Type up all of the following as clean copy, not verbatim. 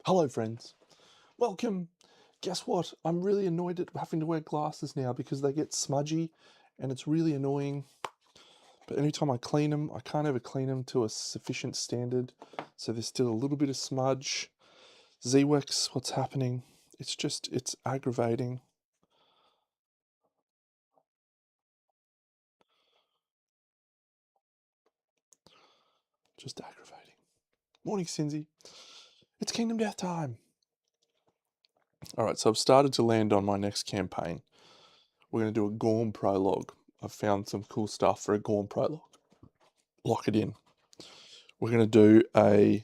Hello friends, welcome. Guess what? I'm really annoyed at having to wear glasses now because they get smudgy and it's really annoying. But anytime I clean them, I can't ever clean them to a sufficient standard. So there's still a little bit of smudge. Z-Wex, what's happening? It's aggravating. Just aggravating. Morning, Cinzy. It's Kingdom Death time. Alright, so I've started to land on my next campaign. We're going to do a Gorm prologue. I've found some cool stuff for a Gorm prologue. Lock it in. We're going to do a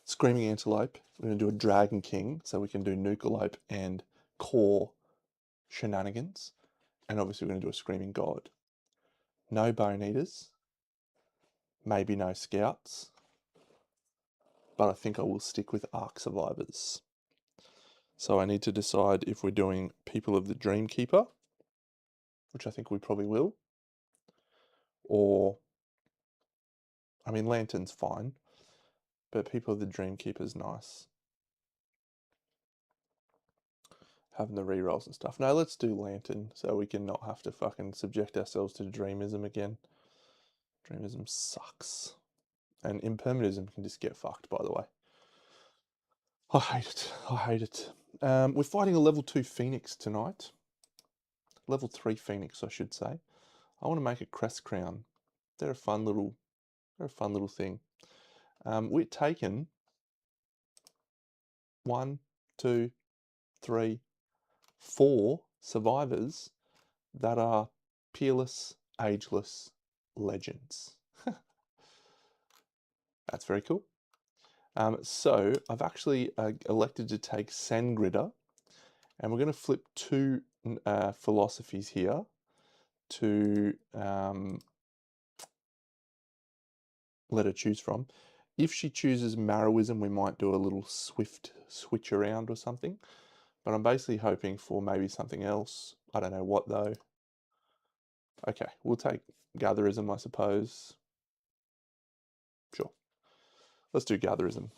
Screaming Antelope. We're going to do a Dragon King, so we can do Nucalope and core shenanigans. And obviously we're going to do a Screaming God. No Bone Eaters. Maybe no Scouts. But I think I will stick with Ark Survivors. So I need to decide if we're doing People of the Dreamkeeper, which I think we probably will. Or, I mean, Lantern's fine, but People of the Dreamkeeper's nice. Having the rerolls and stuff. No, let's do Lantern so we can not have to fucking subject ourselves to Dreamism again. Dreamism sucks. And Impermanism can just get fucked, by the way. I hate it. I hate it. We're fighting a level 2 Phoenix tonight. Level 3 Phoenix, I should say. I want to make a Crest Crown. They're a fun little thing. We're taking 1, 2, 3, 4 survivors that are peerless, ageless legends. That's very cool. So I've actually elected to take Sangritter, and we're going to flip 2 philosophies here to let her choose from. If she chooses Marrowism, we might do a little swift switch around or something. But I'm basically hoping for maybe something else. I don't know what though. Okay, we'll take Gatherism, I suppose. Sure. Let's do Gatherism.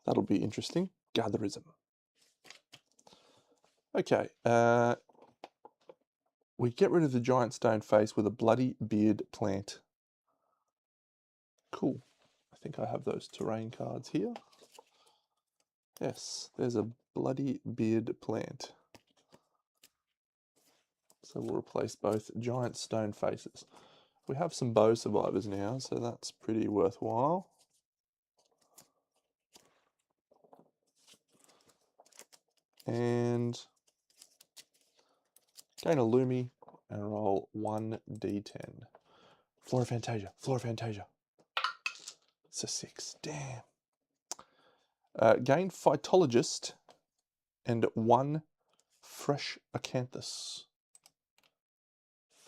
That'll be interesting. Gatherism. Okay, we get rid of the giant stone face with a bloody beard plant. Cool. I think I have those terrain cards here. Yes, there's a bloody beard plant. So we'll replace both giant stone faces. We have some bow survivors now, so that's pretty worthwhile. And gain a Lumi and roll 1d10. Flora Fantasia, Flora Fantasia. It's a 6, damn. Gain Phytologist and 1 fresh Acanthus.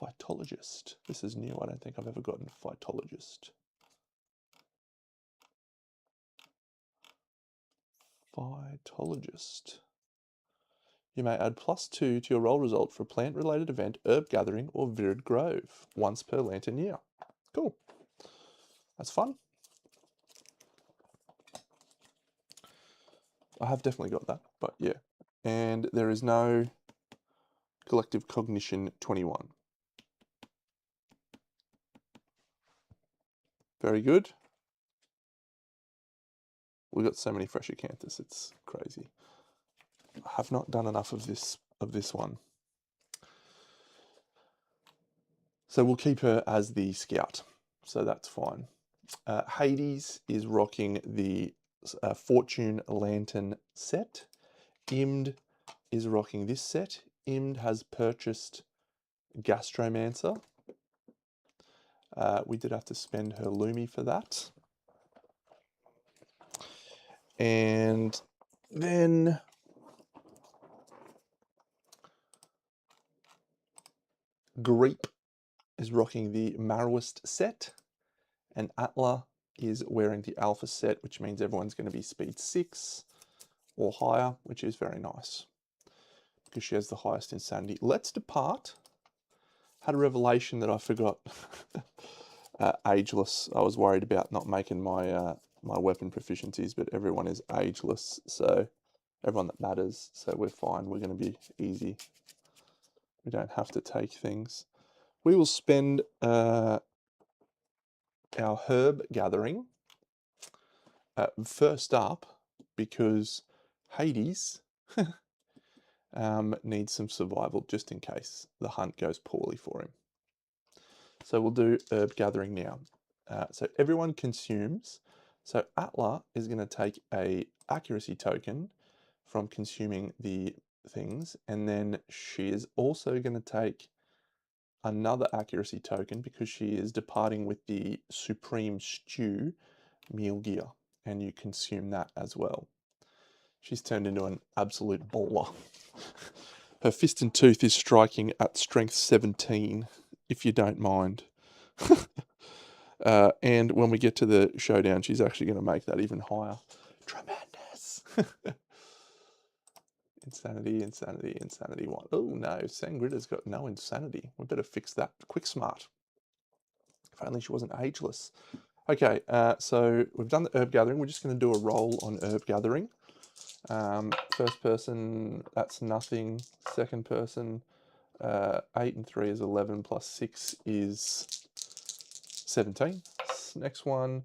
Phytologist. This is new. I don't think I've ever gotten Phytologist. Phytologist. You may add +2 to your roll result for a plant-related event, herb gathering, or Virid Grove once per lantern year. Cool. That's fun. I have definitely got that, but yeah. And there is no Collective Cognition 21. Very good. We've got so many fresh Acanthus, it's crazy. I have not done enough of this one. So we'll keep her as the scout, so that's fine. Hades is rocking the Fortune Lantern set. Imd is rocking this set. Imd has purchased Gastromancer. We did have to spend her Lumi for that. And then Greep is rocking the Marrowist set, and Atla is wearing the Alpha set, which means everyone's going to be speed 6 or higher, which is very nice because she has the highest insanity. Let's depart Had a revelation that I forgot. Ageless. I was worried about not making my my weapon proficiencies, but everyone is ageless, so everyone that matters. So we're fine. We're going to be easy. We don't have to take things. We will spend our herb gathering first up because Hades needs some survival just in case the hunt goes poorly for him. So we'll do herb gathering now. So everyone consumes. So Atla is going to take a accuracy token from consuming the things, and then she is also going to take another accuracy token because she is departing with the Supreme Stew meal gear, and you consume that as well. She's turned into an absolute baller. Her fist and tooth is striking at strength 17, if you don't mind. And when we get to the showdown, she's actually going to make that even higher. Tremendous! Insanity, insanity, insanity. What? Oh no, Sangritta's got no insanity. We better fix that quick smart. If only she wasn't ageless. Okay, so we've done the herb gathering. We're just going to do a roll on herb gathering. First person, that's nothing. Second person, 8 and 3 is 11, plus 6 is 17. Next one,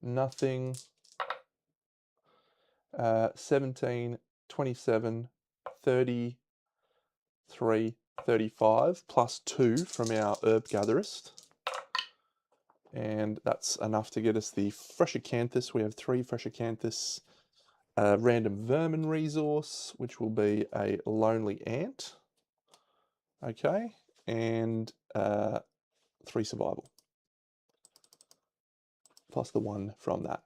nothing. 17, 27, 33, 35, plus 2 from our herb gatherist. And that's enough to get us the fresh acanthus. We have 3 fresh acanthus. Random vermin resource, which will be a lonely ant. Okay, and 3 survival. Plus the 1 from that.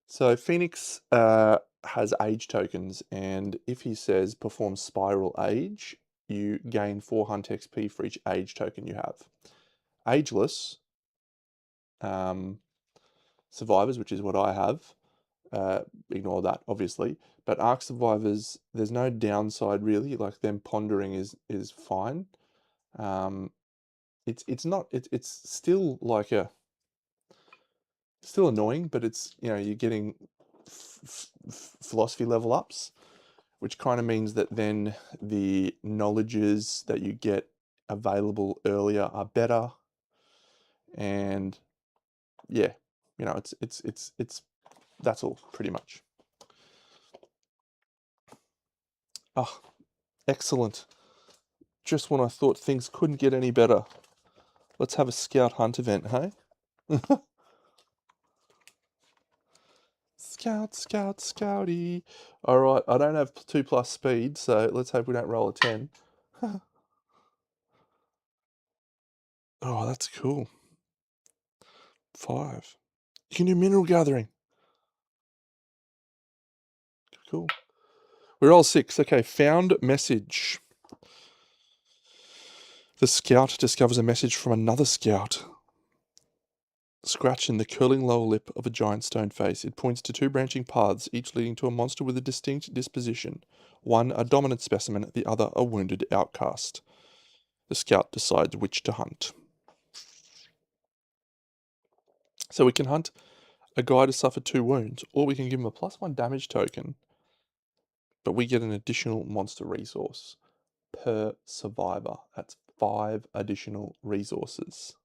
So Phoenix has age tokens, and if he says perform spiral age, you gain 4 hunt XP for each age token you have. Ageless survivors, which is what I have, ignore that obviously, but Ark survivors, there's no downside really, like them pondering is fine. It's not, it's still like still annoying, but it's, you know, you're getting philosophy level ups, which kind of means that then the knowledges that you get available earlier are better. And yeah, you know, it's that's all pretty much. Oh, excellent. Just when I thought things couldn't get any better. Let's have a scout hunt event, hey? Scout, scout, scouty. All right, I don't have 2+ speed, so let's hope we don't roll a 10. Oh, that's cool. 5. You can do mineral gathering. Cool. We roll 6. Okay, found message. The scout discovers a message from another scout. Scratch in the curling lower lip of a giant stone face. It points to 2 branching paths, each leading to a monster with a distinct disposition. One a dominant specimen, the other a wounded outcast. The scout decides which to hunt. So we can hunt a guy to suffer 2 wounds, or we can give him a +1 damage token, but we get an additional monster resource per survivor. That's 5 additional resources.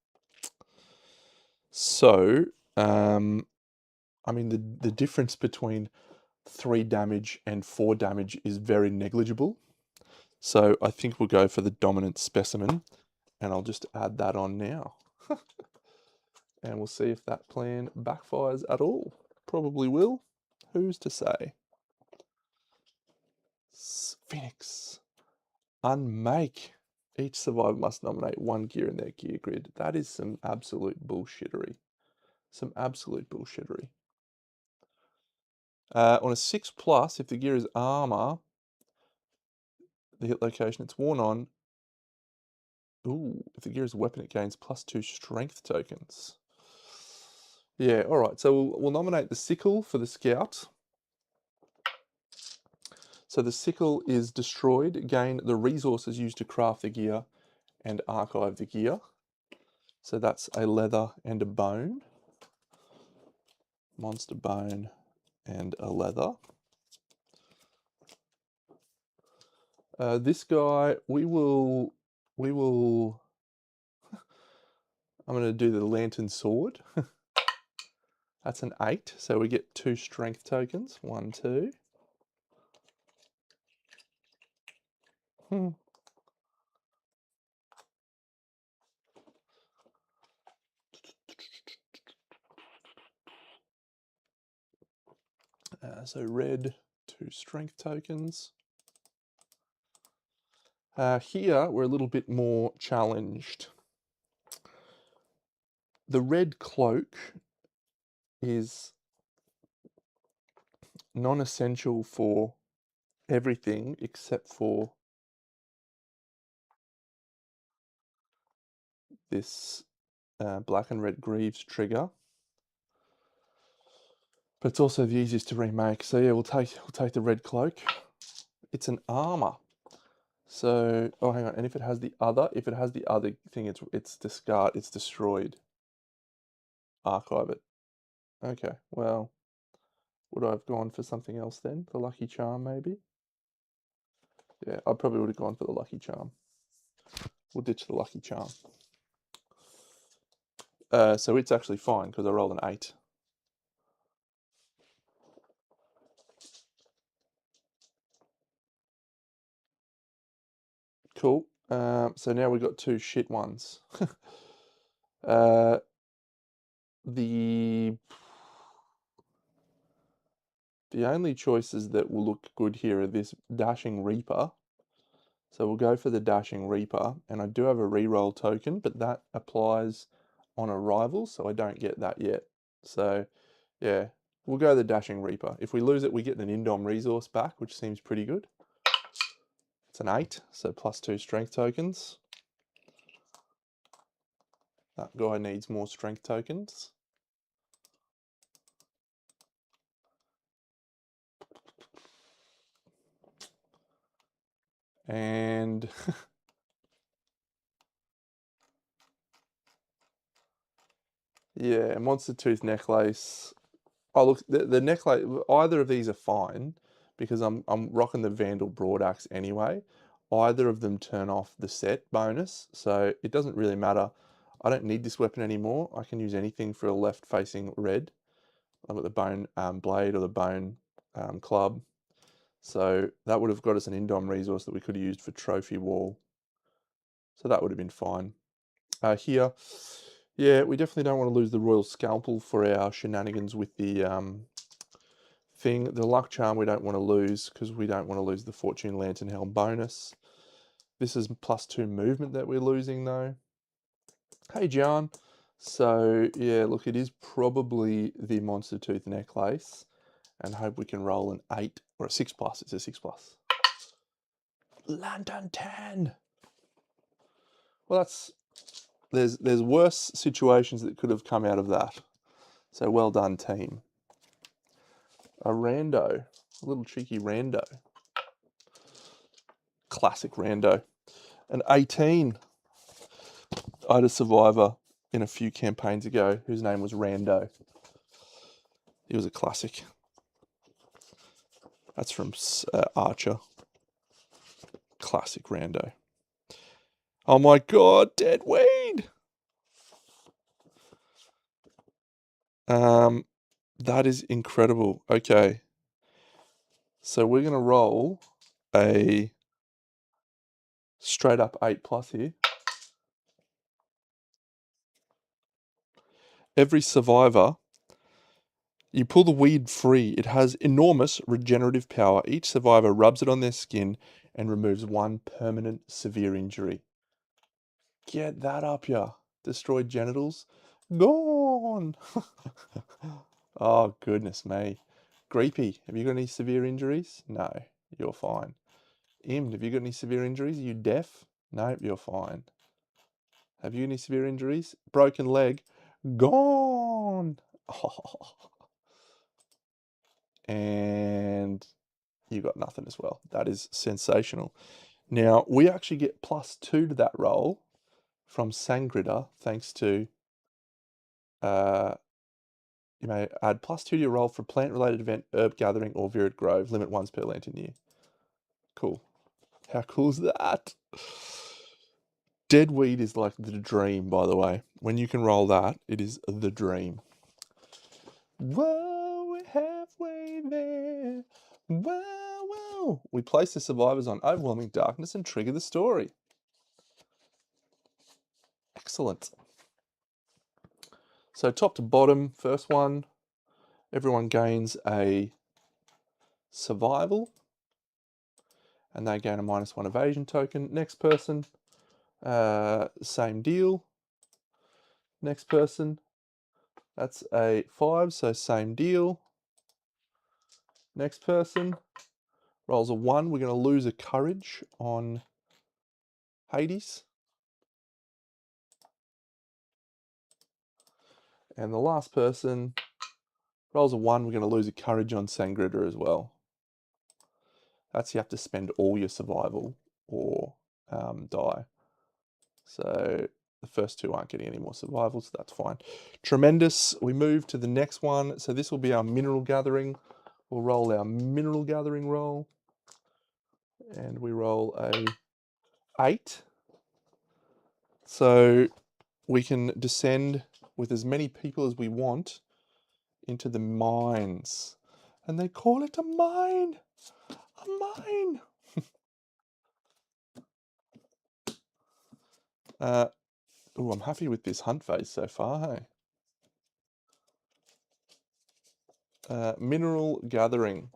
So, I mean, the difference between 3 damage and 4 damage is very negligible. So I think we'll go for the dominant specimen, and I'll just add that on now. And we'll see if that plan backfires at all. Probably will. Who's to say? Phoenix. Unmake. Each survivor must nominate 1 gear in their gear grid. That is some absolute bullshittery. Some absolute bullshittery. On a 6+, if the gear is armor, the hit location it's worn on. Ooh, if the gear is a weapon, it gains +2 strength tokens. Yeah, all right. So we'll nominate the sickle for the scout. So the sickle is destroyed. Gain the resources used to craft the gear and archive the gear. So that's a leather and a bone. Monster bone and a leather. This guy, I'm going to do the lantern sword. That's an 8, so we get 2 strength tokens. 1, 2. So red, 2 strength tokens. Here, we're a little bit more challenged. The red cloak is non-essential for everything except for this black and red greaves trigger. But it's also the easiest to remake. So yeah, we'll take the red cloak. It's an armor. So, oh, hang on. And if it has the other thing, it's discard. It's destroyed. Archive it. Okay. Well, would I have gone for something else then? The lucky charm, maybe. Yeah, I probably would have gone for the lucky charm. We'll ditch the lucky charm. So it's actually fine because I rolled an 8. Cool. So now we've got 2 shit ones. The only choices that will look good here are this Dashing Reaper. So we'll go for the Dashing Reaper, and I do have a reroll token, but that applies on arrival, so I don't get that yet. So yeah, we'll go the Dashing Reaper. If we lose it, we get an Indom resource back, which seems pretty good. It's an 8, so plus 2 strength tokens. That guy needs more strength tokens. And yeah, Monster Tooth Necklace. Oh look, the necklace, either of these are fine because I'm rocking the Vandal Broadaxe anyway. Either of them turn off the set bonus, so it doesn't really matter. I don't need this weapon anymore. I can use anything for a left-facing red. I've got the bone blade or the bone club. So that would have got us an Indom resource that we could have used for Trophy Wall. So that would have been fine. Here, yeah, we definitely don't want to lose the Royal Scalpel for our shenanigans with the thing. The Luck Charm we don't want to lose because we don't want to lose the Fortune Lantern Helm bonus. This is plus 2 movement that we're losing though. Hey John. So yeah, look, it is probably the Monster Tooth Necklace, and hope we can roll an 8 or a 6 plus. It's a 6 plus. Lantern 10. Well, there's worse situations that could have come out of that. So well done, team. A rando, a little cheeky rando. Classic rando. An 18. I had a survivor in a few campaigns ago whose name was Rando. He was a classic. That's from Archer. Classic Rando. Oh my god, dead weed! That is incredible. Okay. So we're going to roll a straight up 8 plus here. Every survivor, you pull the weed free. It has enormous regenerative power. Each survivor rubs it on their skin and removes 1 permanent severe injury. Get that up ya. Destroyed genitals. Gone. Oh, goodness me. Greepy, have you got any severe injuries? No, you're fine. Imd, have you got any severe injuries? Are you deaf? No, you're fine. Have you any severe injuries? Broken leg. Gone. Oh. And you got nothing as well. That is sensational. Now, we actually get +2 to that roll from Sangritter, thanks to, you may add +2 to your roll for plant-related event, herb gathering, or Virid Grove. Limit once per lantern year. Cool. How cool is that? Dead weed is like the dream, by the way. When you can roll that, it is the dream. Whoa, we're halfway there. Whoa, whoa. We place the survivors on overwhelming darkness and trigger the story. Excellent. So top to bottom, first one, everyone gains a survival, and they gain a -1 evasion token. Next person, same deal. Next person, that's a 5, so same deal. Next person rolls a 1. We're going to lose a courage on Hades. And the last person rolls a 1. We're going to lose a courage on Sangritter as well. That's you have to spend all your survival or die. So the first two aren't getting any more survival, so that's fine. Tremendous. We move to the next one. So this will be our mineral gathering. We'll roll our mineral gathering roll. And we roll a 8. So we can descend with as many people as we want into the mines. And they call it a mine. A mine. Oh, I'm happy with this hunt phase so far, hey? Mineral gathering.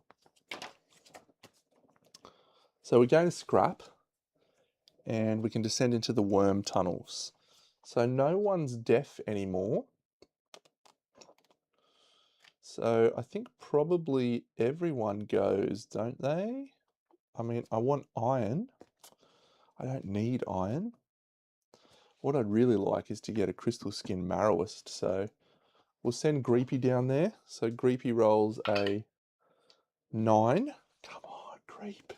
So we gain a scrap, and we can descend into the worm tunnels. So no one's deaf anymore. So I think probably everyone goes, don't they? I mean, I want iron. I don't need iron. What I'd really like is to get a crystal skin marrowist. So we'll send Greepy down there. So Greepy rolls a 9. Come on, Greep.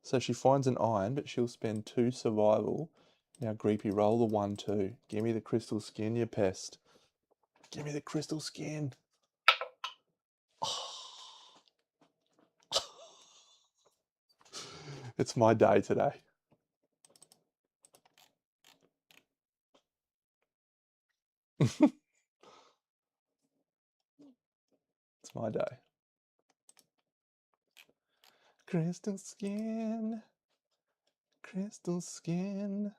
So she finds an iron, but she'll spend 2 survival. Now, Greepy, roll the 1, 2. Give me the crystal skin, you pest. Give me the crystal skin. It's my day today. It's my day. Crystal skin. Crystal skin.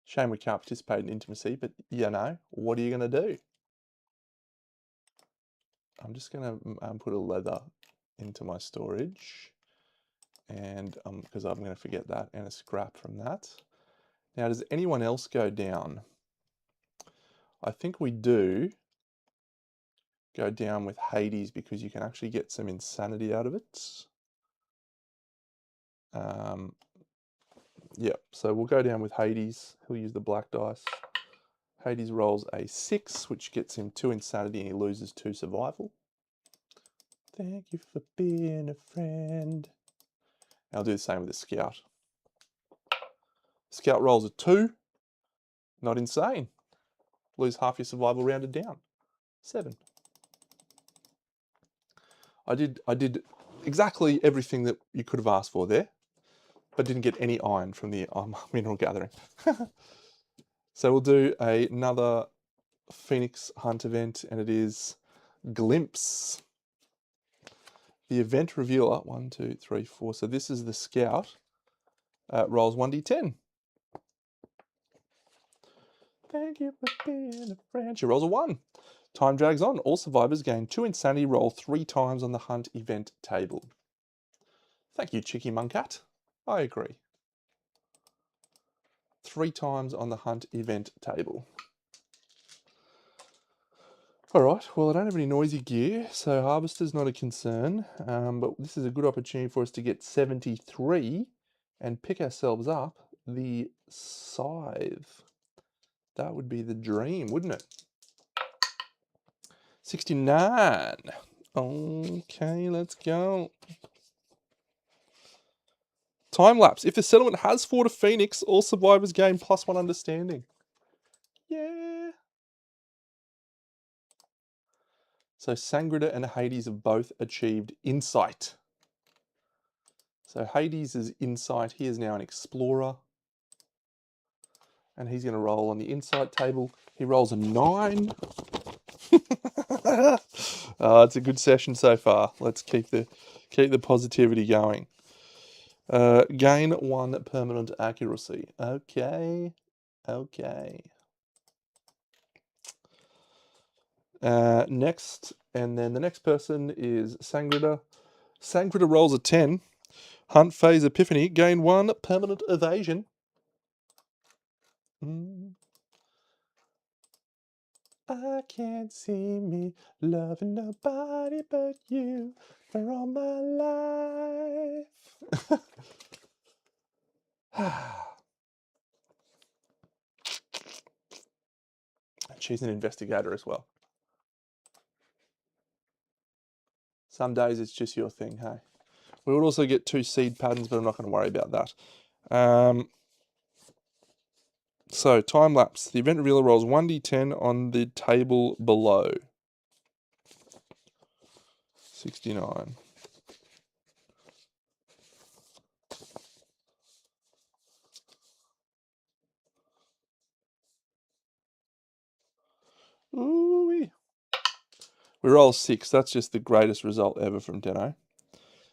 Shame we can't participate in intimacy, but you know, what are you going to do? I'm just going to put a leather into my storage, and because I'm going to forget that, and a scrap from that. Now, does anyone else go down? I think we do go down with Hades because you can actually get some insanity out of it. Yeah, so we'll go down with Hades. He'll use the black dice. Hades rolls a 6, which gets him 2 insanity, and he loses 2 survival. Thank you for being a friend. I'll do the same with the scout. Scout rolls a 2. Not insane. Lose half your survival rounded down. 7. I did exactly everything that you could have asked for there, but didn't get any iron from the mineral gathering. So we'll do another Phoenix Hunt event, and it is Glimpse. The event revealer, 1, 2, 3, 4. So this is the scout. Rolls 1d10. Thank you for being a friend. She rolls a 1. Time drags on. All survivors gain 2 insanity. Roll 3 times on the hunt event table. Thank you, Chicky Muncat. I agree. 3 times on the hunt event table. Alright, well I don't have any noisy gear, so Harvester's not a concern, but this is a good opportunity for us to get 73 and pick ourselves up the Scythe. That would be the dream, wouldn't it? 69. Okay, let's go. Time lapse. If the settlement has fought a phoenix, all survivors gain +1 understanding. Yeah. So Sangrida and Hades have both achieved insight. So Hades is insight. He is now an explorer. And he's going to roll on the insight table. He rolls a 9. It's a good session so far. Let's keep the positivity going. Gain 1 permanent accuracy. Okay. Next, and then the next person is Sangrida. Sangrida rolls a 10. Hunt phase epiphany. Gain 1 permanent evasion. I can't see me loving nobody but you for all my life. She's an investigator as well. Some days it's just your thing, hey? We would also get 2 seed patterns, but I'm not going to worry about that. So, time lapse. The event revealer rolls 1d10 on the table below. 69. Ooh-wee. We roll 6. That's just the greatest result ever from Deno.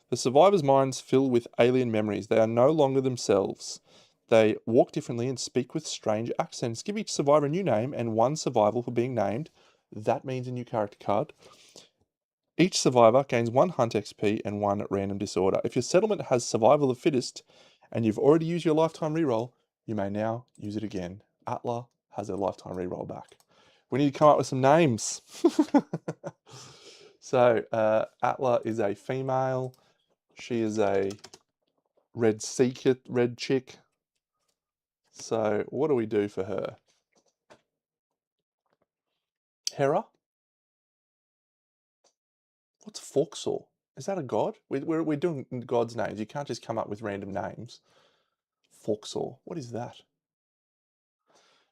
The survivors' minds fill with alien memories. They are no longer themselves. They walk differently and speak with strange accents. Give each survivor a new name and 1 survival for being named. That means a new character card. Each survivor gains 1 hunt XP and 1 random disorder. If your settlement has survival of the fittest and you've already used your lifetime reroll, you may now use it again. Atla has her lifetime reroll back. We need to come up with some names. So, Atla is a female. She is a red chick. So, what do we do for her? Hera? What's Forksaw? Is that a god? We're doing gods' names. You can't just come up with random names. Forksaw. What is that?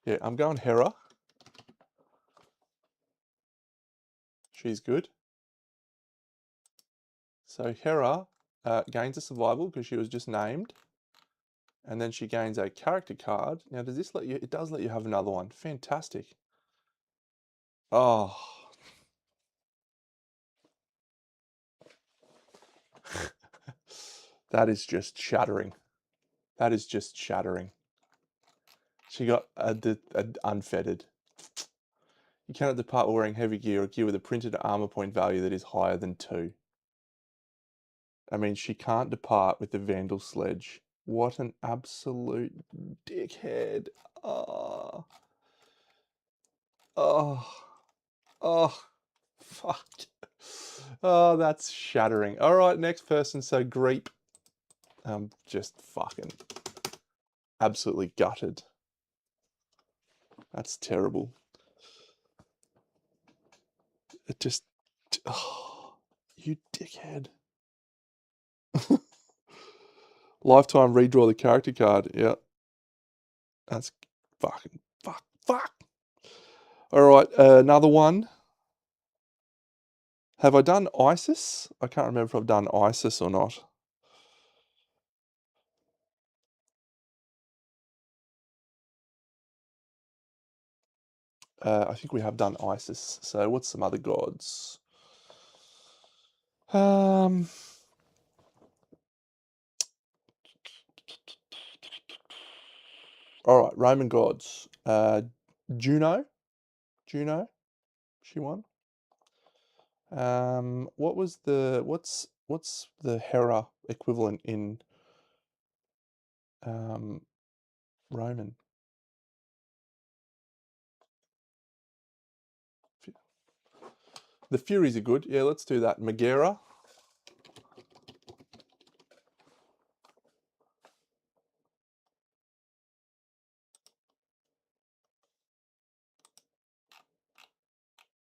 Yeah, I'm going Hera. She's good. So Hera gains a survival because she was just named. And then she gains a character card. Now, does this let you... It does let you have another one. Fantastic. Oh. That is just shattering. That is just shattering. She got unfettered. You cannot depart while wearing heavy gear or gear with a printed armor point value that is higher than 2. I mean, she can't depart with the Vandal Sledge. What an absolute dickhead. Oh. Fuck. Oh, that's shattering. All right, next person. So Greep. I'm just fucking absolutely gutted. That's terrible. It just... Oh, you dickhead. Lifetime redraw the character card. Yeah. That's fucking... Fuck. All right, another one. Have I done ISIS? I can't remember if I've done ISIS or not. I think we have done ISIS. So what's some other gods? All right, Roman gods. Juno, she won. What's the Hera equivalent in Roman? The Furies are good. Yeah, let's do that. Megara.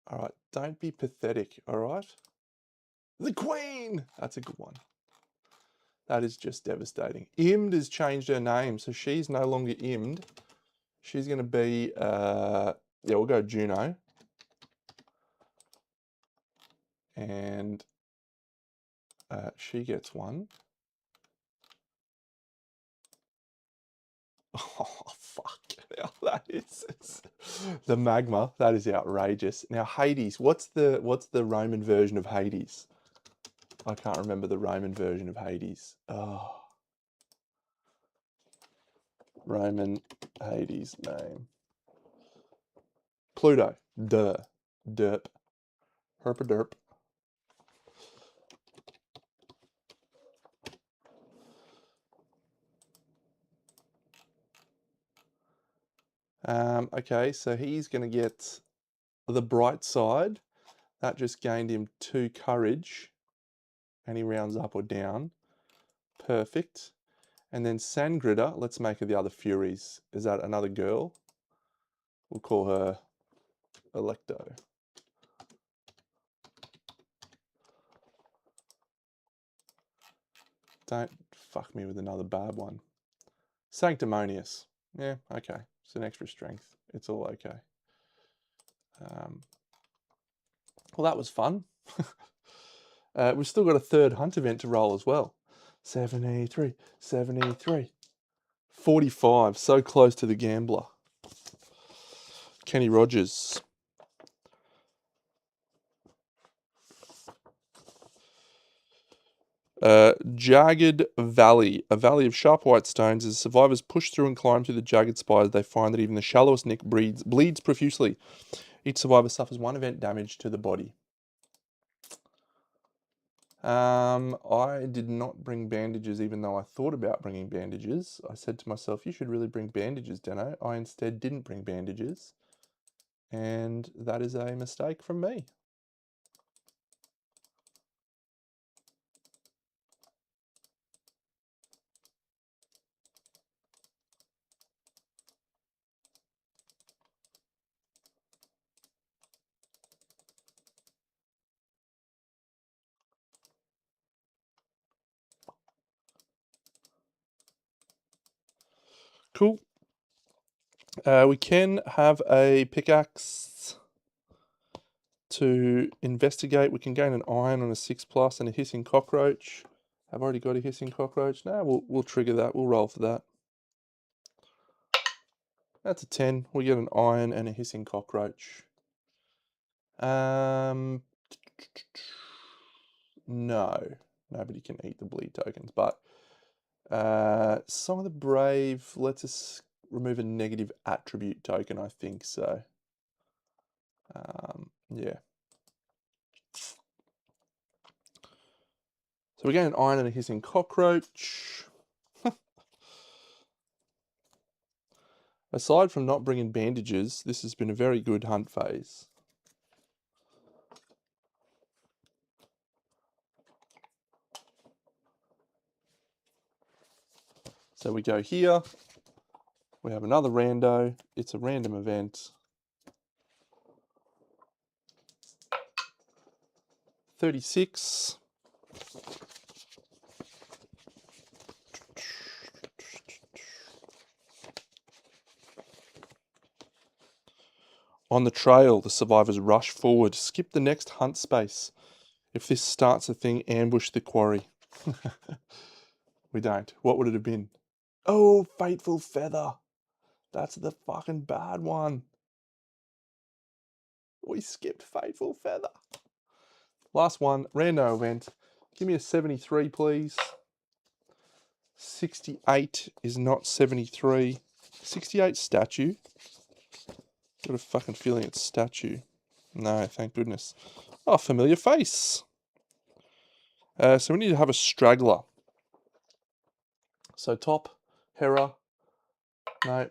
All right, don't be pathetic. All right. The Queen! That's a good one. That is just devastating. Imd has changed her name, so she's no longer Imd. She's going to be, yeah, we'll go Juno. And she gets one. Oh, fuck. Now that is the magma. That is outrageous. Now, Hades. What's the Roman version of Hades? I can't remember the Roman version of Hades. Oh. Roman Hades name. Pluto. Duh. Derp. Herpaderp. Okay, so he's going to get the bright side. That just gained him 2 courage. And he rounds up or down. Perfect. And then Sangrida, let's make her the other Furies. Is that another girl? We'll call her Electo. Don't fuck me with another bad one. Sanctimonious. Yeah, okay. It's an extra strength. It's all okay. Well, that was fun. We've still got a third hunt event to roll as well. 73, 73. 45, so close to the gambler. Kenny Rogers. Jagged Valley. A valley of sharp white stones. As survivors push through and climb through the jagged spires, they find that even the shallowest nick bleeds profusely. Each survivor suffers 1 event damage to the body. I did not bring bandages, even though I thought about bringing bandages. I said to myself, you should really bring bandages, Deno. I instead didn't bring bandages. And that is a mistake from me. Cool. We can have a pickaxe to investigate. We can gain an iron on a 6+ and a hissing cockroach. I've already got a hissing cockroach. No, we'll trigger that. We'll roll for that. That's a 10. We get an iron and a hissing cockroach. No, nobody can eat the bleed tokens, but Song of the Brave lets us remove a negative attribute token, I think, so yeah. So we get an iron and a hissing cockroach. Aside from not bringing bandages, this has been a very good hunt phase. So we go here. We have another rando. It's a random event. 36. On the trail, the survivors rush forward. Skip the next hunt space. If this starts a thing, ambush the quarry. We don't. What would it have been? Oh, Fateful Feather. That's the fucking bad one. We skipped Fateful Feather. Last one, rando event. Give me a 73, please. 68 is not 73. 68 statue. Got a fucking feeling it's statue. No, thank goodness. Oh, familiar face. So we need to have a straggler. So top, Hera. No.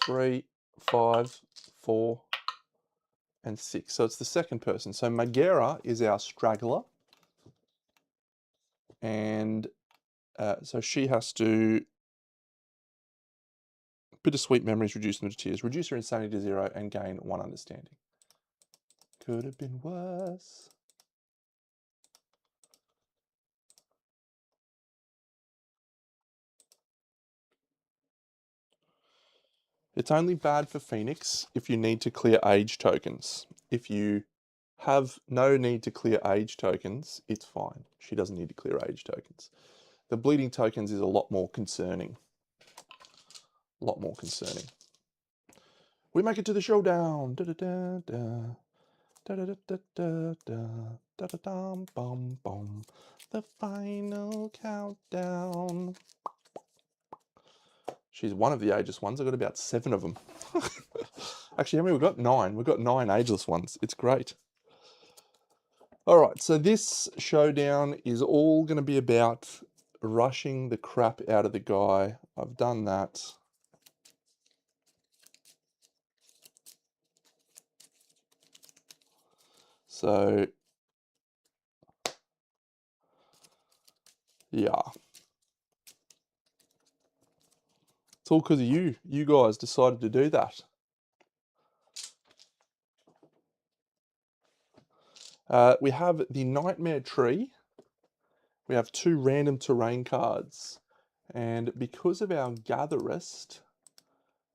3, 5, 4, and 6. So it's the second person. So Megara is our straggler. And so she has to... Bittersweet memories, reduce them to tears. Reduce her insanity to 0 and gain 1 understanding. Could have been worse. It's only bad for Phoenix if you need to clear age tokens. If you have no need to clear age tokens, it's fine. She doesn't need to clear age tokens. The bleeding tokens is a lot more concerning. A lot more concerning. We make it to the showdown. Da da da da. Da da da da da da. Da da dum bum bum. The final countdown. She's one of the ageless ones. I've got about 7 of them. Actually, how many we've got? 9. We've got 9 ageless ones. It's great. Alright, so this showdown is all going to be about rushing the crap out of the guy. I've done that. So, yeah. It's all because of you. You guys decided to do that. We have the Nightmare Tree. We have 2 random terrain cards. And because of our Gatherist,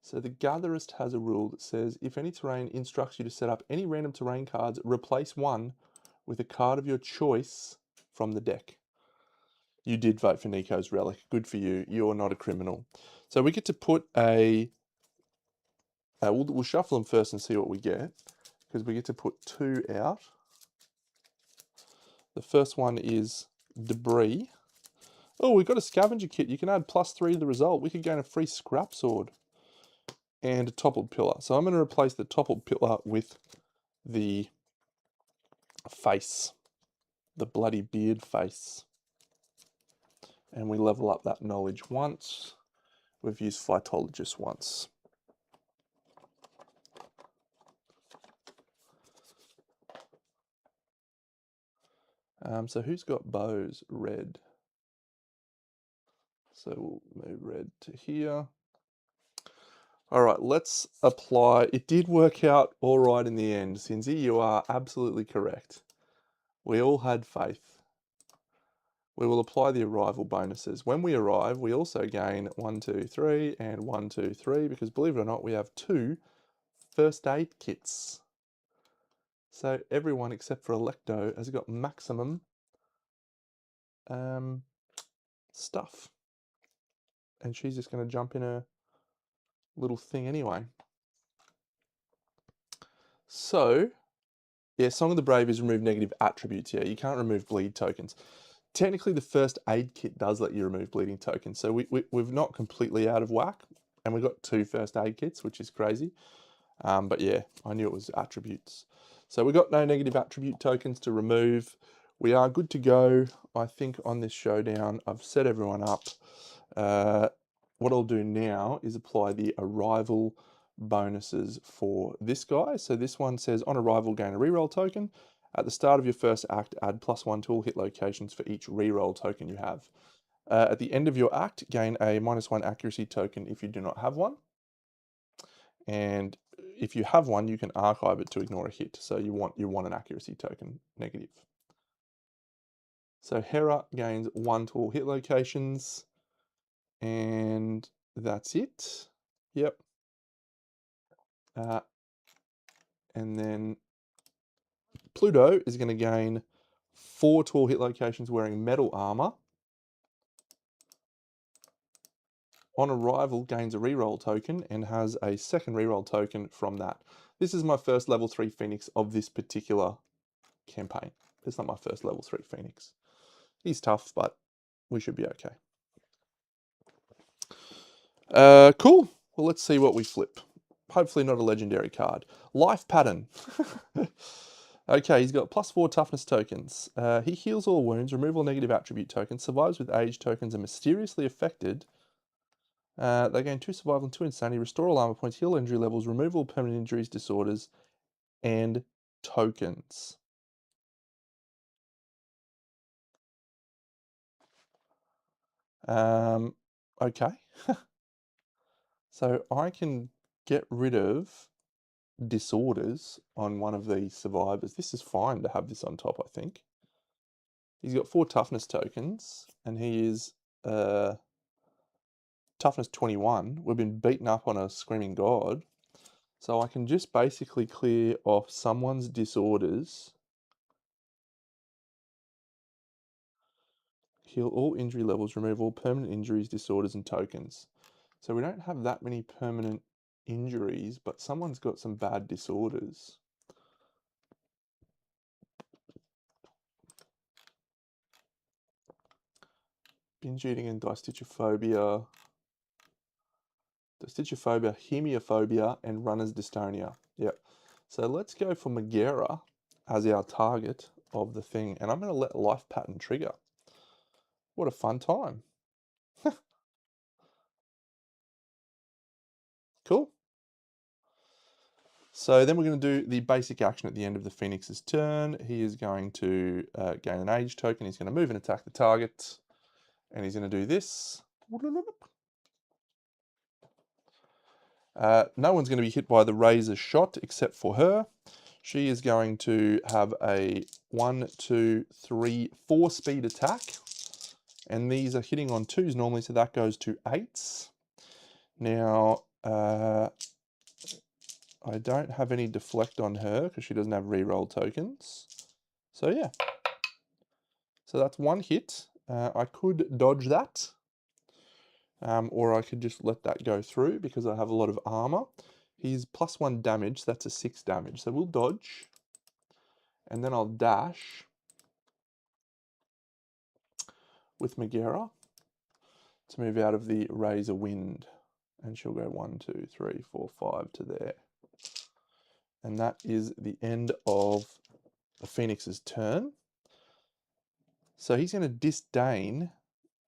so the Gatherist has a rule that says if any terrain instructs you to set up any random terrain cards, replace one with a card of your choice from the deck. You did vote for Nico's Relic. Good for you. You're not a criminal. So we get to put a... we'll shuffle them first and see what we get, because we get to put 2 out. The first one is Debris. Oh, we've got a scavenger kit. You can add +3 to the result. We could gain a free scrap sword and a toppled pillar. So I'm going to replace the toppled pillar with the face, the bloody beard face. And we level up that knowledge once. We've used Phytologist once. So who's got bows? Red. So we'll move red to here. All right, let's apply. It did work out all right in the end. Cinzy, you are absolutely correct. We all had faith. We will apply the arrival bonuses. When we arrive, we also gain 1, 2, 3 and 1, 2, 3 because believe it or not, we have 2 first aid kits. So everyone except for Electo has got maximum stuff. And she's just going to jump in a little thing anyway. So, yeah, Song of the Brave is remove negative attributes. Yeah, you can't remove bleed tokens. Technically, the first aid kit does let you remove bleeding tokens. So we've not completely out of whack. And we've got 2 first aid kits, which is crazy. But yeah, I knew it was attributes. So we got no negative attribute tokens to remove. We are good to go, I think, on this showdown. I've set everyone up. What I'll do now is apply the arrival bonuses for this guy. So this one says, on arrival, gain a reroll token. At the start of your first act, add +1 to all hit locations for each reroll token you have. At the end of your act, gain a -1 accuracy token if you do not have one. And if you have one, you can archive it to ignore a hit. So you want an accuracy token, negative. So Hera gains 1 to all hit locations. And that's it. Yep. And then Pluto is going to gain 4 to all hit locations wearing metal armor. On arrival, gains a reroll token and has a second reroll token from that. This is my first level 3 Phoenix of this particular campaign. It's not my first level 3 Phoenix. He's tough, but we should be okay. Cool. Well, let's see what we flip. Hopefully not a legendary card. Life Pattern. Okay, he's got +4 toughness tokens. He heals all wounds, remove all negative attribute tokens, survives with age tokens, and mysteriously affected. They gain 2 survival and 2 insanity, restore all armor points, heal injury levels, remove all permanent injuries, disorders, and tokens. Okay. So I can get rid of disorders on one of these survivors. This is fine to have this on top, I think. He's got 4 toughness tokens, and he is toughness 21. We've been beaten up on a screaming god. So I can just basically clear off someone's disorders. Heal all injury levels, remove all permanent injuries, disorders, and tokens. So we don't have that many permanent injuries, but someone's got some bad disorders. Binge eating and distichophobia, hemiophobia, and runner's dystonia. Yep. So let's go for Megara as our target of the thing, and I'm going to let life pattern trigger. What a fun time. Cool. So then we're going to do the basic action at the end of the Phoenix's turn. He is going to gain an age token. He's going to move and attack the target. And he's going to do this. No one's going to be hit by the razor shot except for her. She is going to have a 1, 2, 3, 4 speed attack. And these are hitting on 2s normally, so that goes to 8s. Now, I don't have any deflect on her because she doesn't have reroll tokens. So yeah. So that's 1 hit. I could dodge that. Or I could just let that go through because I have a lot of armor. He's +1 damage, so that's a 6 damage. So we'll dodge. And then I'll dash with Megara to move out of the Razor Wind. And she'll go 1, 2, 3, 4, 5 to there. And that is the end of the Phoenix's turn. So he's going to disdain,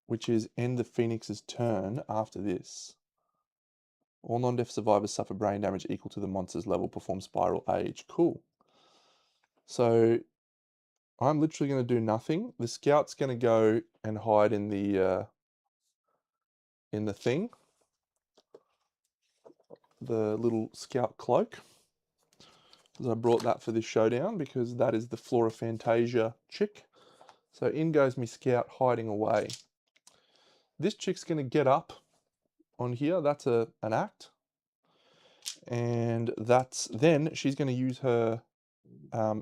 which is end the Phoenix's turn after this. All non-death survivors suffer brain damage equal to the monster's level, perform spiral age. Cool. So I'm literally going to do nothing. The scout's going to go and hide in the thing. The little scout cloak. Because I brought that for this showdown because that is the Flora Fantasia chick. So in goes me scout hiding away. This chick's going to get up on here. That's an act. And then she's going to use her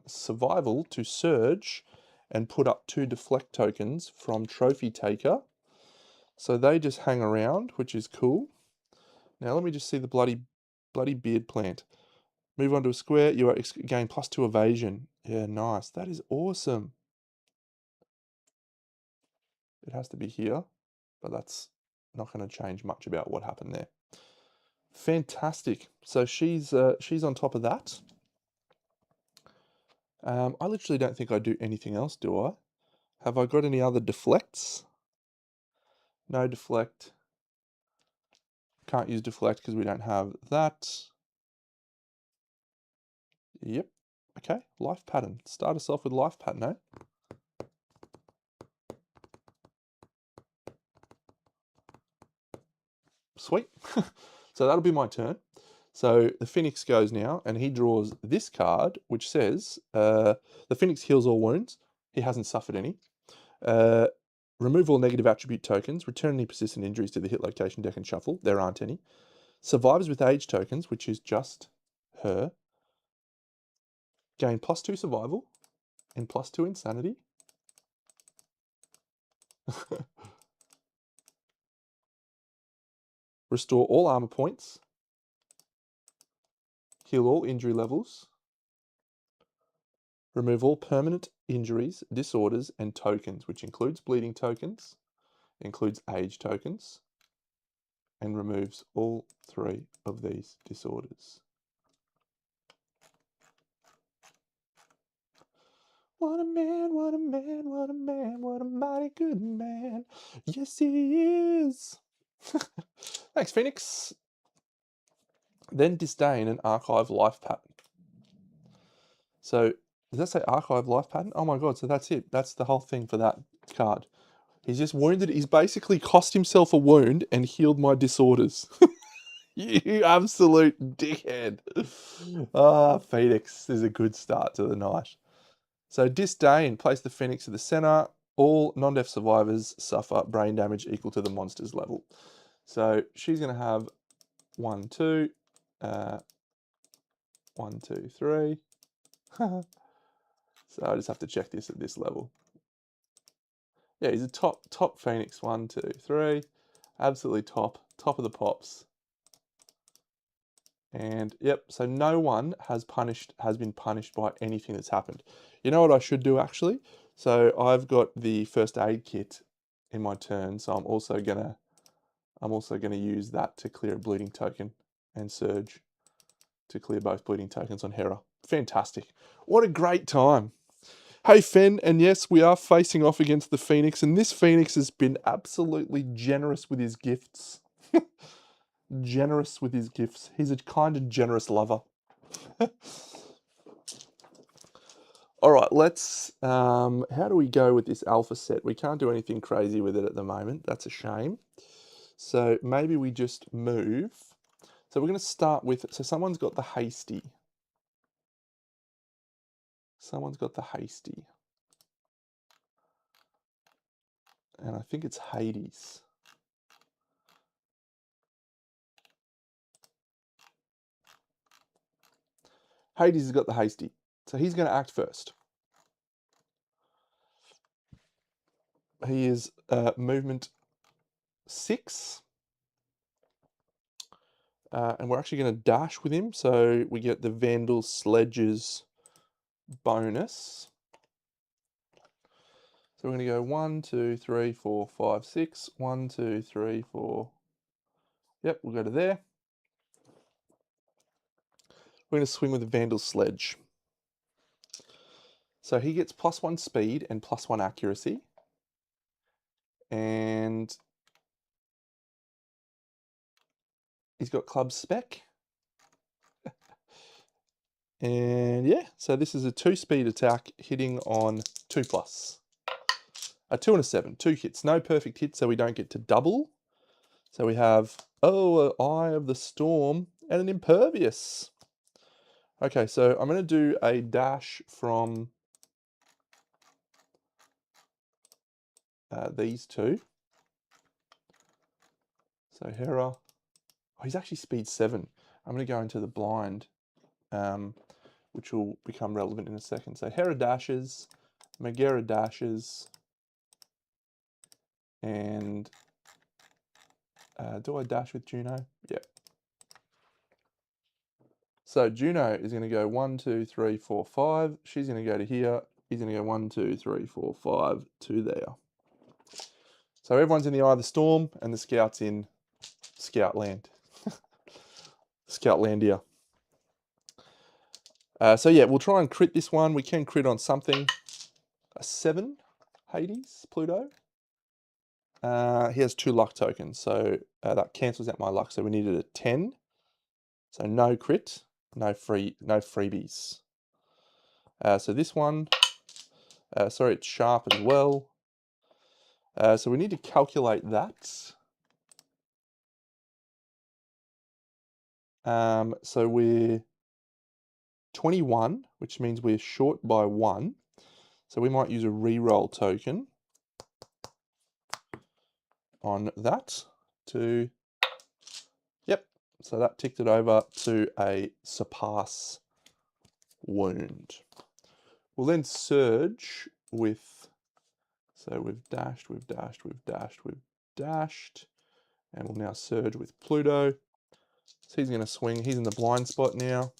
survival to surge and put up 2 deflect tokens from Trophy Taker. So they just hang around, which is cool. Now let me just see the bloody beard plant. Move onto a square, you gain +2 evasion. Yeah, nice. That is awesome. It has to be here, but that's not going to change much about what happened there. Fantastic. So she's on top of that. I literally don't think I do anything else, do I? Have I got any other deflects? No deflect. Can't use deflect because we don't have that. Yep. Okay, life pattern. Start us off with life pattern, eh? Sweet. So that'll be my turn. So the Phoenix goes now, and he draws this card, which says, the Phoenix heals all wounds. He hasn't suffered any. Remove all negative attribute tokens. Return any persistent injuries to the hit location deck and shuffle. There aren't any. Survivors with age tokens, which is just her. Gain +2 survival and +2 insanity. Restore all armor points. Heal all injury levels. Remove all permanent injuries, disorders, and tokens, which includes bleeding tokens, includes age tokens, and removes all 3 of these disorders. What a man, what a man, what a man, what a mighty good man. Yes, he is. Thanks, Phoenix. Then disdain and archive life pattern. So, does that say archive life pattern? Oh my god, so that's it. That's the whole thing for that card. He's just wounded. He's basically cost himself a wound and healed my disorders. You absolute dickhead. Ah, Phoenix. This is a good start to the night. So disdain. Place the Phoenix to the center. All non-death survivors suffer brain damage equal to the monster's level. So she's going to have 1, 2, 1, 2, 3. So I just have to check this at this level. Yeah, he's a top Phoenix. 1, 2, 3. Absolutely top of the pops. And yep, so no one has been punished by anything that's happened. You know what I should do actually? So I've got the first aid kit in my turn, so I'm also gonna use that to clear a bleeding token and surge to clear both bleeding tokens on Hera. Fantastic. What a great time. Hey Fen, and yes, we are facing off against the Phoenix, and this Phoenix has been absolutely generous with his gifts. Generous with his gifts. He's a kind and generous lover. All right, let's, how do we go with this alpha set? We can't do anything crazy with it at the moment. That's a shame. So maybe we just move. So we're going to start with, so someone's got the hasty. Someone's got the hasty. And I think it's Hades. Hades has got the hasty. So he's going to act first. He is movement 6. And we're actually going to dash with him. So we get the Vandal Sledges bonus. So we're going to go 1, 2, 3, 4, 5, 6. 1, 2, 3, 4. Yep, we'll go to there. We're going to swing with the Vandal Sledge. So he gets +1 speed and +1 accuracy. And he's got club spec. And yeah, so this is a 2-speed attack hitting on 2+. A 2 and a 7, 2 hits. No perfect hit, so we don't get to double. So we have, oh, an Eye of the Storm and an Impervious. Okay, so I'm going to do a dash from these two. So Hera, oh, he's actually speed 7. I'm going to go into the blind, which will become relevant in a second. So Hera dashes, Megara dashes, and do I dash with Juno? Yeah. So Juno is going to go 1, 2, 3, 4, 5. She's going to go to here. He's going to go 1, 2, 3, 4, 5 to there. So everyone's in the Eye of the Storm, and the Scout's in Scoutland. Scoutlandia. So yeah, we'll try and crit this one. We can crit on something. A 7, Hades, Pluto. He has 2 luck tokens, so that cancels out my luck. So we needed a 10. So no crit, no freebies. So this one, sorry, it's sharp as well. So we need to calculate that. So we're 21, which means we're short by 1. So we might use a reroll token on that to, yep. So that ticked it over to a surpass wound. We'll then surge with, so we've dashed, we've dashed, we've dashed, we've dashed, and we'll now surge with Pluto. So he's going to swing, he's in the blind spot now.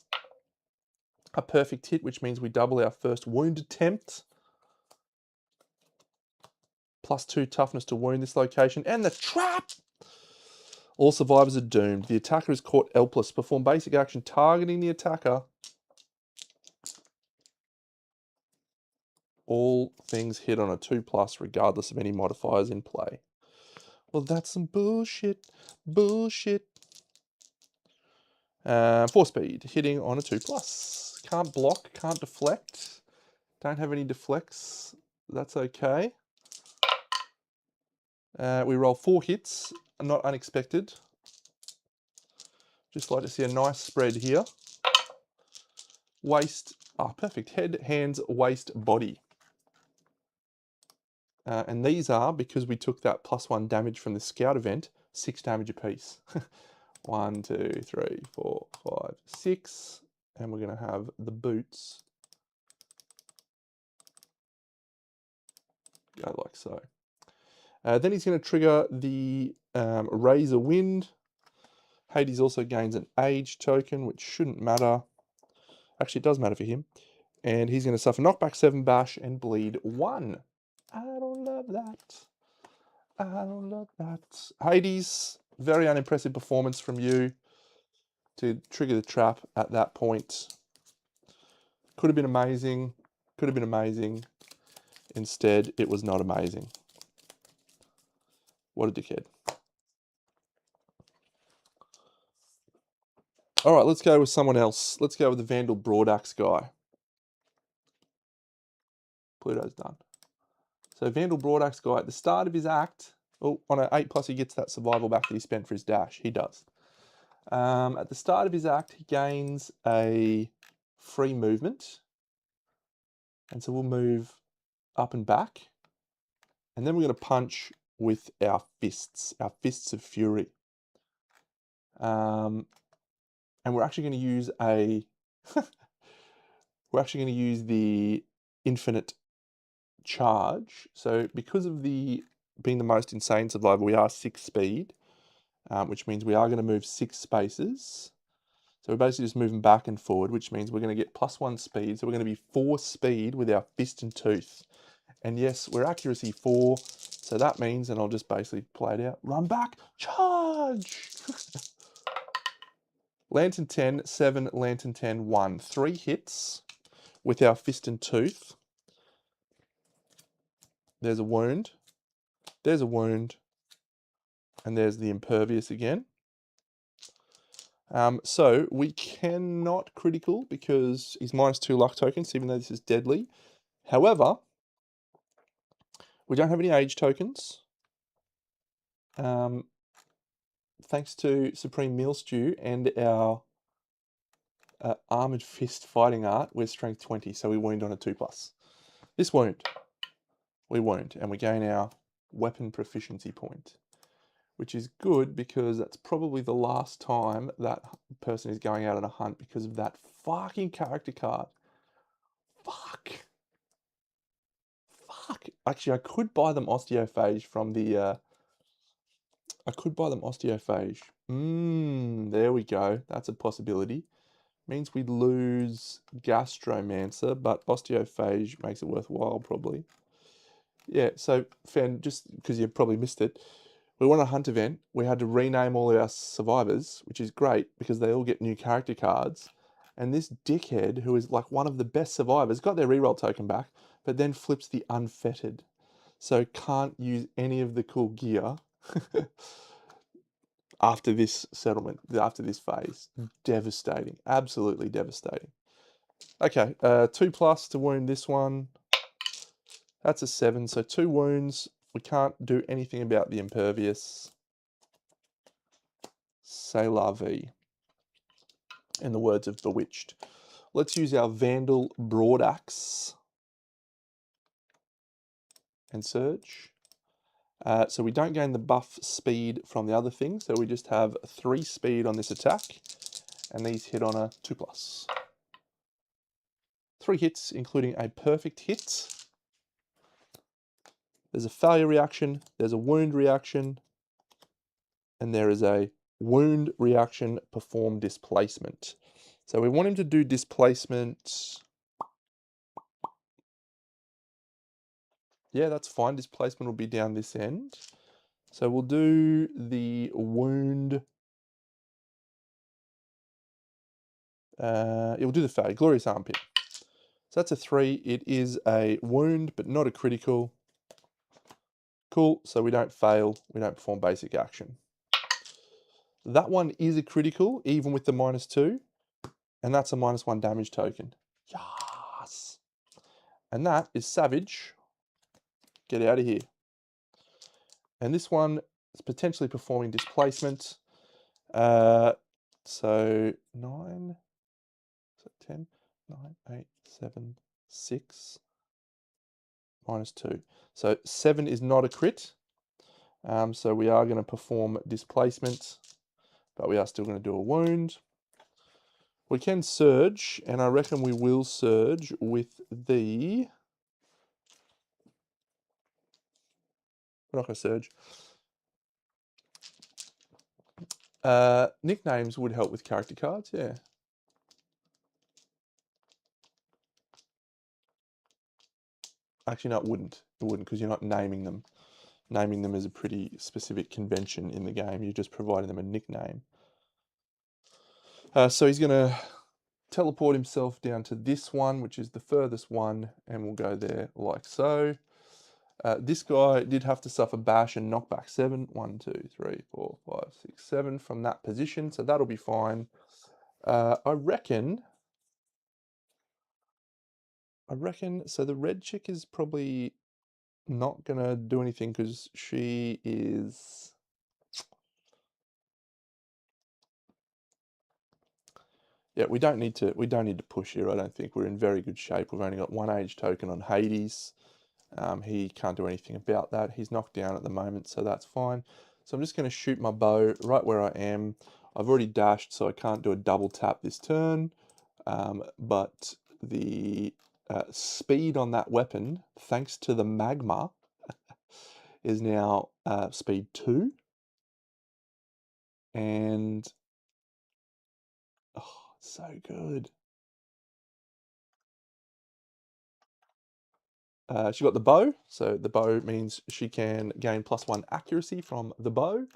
A perfect hit, which means we double our first wound attempt. +2 toughness to wound this location. And the trap! All survivors are doomed. The attacker is caught helpless. Perform basic action targeting the attacker. All things hit on a 2+, regardless of any modifiers in play. Well, that's some bullshit. Bullshit. 4 speed, hitting on a 2+. Can't block, can't deflect. Don't have any deflects. That's okay. We roll 4 hits, not unexpected. Just like to see a nice spread here. Waist, perfect. Head, hands, waist, body. And these are, because we took that +1 damage from the scout event, 6 damage apiece. 1, 2, 3, 4, 5, 6. And we're going to have the boots go like so. Then he's going to trigger the Razor Wind. Hades also gains an Age token, which shouldn't matter. Actually, it does matter for him. And he's going to suffer knockback 7 bash and bleed 1. I don't love that. I don't love that. Hades, very unimpressive performance from you to trigger the trap at that point. Could have been amazing. Could have been amazing. Instead, it was not amazing. What a dickhead. All right, let's go with someone else. Let's go with the Vandal Broadaxe guy. Pluto's done. So Vandal Broadaxe guy, at the start of his act, on an 8+, he gets that survival back that he spent for his dash. He does. At the start of his act, he gains a free movement. And so we'll move up and back. And then we're going to punch with our fists of fury. And we're actually going to use the infinite charge. So because of being the most insane survivor, we are 6 speed, which means we are going to move 6 spaces. So we're basically just moving back and forward, which means we're going to get +1 speed. So we're going to be 4 speed with our fist and tooth. And yes, we're accuracy 4. So that means, and I'll just basically play it out, run back, charge! Lantern 10, 7, Lantern 10, 1. 3 hits with our fist and tooth. There's a wound. There's a wound. And there's the impervious again. So we cannot critical because he's -2 luck tokens, even though this is deadly. However, we don't have any age tokens. Thanks to Supreme Meal Stew and our Armored Fist fighting art, we're strength 20, so we wound on a 2+. This wound, we wound, and we gain our weapon proficiency point, which is good because that's probably the last time that person is going out on a hunt because of that fucking character card. Fuck. Actually, I could buy them Osteophage from the... I could buy them Osteophage. There we go. That's a possibility. Means we lose Gastromancer, but Osteophage makes it worthwhile, probably. Yeah, so, Fan, just because you probably missed it, we won a hunt event. We had to rename all of our survivors, which is great because they all get new character cards. And this dickhead, who is like one of the best survivors, got their reroll token back, but then flips the unfettered. So can't use any of the cool gear after this settlement, after this phase. Devastating. Absolutely devastating. Okay, 2+ to wound this one. That's a 7, so 2 wounds. We can't do anything about the impervious. C'est la vie. In the words of Bewitched. Let's use our Vandal Broadaxe and Surge. So we don't gain the buff speed from the other thing, so we just have 3 speed on this attack, and these hit on a 2+. 3 hits, including a perfect hit. There's a failure reaction, there's a wound reaction, and there is a wound reaction perform displacement. So we want him to do displacement. Yeah, that's fine. Displacement will be down this end. So we'll do the wound. It will do the failure. Glorious Armpit. So that's a 3. It is a wound, but not a critical. Cool. So we don't fail. We don't perform basic action. That one is a critical, even with the -2. And that's a -1 damage token. Yes. And that is Savage. Get out of here. And this one is potentially performing displacement. So 9, so 10, 9, 8, 7, 6, -2. So 7 is not a crit. So we are going to perform displacement, but we are still going to do a wound. We can surge, and I reckon we will surge with the... We're not going to surge. Nicknames would help with character cards, yeah. Actually, no, it wouldn't. It wouldn't, because you're not naming them. Naming them is a pretty specific convention in the game. You're just providing them a nickname. So he's going to teleport himself down to this one, which is the furthest one, and we'll go there like so. This guy did have to suffer bash and knockback 7. 1, 2, 3, 4, 5, 6, 7 from that position, so that'll be fine. I reckon, so the red chick is probably not gonna do anything because she is... Yeah, we don't need to push here, I don't think. We're in very good shape. We've only got 1 age token on Hades. He can't do anything about that. He's knocked down at the moment, so that's fine. So I'm just going to shoot my bow right where I am. I've already dashed, so I can't do a double tap this turn. But the speed on that weapon, thanks to the magma, is now speed 2. And... oh, so good. She got the bow, so the bow means she can gain +1 accuracy from the bow,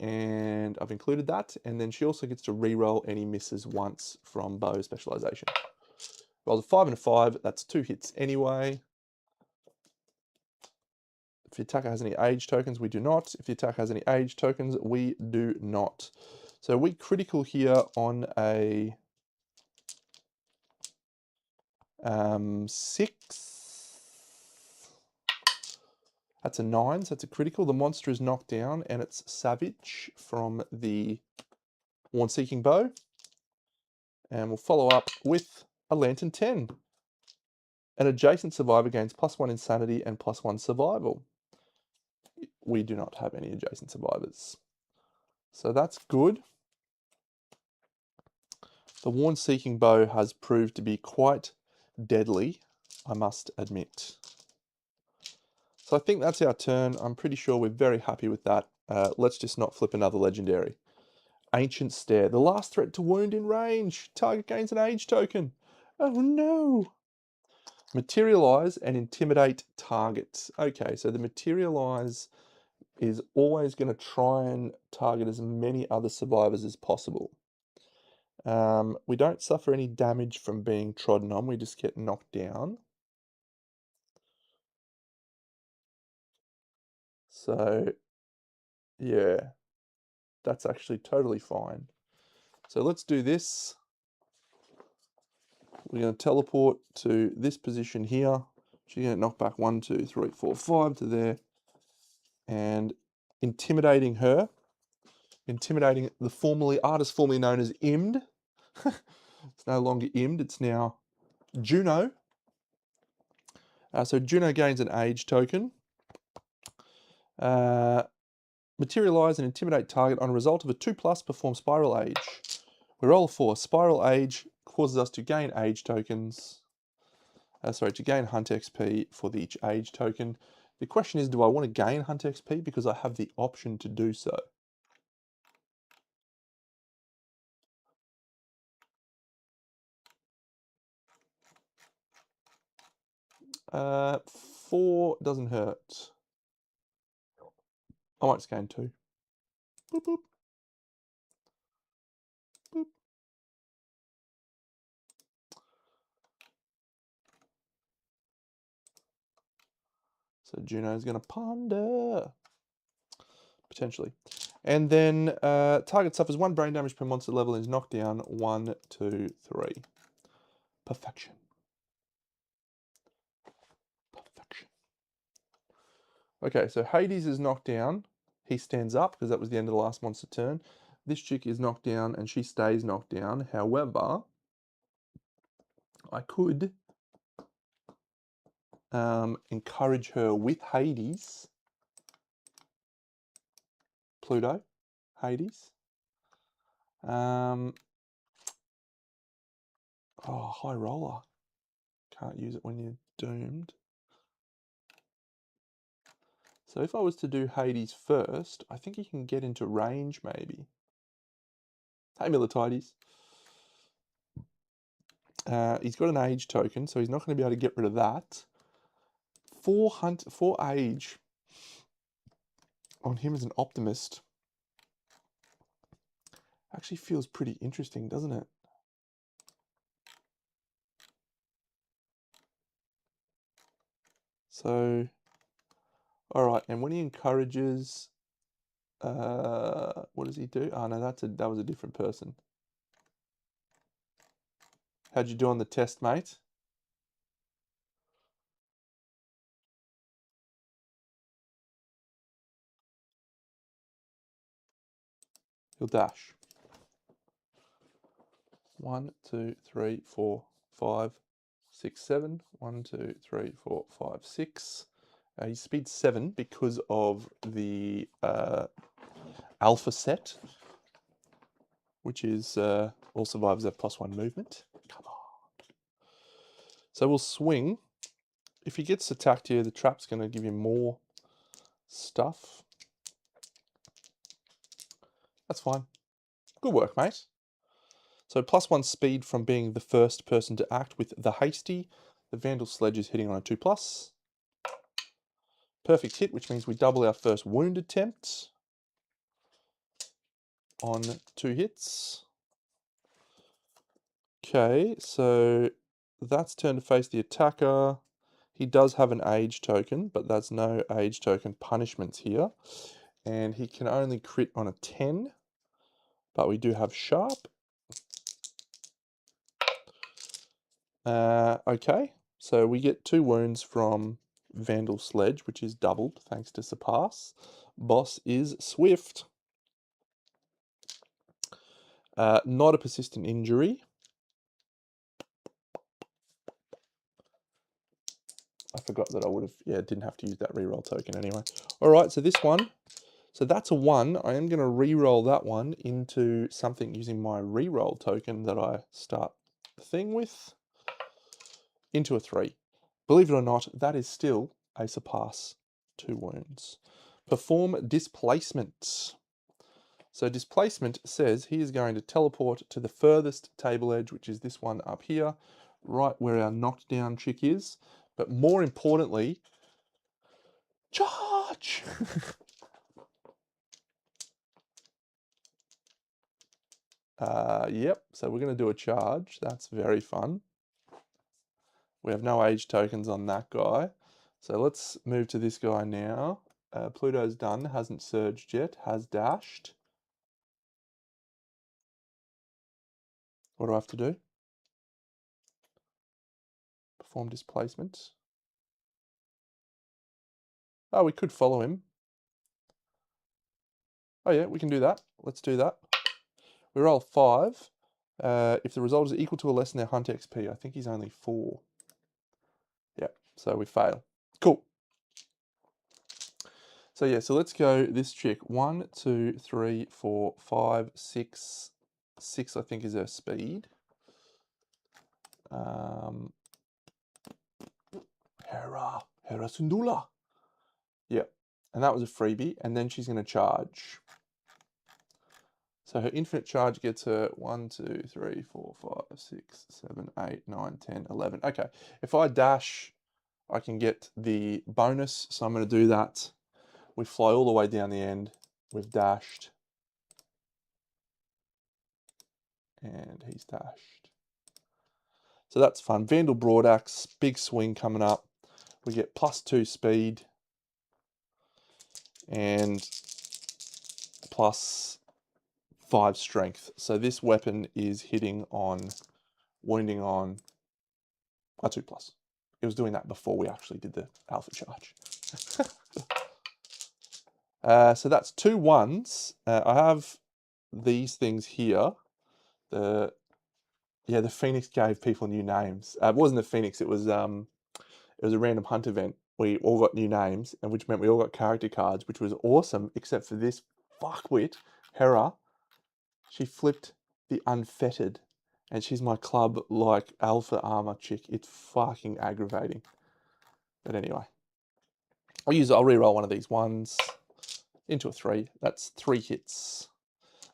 and I've included that, and then she also gets to reroll any misses once from bow specialization. Rolls a 5 and a 5, that's 2 hits anyway. If the attacker has any age tokens, we do not. If the attacker has any age tokens, we do not. So we critical here on a 6. That's a 9, so that's a critical. The monster is knocked down, and it's Savage from the Warn-Seeking Bow. And we'll follow up with a Lantern 10. An adjacent survivor gains +1 insanity and +1 survival. We do not have any adjacent survivors. So that's good. The Warn-Seeking Bow has proved to be quite deadly, I must admit. So I think that's our turn. I'm pretty sure we're very happy with that. Let's just not flip another legendary. Ancient Stare. The last threat to wound in range. Target gains an age token. Oh no. Materialize and intimidate targets. Okay, so the materialize is always going to try and target as many other survivors as possible. We don't suffer any damage from being trodden on. We just get knocked down. So, yeah, that's actually totally fine. So let's do this. We're going to teleport to this position here. She's going to knock back 1, 2, 3, 4, 5 to there. And intimidating her. Intimidating the artist formerly known as Imd. It's no longer Imd, it's now Juno. So Juno gains an age token. Materialize and intimidate target on a result of a 2+, perform Spiral Age. We roll a 4. Spiral Age causes us to gain age tokens. To gain Hunt XP for each age token. The question is, do I want to gain Hunt XP? Because I have the option to do so. Uh, 4 doesn't hurt. I might just gain 2. Boop, boop. Boop. So Juno's going to ponder. Potentially. And then target suffers 1 brain damage per monster level and is knocked down 1, 2, 3. Perfection. Perfection. Okay, so Hades is knocked down. He stands up because that was the end of the last monster turn. This chick is knocked down and she stays knocked down. However, I could encourage her with Hades Pluto, Hades. Oh, High Roller. Can't use it when you're doomed. So if I was to do Hades first, I think he can get into range maybe. Hey, Militides. He's got an age token, so he's not going to be able to get rid of that. 4 age on him as an optimist actually feels pretty interesting, doesn't it? So, all right, and when he encourages, what does he do? Oh no, that was a different person. How'd you do on the test, mate? He'll dash. 1, 2, 3, 4, 5, 6, 7. 1, 2, 3, 4, 5, 6. He's speed 7 because of the alpha set, which is all survivors have +1 movement. Come on. So we'll swing. If he gets attacked here, the trap's going to give him more stuff. That's fine. Good work, mate. So +1 speed from being the first person to act with the hasty. The Vandal Sledge is hitting on a 2+. Perfect hit, which means we double our first wound attempt on 2 hits. Okay, so that's turn to face the attacker. He does have an age token, but that's no age token punishments here. And he can only crit on a 10, but we do have sharp. Okay, so we get 2 wounds from Vandal Sledge, which is doubled thanks to Surpass. Boss is Swift. Not a persistent injury. I forgot that I would have, didn't have to use that reroll token anyway. All right, so this one, so that's a 1. I am going to reroll that one into something using my reroll token that I start the thing with, into a 3. Believe it or not, that is still a Surpass. 2 wounds. Perform Displacement. So Displacement says he is going to teleport to the furthest table edge, which is this one up here, right where our knockdown chick is. But more importantly, charge! Yep, so we're going to do a charge. That's very fun. We have no age tokens on that guy. So let's move to this guy now. Pluto's done, hasn't surged yet, has dashed. What do I have to do? Perform displacement. Oh, we could follow him. Oh yeah, we can do that. Let's do that. We roll 5. If the result is equal to or less than their hunt XP, I think he's only 4. Yep, so we fail. Cool. So yeah, so let's go this chick. 1, 2, 3, 4, 5, 6. 6 I think is her speed. Hera Sundula. Yep, and that was a freebie, and then she's going to charge. So her infinite charge gets her 1, 2, 3, 4, 5, 6, 7, 8, 9, 10, 11. Okay, if I dash, I can get the bonus, so I'm going to do that. We fly all the way down the end. We've dashed. And he's dashed. So that's fun. Vandal Broadaxe, big swing coming up. We get +2 speed and +5 strength. So this weapon is hitting on, wounding on a 2+. It was doing that before we actually did the alpha charge. So that's 2 1s. I have these things here. The Phoenix gave people new names. It wasn't the Phoenix, it was a random hunt event. We all got new names, and which meant we all got character cards, which was awesome, except for this fuckwit, Hera, she flipped the Unfettered. And she's my club, like, alpha armor chick. It's fucking aggravating. But anyway. I'll reroll one of these ones into a 3. That's 3 hits.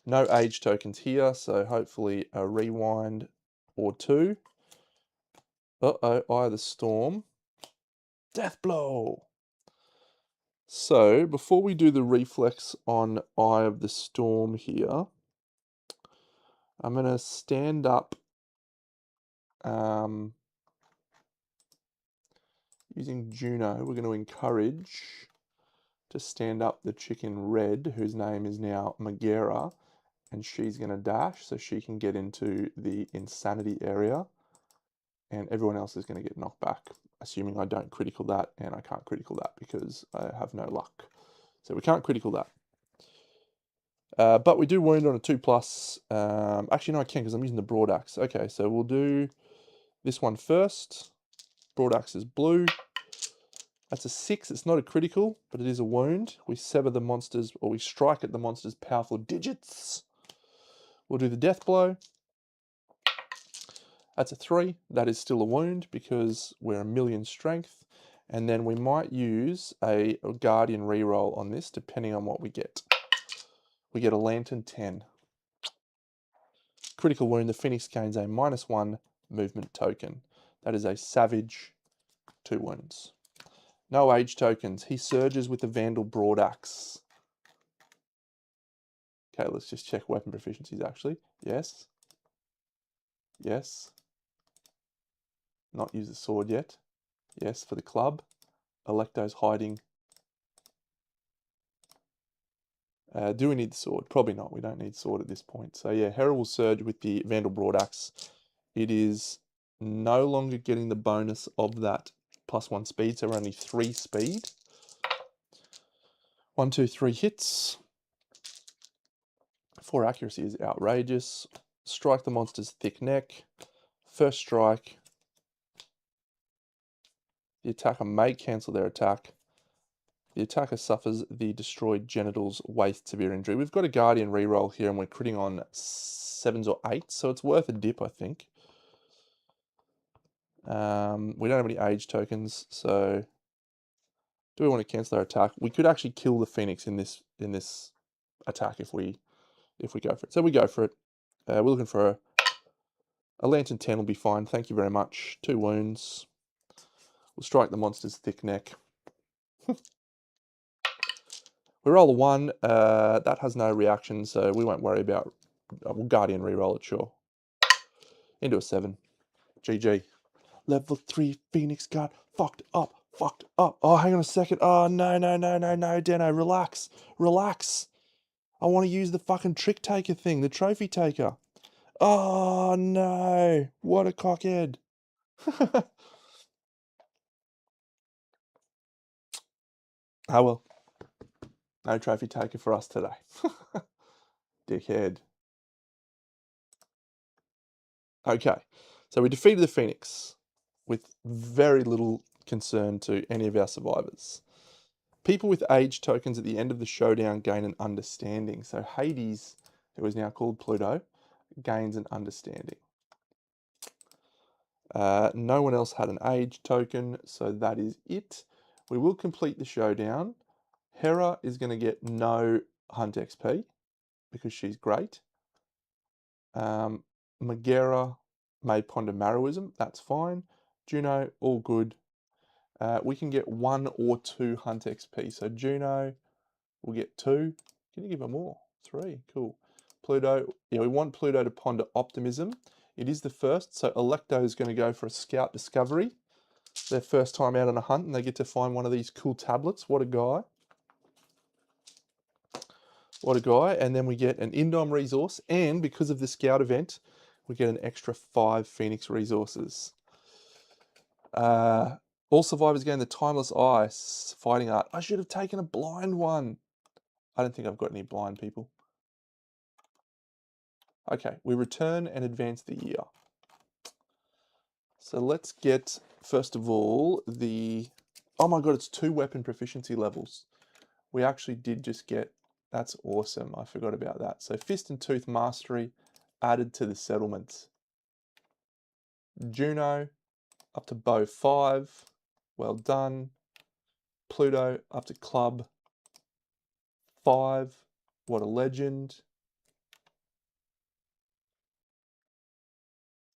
No age tokens here, so hopefully a rewind or 2. Uh-oh, Eye of the Storm. Death Blow! So, before we do the reflex on Eye of the Storm here, I'm going to stand up using Juno. We're going to encourage to stand up the chicken red, whose name is now Megara, and she's going to dash so she can get into the insanity area, and everyone else is going to get knocked back, assuming I don't critical that, and I can't critical that because I have no luck. So we can't critical that. But we do wound on a 2+. Actually, no, I can because I'm using the broad axe. Okay, so we'll do this one first. Broad axe is blue. That's a 6. It's not a critical, but it is a wound. We sever the monsters, or we strike at the monster's powerful digits. We'll do the death blow. That's a 3. That is still a wound because we're a million strength. And then we might use a guardian reroll on this, depending on what we get. We get a lantern 10. Critical wound, the Phoenix gains a -1 movement token. That is a savage 2 wounds. No age tokens. He surges with the Vandal Broadaxe. Okay, let's just check weapon proficiencies actually. Yes. Yes. Not use the sword yet. Yes, for the club. Electo's hiding. Do we need the sword? Probably not. We don't need sword at this point. So yeah, Hera will surge with the Vandal Broadaxe. It is no longer getting the bonus of that +1 speed, so we're only 3 speed. 1, 2, 3 hits. 4 accuracy is outrageous. Strike the monster's thick neck. First strike. The attacker may cancel their attack. The attacker suffers the destroyed genitals waste severe injury. We've got a guardian reroll here and we're critting on 7s or 8s, so it's worth a dip, I think. We don't have any age tokens, so do we want to cancel our attack? We could actually kill the Phoenix in this attack if we go for it. So we go for it. We're looking for a lantern 10 will be fine. Thank you very much. 2 wounds. We'll strike the monster's thick neck. We roll a 1. That has no reaction, so we won't worry about. We'll guardian reroll it, sure. Into a 7. GG. Level 3 Phoenix guard. Fucked up. Fucked up. Oh, hang on a second. Oh, no, Deno. Relax. Relax. I want to use the fucking trick taker thing, the trophy taker. Oh, no. What a cockhead. Oh, well. No trophy taker for us today. Dickhead. Okay. So we defeated the Phoenix with very little concern to any of our survivors. People with age tokens at the end of the showdown gain an understanding. So Hades, who is now called Pluto, gains an understanding. No one else had an age token, so that is it. We will complete the showdown. Hera is going to get no Hunt XP because she's great. Megara may ponder Maroism, that's fine. Juno, all good. We can get 1 or 2 Hunt XP. So Juno will get 2. Can you give her more? 3, cool. Pluto, yeah, we want Pluto to ponder Optimism. It is the first, so Electo is going to go for a Scout Discovery. Their first time out on a hunt, and they get to find one of these cool tablets. What a guy. What a guy. And then we get an Indom resource, and because of the Scout event, we get an extra 5 Phoenix resources. All survivors gain the Timeless Eye fighting art. I should have taken a blind one. I don't think I've got any blind people. Okay, we return and advance the year. So let's get, first of all, the... Oh my god, it's 2 weapon proficiency levels. We actually did just get That's awesome. I forgot about that. So Fist and Tooth Mastery added to the settlements. Juno up to Bow 5. Well done. Pluto up to Club 5. What a legend.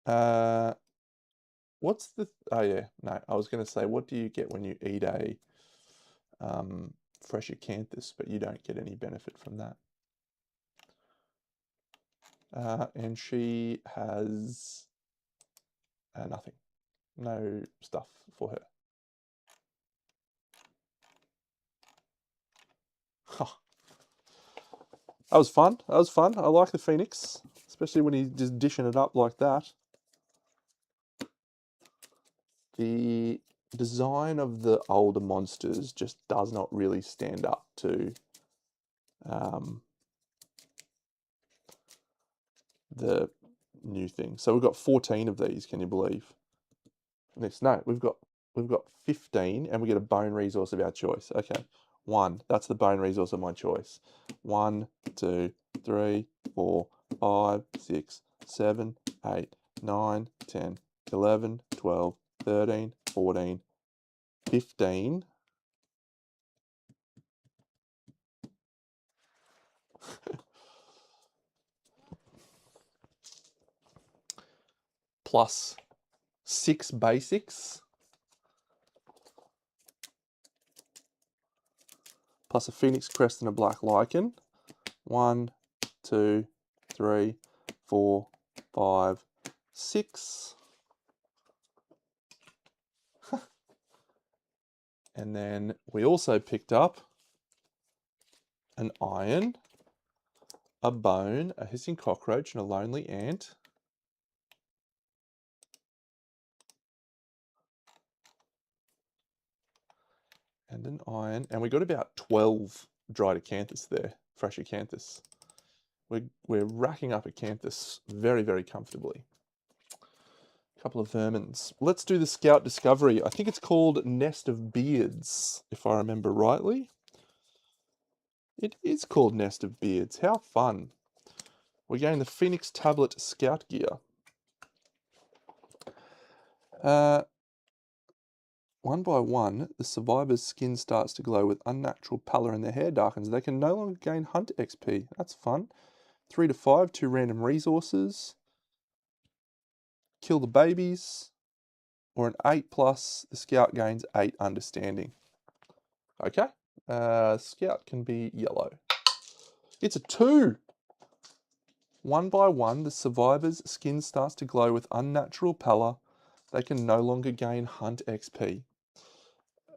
What's the... Oh, yeah. No, I was going to say, what do you get when you eat a fresh acanthus, but you don't get any benefit from that? And she has nothing. No stuff for her. That was fun. That was fun. I like the Phoenix, especially when he's just dishing it up like that. The design of the older monsters just does not really stand up to the new thing. So we've got 14 of these, can you believe? No, we've got 15 and we get a bone resource of our choice. Okay. 1. That's the bone resource of my choice. 1, 2, 3, 4, 5, 6, 7, 8, 9, 10, 11, 12, 13, 14, 15. Plus 6 basics. Plus a phoenix crest and a black lichen. 1, 2, 3, 4, 5, 6. And then we also picked up an iron, a bone, a hissing cockroach, and a lonely ant. And an iron. And we got about 12 dried acanthus there, fresh acanthus. We're racking up acanthus very, very comfortably. A couple of vermins. Let's do the scout discovery. I think it's called Nest of Beards, if I remember rightly. It is called Nest of Beards. How fun. We're getting the Phoenix Tablet Scout gear. One by one, the survivor's skin starts to glow with unnatural pallor and their hair darkens. They can no longer gain hunt XP. That's fun. 3 to 5, 2 random resources. Kill the babies. Or an 8+, the scout gains 8 understanding. Okay. Scout can be yellow. It's a 2. One by one, the survivor's skin starts to glow with unnatural pallor. They can no longer gain hunt XP.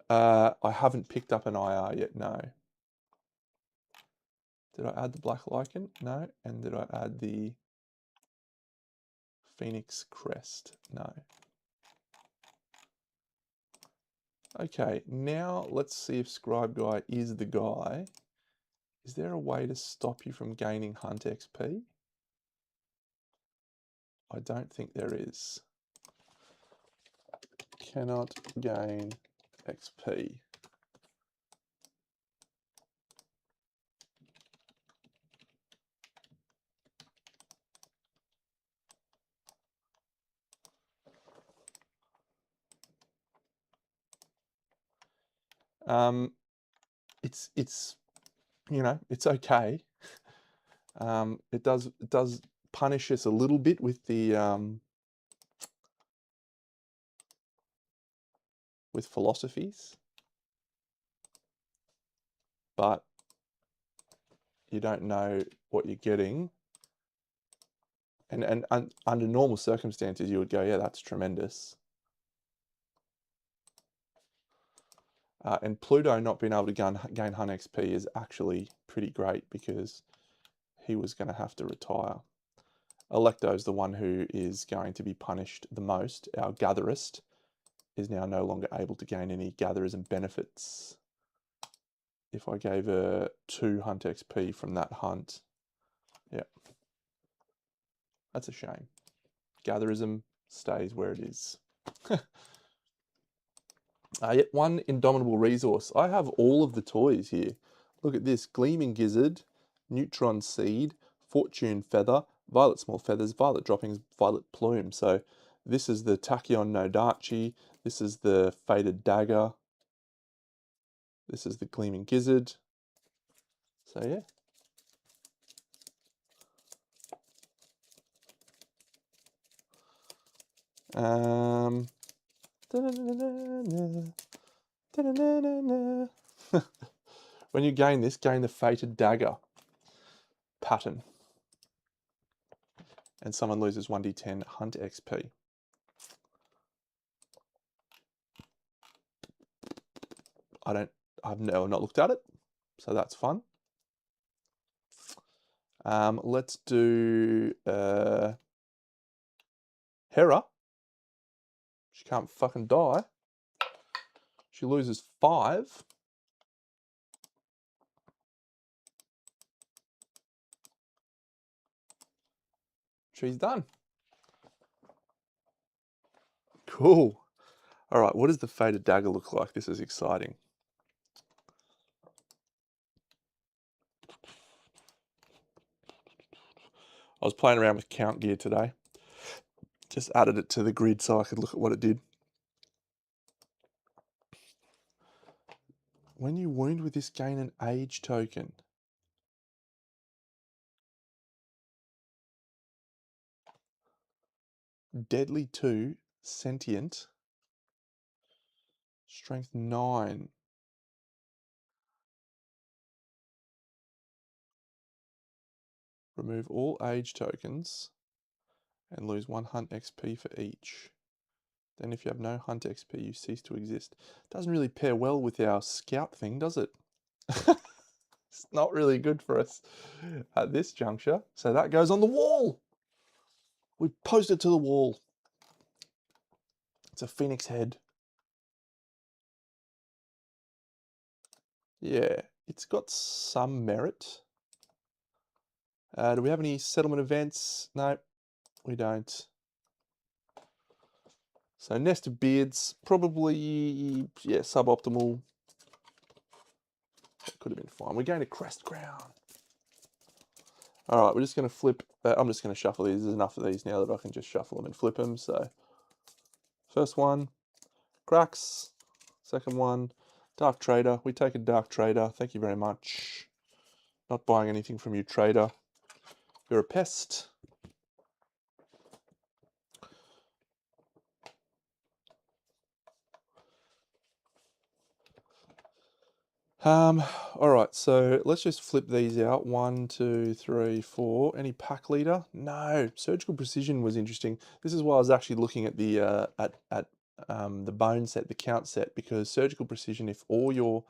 I haven't picked up an IR yet, no. Did I add the black lichen? No. And did I add the phoenix crest? No. Okay, now let's see if Scribe Guy is the guy. Is there a way to stop you from gaining hunt XP? I don't think there is. Cannot gain XP. It's you know, it's okay. It does punish us a little bit with the with philosophies, but you don't know what you're getting. And under normal circumstances, you would go, yeah, that's tremendous. And Pluto not being able to gain Hunt XP is actually pretty great because he was going to have to retire. Electo's the one who is going to be punished the most. Our Gatherist is now no longer able to gain any Gatherism benefits. If I gave her 2 Hunt XP from that hunt, yeah, that's a shame. Gatherism stays where it is. Yet 1 indomitable resource. I have all of the toys here. Look at this. Gleaming Gizzard, Neutron Seed, Fortune Feather, Violet Small Feathers, Violet Droppings, Violet Plume. So this is the Tachyon Nodachi. This is the Faded Dagger. This is the Gleaming Gizzard. So yeah. When you gain this, gain the Fated Dagger pattern. And someone loses 1d10 Hunt XP. I've not looked at it, so that's fun. Let's do Hera. She can't fucking die. She loses 5. She's done. Cool. All right, what does the Faded Dagger look like? This is exciting. I was playing around with count gear today. Just added it to the grid so I could look at what it did. When you wound with this, gain an age token. Deadly 2, Sentient, Strength 9. Remove all age tokens and lose 1 Hunt XP for each. Then if you have no Hunt XP, you cease to exist. Doesn't really pair well with our scout thing, does it? It's not really good for us at this juncture. So that goes on the wall. We post it to the wall. It's a phoenix head. Yeah, it's got some merit. Do we have any settlement events? No, we don't. So Nest of Beards, probably, yeah, suboptimal. That could have been fine. We're going to Crest Crown. All right, we're just going to flip. I'm just going to shuffle these. There's enough of these now that I can just shuffle them and flip them. So first one, Cracks. Second one, Dark Trader. We take a Dark Trader. Thank you very much. Not buying anything from you, Trader. You're a pest. All right, so let's just flip these out. 1, 2, 3, 4. Any pack leader? No. Surgical Precision was interesting. This is why I was actually looking at the the bone set, the count set, because Surgical Precision, if all your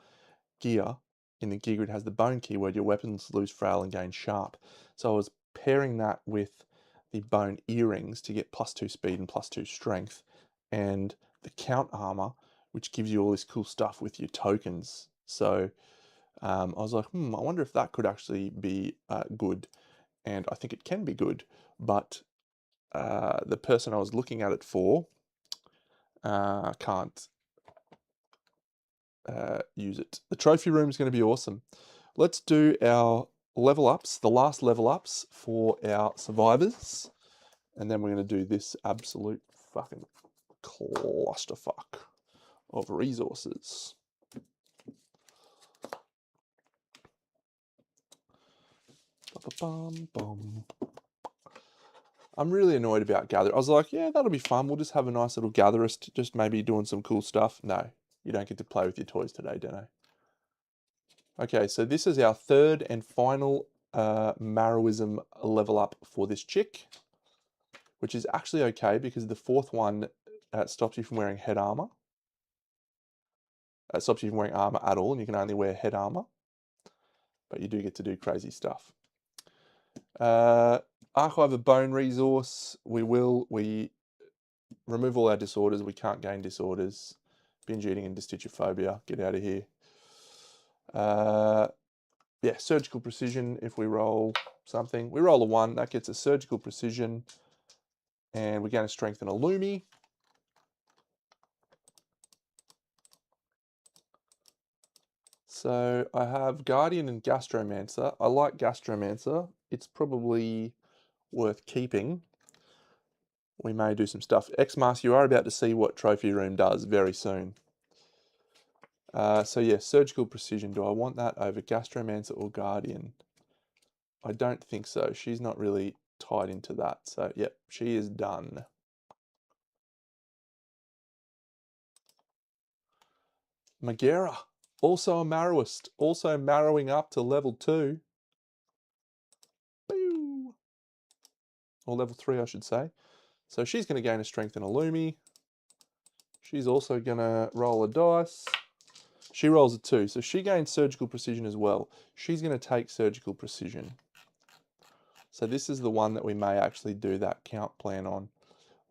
gear in the gear grid has the bone keyword, your weapons lose frail and gain sharp. So I was pairing that with the bone earrings to get +2 speed and +2 strength, and the count armor, which gives you all this cool stuff with your tokens. So I was like, I wonder if that could actually be good. And I think it can be good, but the person I was looking at it for can't use it. The trophy room is going to be awesome. Let's do our level ups, the last level ups for our survivors. And then we're going to do this absolute fucking clusterfuck of resources. I'm really annoyed about Gather. I was like, yeah, that'll be fun. We'll just have a nice little Gatherist, just maybe doing some cool stuff. No, you don't get to play with your toys today, Deno. Okay, so this is our third and final Marrowism level up for this chick, which is actually okay because the fourth one stops you from wearing head armor. It stops you from wearing armor at all, and you can only wear head armor. But you do get to do crazy stuff. Archive of Bone resource. We remove all our disorders. We can't gain disorders. Binge eating and distichophobia. Get out of here. Yeah, surgical precision. If we roll something, we roll a 1. That gets a surgical precision. And we're going to strengthen a Lumi. So I have Guardian and Gastromancer. I like Gastromancer. It's probably worth keeping. We may do some stuff. X-Mask, you are about to see what Trophy Room does very soon. So yeah, Surgical Precision. Do I want that over Gastromancer or Guardian? I don't think so. She's not really tied into that. So yep, she is done. Megara, also a Marrowist, also marrowing up to level 2. Boo! Or level 3, I should say. So she's going to gain a strength and a Lumi. She's also going to roll a dice. She rolls a 2, so she gains Surgical Precision as well. She's going to take Surgical Precision. So this is the one that we may actually do that count plan on.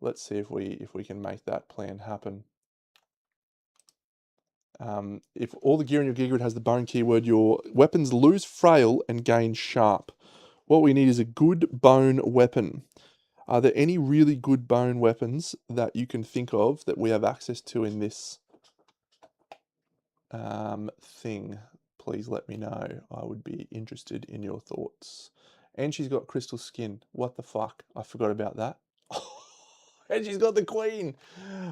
Let's see if we can make that plan happen. If all the gear in your gear grid has the bone keyword, your weapons lose frail and gain sharp. What we need is a good bone weapon. Are there any really good bone weapons that you can think of that we have access to in this thing? Please let me know. I would be interested in your thoughts. And she's got crystal skin. What the fuck? I forgot about that. And she's got the queen.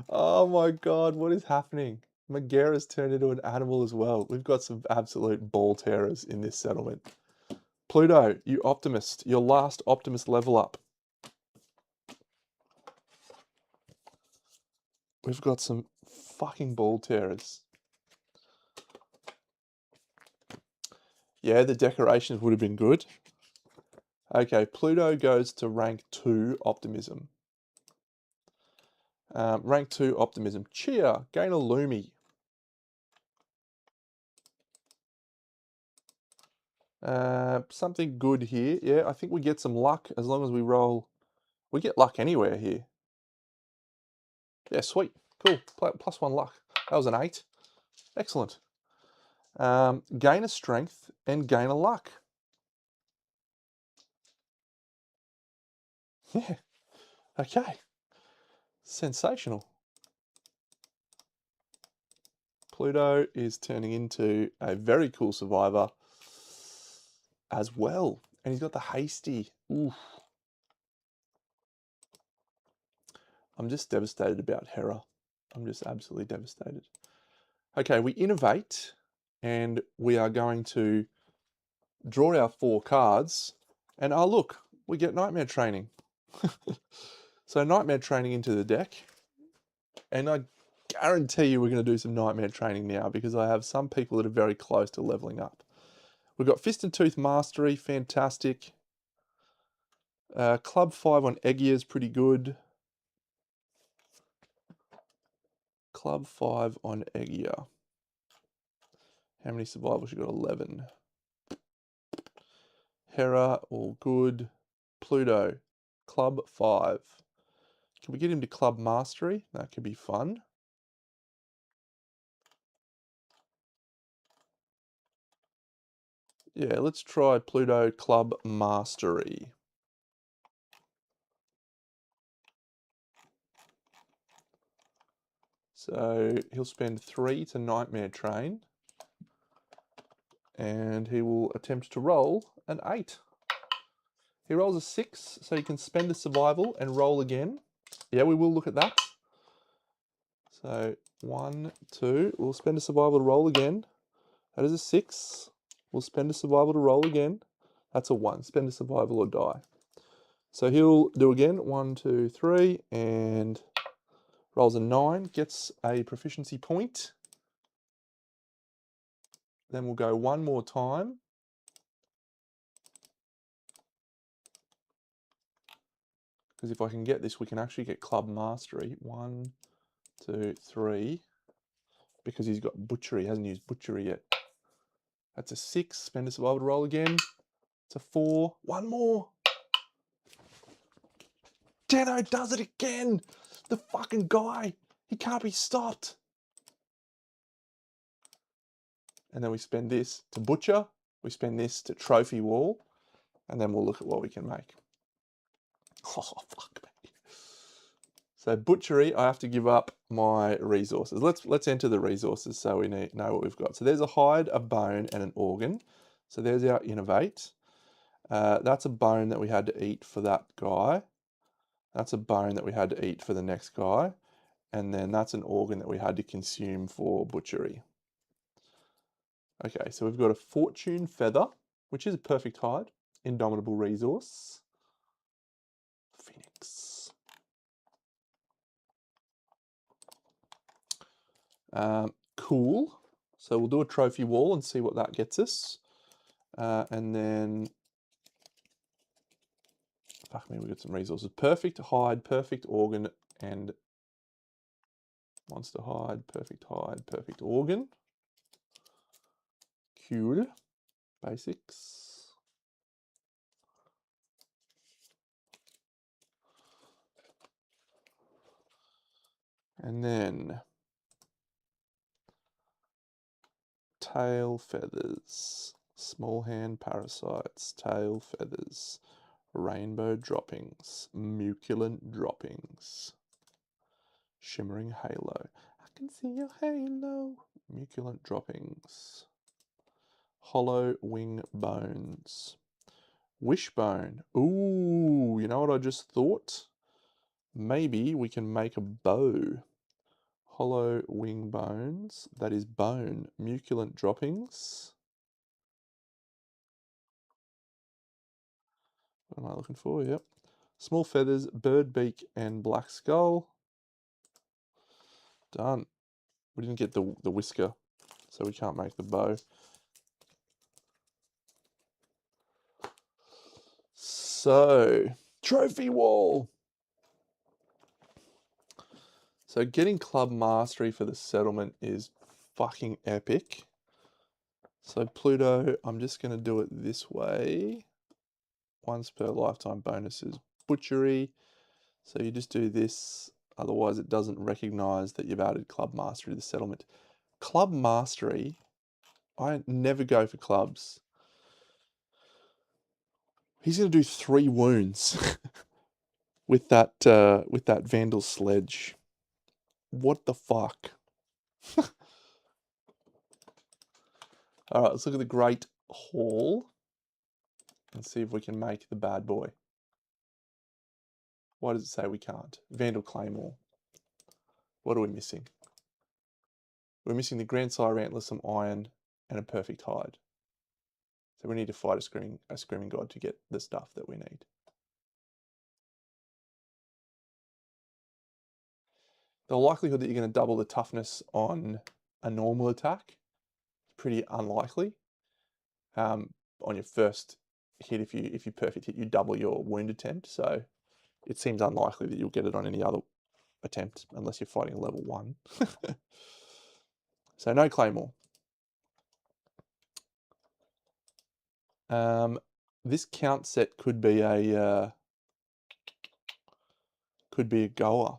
Oh my god, what is happening? Megara's turned into an animal as well. We've got some absolute ball terrors in this settlement. Pluto, you optimist. Your last optimist level up. We've got some fucking ball terrors. Yeah, the decorations would have been good. Okay, Pluto goes to rank 2 optimism. Rank 2 optimism. Cheer, gain a Lumi. Something good here. Yeah, I think we get some luck as long as we roll. We get luck anywhere here. Yeah, sweet. Cool. +1 luck. That was an 8. Excellent. Gain a strength and gain a luck. Yeah. Okay. Sensational. Pluto is turning into a very cool survivor as well. And he's got the hasty. Oof. I'm just devastated about Hera. I'm just absolutely devastated. Okay, we innovate and we are going to draw our 4 cards. And oh look, we get Nightmare Training. So Nightmare Training into the deck. And I guarantee you we're going to do some Nightmare Training now because I have some people that are very close to leveling up. We've got Fist and Tooth Mastery, fantastic. Club 5 on Eggia is pretty good. Club 5 on Eggia. How many survivals? You got 11. Hera, all good. Pluto, Club 5. Can we get him to Club Mastery? That could be fun. Yeah, let's try Pluto Club Mastery. So he'll spend 3 to Nightmare Train. And he will attempt to roll an 8. He rolls a 6, so he can spend a survival and roll again. Yeah, we will look at that. So 1, 2, we'll spend a survival to roll again. That is a 6. We'll spend a survival to roll again. That's a 1. Spend a survival or die. So he'll do again. 1, 2, 3, and rolls a 9. Gets a proficiency point. Then we'll go one more time. Because if I can get this, we can actually get Club Mastery. 1, 2, 3. Because he's got Butchery. He hasn't used Butchery yet. That's a 6. Spend a survival to roll again. It's a 4. One more. Deno does it again. The fucking guy. He can't be stopped. And then we spend this to Butcher. We spend this to Trophy Wall. And then we'll look at what we can make. Oh, fuck me. So butchery, I have to give up my resources. Let's enter the resources so we know what we've got. So there's a hide, a bone, and an organ. So there's our innovate. That's a bone that we had to eat for that guy. That's a bone that we had to eat for the next guy. And then that's an organ that we had to consume for butchery. Okay, so we've got a fortune feather, which is a perfect hide. Indomitable resource. Phoenix. Cool. So we'll do a trophy wall and see what that gets us. And then, fuck me, we got some resources. Perfect hide, perfect organ, and monster hide, perfect organ. Cool. Basics. And then tail feathers, small hand parasites, tail feathers, rainbow droppings, muculent droppings, shimmering halo. I can see your halo. Muculent droppings, hollow wing bones, wishbone. Ooh, you know what I just thought? Maybe we can make a bow. Hollow wing bones, that is bone. Muculent droppings. What am I looking for? Yep. Small feathers, bird beak, and black skull. Done. We didn't get the whisker, so we can't make the bow. So, trophy wall. So getting club mastery for the settlement is fucking epic. So Pluto, I'm just going to do it this way. Once per lifetime bonuses. Butchery. So you just do this. Otherwise it doesn't recognize that you've added club mastery to the settlement. Club mastery, I never go for clubs. He's going to do 3 wounds with that Vandal Sledge. What the fuck? All right, let's look at the Great Hall and see if we can make the bad boy. Why does it say we can't? Vandal Claymore. What are we missing? We're missing the Grandsire Antler, some iron, and a perfect hide. So we need to fight a screaming god to get the stuff that we need. The likelihood that you're going to double the toughness on a normal attack is pretty unlikely. On your first hit, if you perfect hit, you double your wound attempt. So it seems unlikely that you'll get it on any other attempt unless you're fighting a level 1. So no Claymore. This count set could be a goer.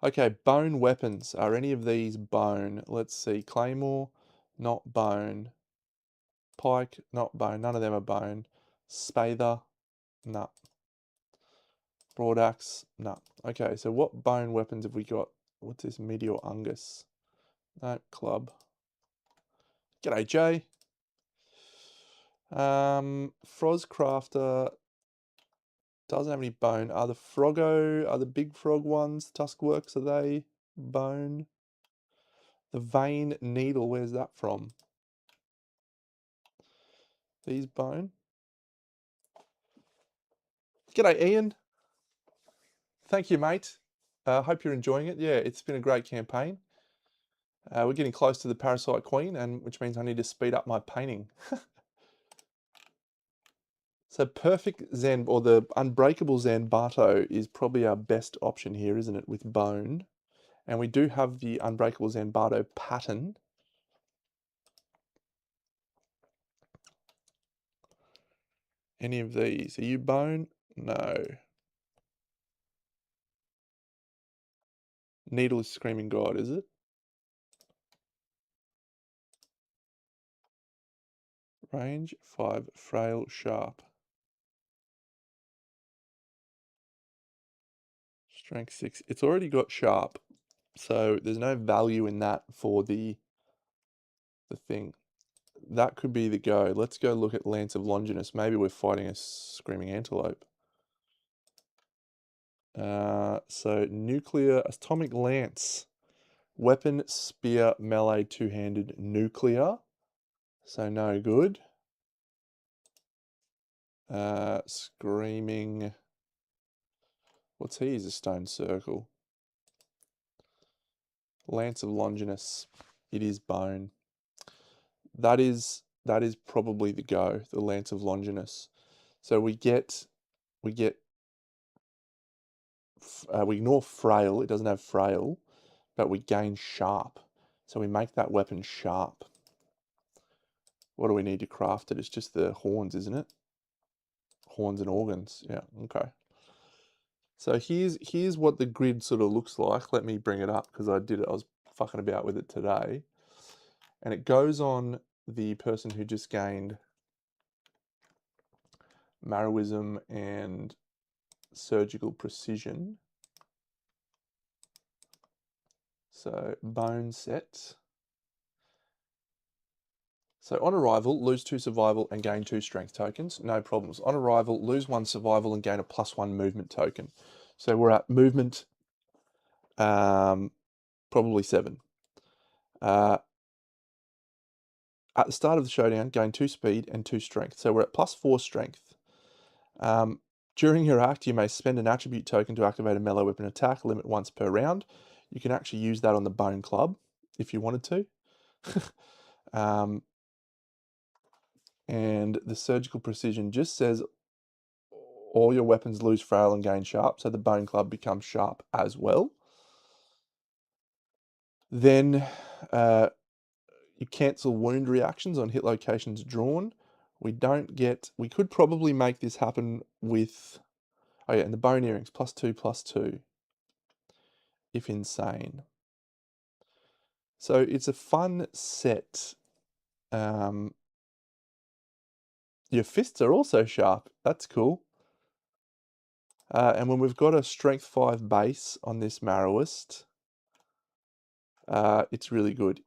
Okay, bone weapons. Are any of these bone? Let's see. Claymore, not bone. Pike, not bone. None of them are bone. Spather, no. Broadaxe, no. Okay, so what bone weapons have we got? What's this? Meteor Ungus. No, club. G'day, Jay. Frozcrafter doesn't have any bone. Are the big frog ones, Tuskworks, are they bone? The vein needle, where's that from? These bone? G'day, Ian. Thank you, mate. Hope you're enjoying it. Yeah, it's been a great campaign. We're getting close to the Parasite Queen, which means I need to speed up my painting. So perfect or the unbreakable Zanbato is probably our best option here, isn't it, with bone? And we do have the unbreakable Zanbato pattern. Any of these? Are you bone? No. Needle is Screaming God, is it? Range 5, frail, sharp. Strength 6. It's already got sharp, so there's no value in that for the thing. That could be the go. Let's go look at Lance of Longinus. Maybe we're fighting a screaming antelope. So nuclear atomic lance. Weapon, spear, melee, two-handed, nuclear. So no good. Screaming. What's he? He's a stone circle. Lance of Longinus. It is bone. That is probably the go. The Lance of Longinus. So we ignore frail. It doesn't have frail, but we gain sharp. So we make that weapon sharp. What do we need to craft it? It's just the horns, isn't it? Horns and organs. Yeah. Okay. So here's what the grid sort of looks like. Let me bring it up because I was fucking about with it today. And it goes on the person who just gained Marrowism and surgical precision. So bone set. So on arrival, lose 2 survival and gain 2 strength tokens. No problems. On arrival, lose 1 survival and gain a +1 movement token. So we're at movement, probably 7. At the start of the showdown, gain 2 speed and 2 strength. So we're at +4 strength. During your act, you may spend an attribute token to activate a melee weapon attack, limit once per round. You can actually use that on the bone club if you wanted to. And the surgical precision just says all your weapons lose frail and gain sharp, so the bone club becomes sharp as well. Then you cancel wound reactions on hit locations drawn. We could probably make this happen with, oh yeah, and the bone earrings, +2/+2, if insane. So it's a fun set. Your fists are also sharp. That's cool. And when we've got a strength 5 base on this Marrowist, it's really good.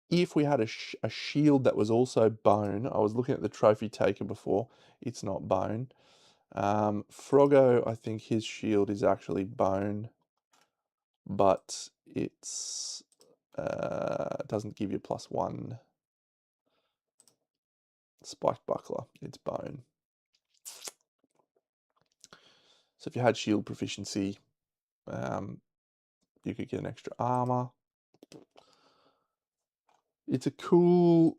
If we had a shield that was also bone, I was looking at the trophy taker before, it's not bone. Froggo, I think his shield is actually bone, but it's doesn't give you +1. Spiked buckler, it's bone. So if you had shield proficiency, you could get an extra armor. It's a cool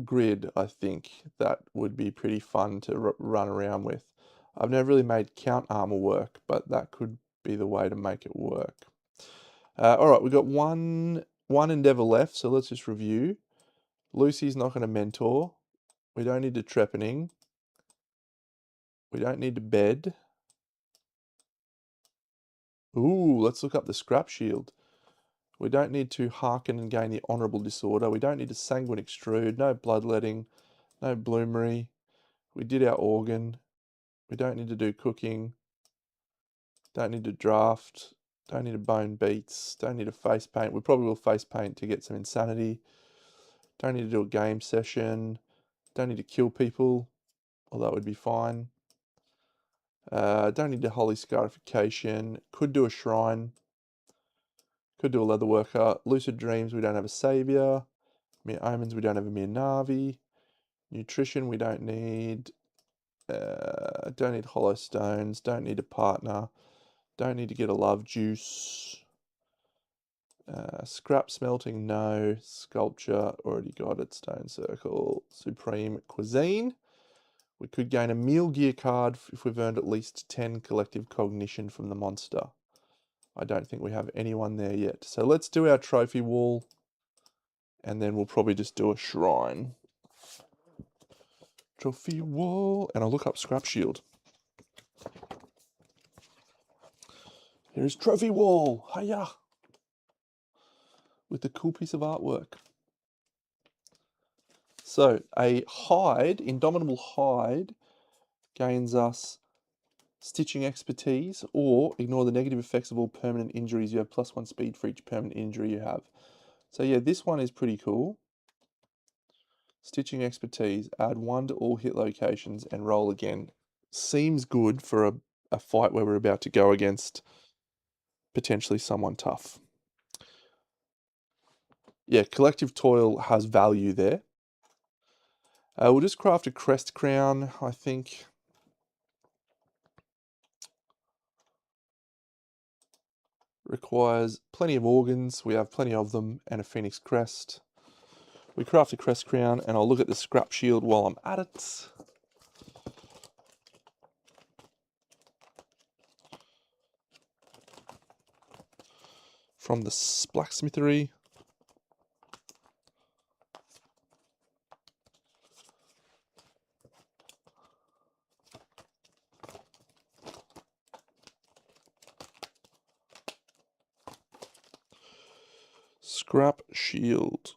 grid, I think, that would be pretty fun to run around with. I've never really made count armor work, but that could be the way to make it work. All right, we've got one endeavor left, so let's just review. Lucy's not going to mentor. We don't need to trepanning. We don't need to bed. Ooh, let's look up the scrap shield. We don't need to hearken and gain the honourable disorder. We don't need to sanguine extrude. No bloodletting. No bloomery. We did our organ. We don't need to do cooking. Don't need to draft. Don't need to bone beats. Don't need to face paint. We probably will face paint to get some insanity. Don't need to do a game session. Don't need to kill people, although that would be fine. Don't need to holy scarification. Could do a shrine. Could do a leather worker. Lucid dreams, we don't have a savior. Mere omens, we don't have a mere Navi. Nutrition, we don't need. Don't need hollow stones. Don't need a partner. Don't need to get a love juice. Scrap smelting, no. Sculpture, already got it. Stone circle. Supreme cuisine. We could gain a meal gear card if we've earned at least 10 collective cognition from the monster. I don't think we have anyone there yet. So let's do our trophy wall, and then we'll probably just do a shrine. Trophy wall, and I'll look up scrap shield. Here's trophy wall, hiya! With the cool piece of artwork. So a hide, indomitable hide, gains us stitching expertise, or ignore the negative effects of all permanent injuries. You have +1 speed for each permanent injury you have. So yeah, this one is pretty cool. Stitching expertise, add 1 to all hit locations and roll again. Seems good for a fight where we're about to go against potentially someone tough. Yeah, collective toil has value there. We'll just craft a crest crown, I think. Requires plenty of organs, we have plenty of them, and a phoenix crest. We craft a crest crown, and I'll look at the scrap shield while I'm at it. From the blacksmithery. Scrap shield.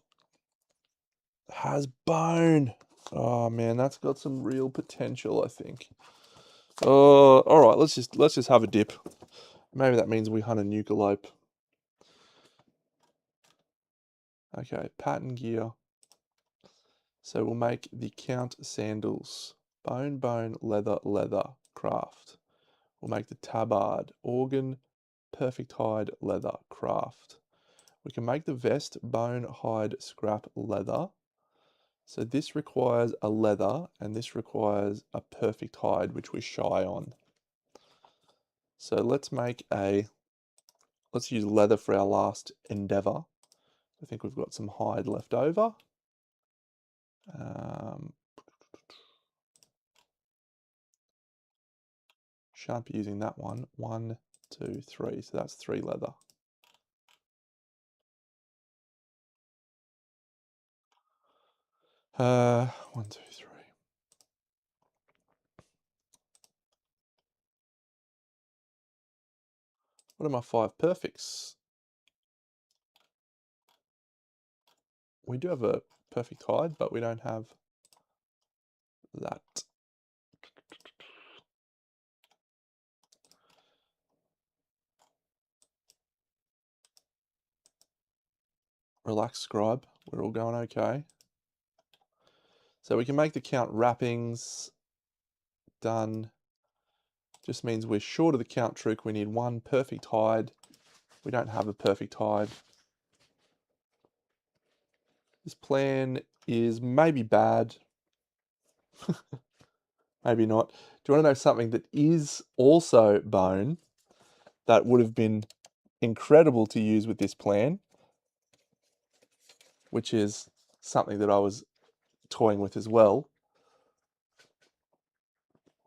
Has bone. Oh man, that's got some real potential, I think. All right, let's just have a dip. Maybe that means we hunt a nucleope. Okay, pattern gear. So we'll make the count sandals. Bone, bone, leather, leather, craft. We'll make the tabard. Organ, perfect hide, leather, craft. We can make the vest, bone, hide, scrap, leather. So this requires a leather, and this requires a perfect hide, which we're shy on. So let's use leather for our last endeavor. I think we've got some hide left over. Shan't be using that one. 1, 2, 3. So that's 3 leather. One, two, three. What are my 5 perfects? We do have a perfect hide, but we don't have that. Relax, scribe. We're all going okay. So we can make the count wrappings. Done. Just means we're short of the count trick. We need 1 perfect hide. We don't have a perfect hide. This plan is maybe bad. Maybe not. Do you want to know something that is also bone that would have been incredible to use with this plan? Which is something that I was toying with as well.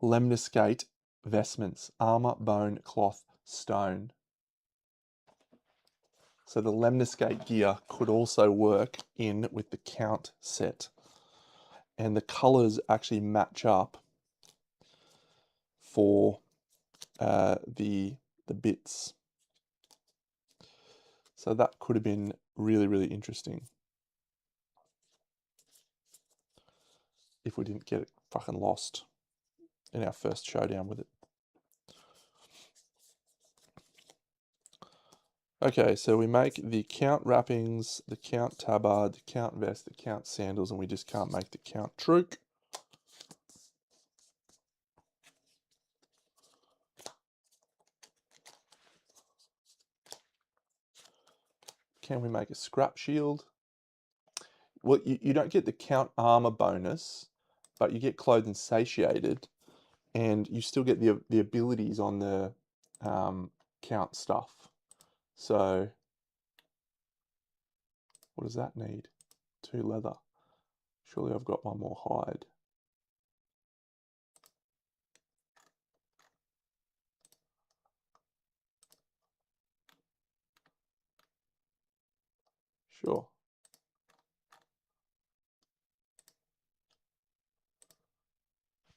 Lemniscate vestments, armor, bone, cloth, stone. So the lemniscate gear could also work in with the count set. And the colors actually match up for the bits. So that could have been really, really interesting if we didn't get it fucking lost in our first showdown with it. Okay, so we make the count wrappings, the count tabard, the count vest, the count sandals, and we just can't make the count trook. Can we make a scrap shield? Well, you don't get the count armor bonus, but you get clothed and satiated, and you still get the abilities on the count stuff. So what does that need? 2 leather. Surely I've got 1 more hide. Sure.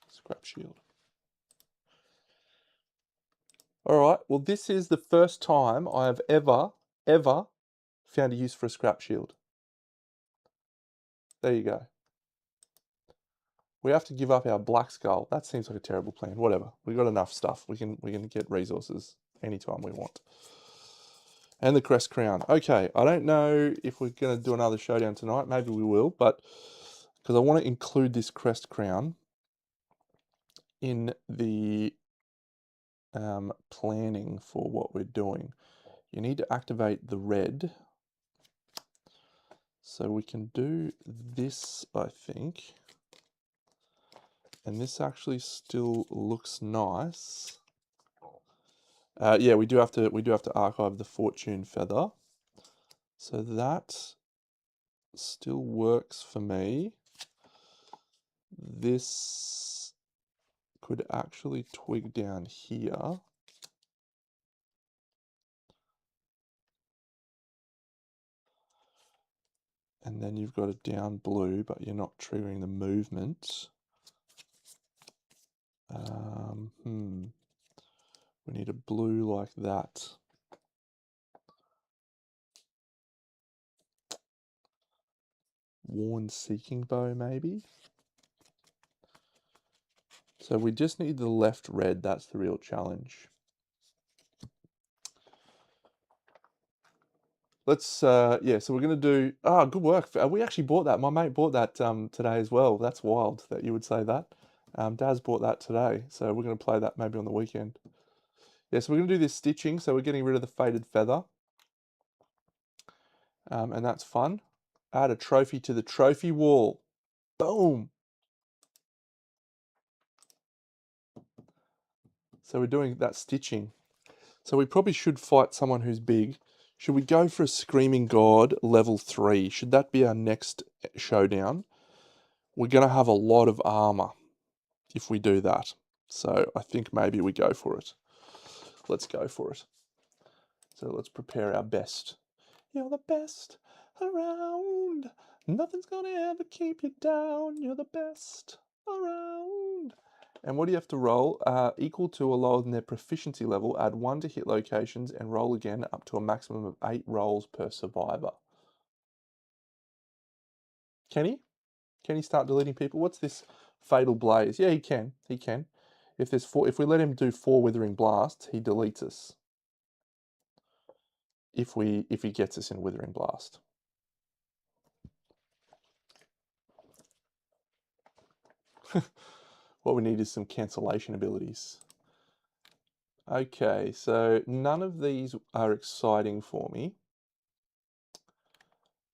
Scrap shield. All right, well, this is the first time I have ever found a use for a scrap shield. There you go. We have to give up our black skull. That seems like a terrible plan. Whatever. We got enough stuff. We can get resources anytime we want. And the crest crown. Okay, I don't know if we're going to do another showdown tonight. Maybe we will, but because I want to include this crest crown in the planning for what we're doing. You need to activate the red. So we can do this, I think. And this actually still looks nice. Yeah, we do have to archive the fortune feather. So that still works for me. This could actually twig down here. And then you've got it down blue, but you're not triggering the movement. We need a blue like that. Worn seeking bow, maybe. So we just need the left red. That's the real challenge. Let's, yeah, so we're going to do, good work. We actually bought that. My mate bought that today as well. That's wild that you would say that. Daz bought that today. So we're going to play that maybe on the weekend. Yeah, so we're going to do this stitching. So we're getting rid of the faded feather. And that's fun. Add a trophy to the trophy wall. Boom. So we're doing that stitching. So we probably should fight someone who's big. Should we go for a Screaming God level 3? Should that be our next showdown? We're going to have a lot of armor if we do that. So I think maybe we go for it. Let's go for it. So let's prepare our best. You're the best around. Nothing's going to ever keep you down. You're the best around. And what do you have to roll? Equal to or lower than their proficiency level, add 1 to hit locations and roll again up to a maximum of 8 rolls per survivor. Can he? Can he start deleting people? What's this fatal blaze? Yeah, he can. He can. If we let him do 4 withering blasts, he deletes us. If he gets us in withering blast. What we need is some cancellation abilities. Okay, so none of these are exciting for me.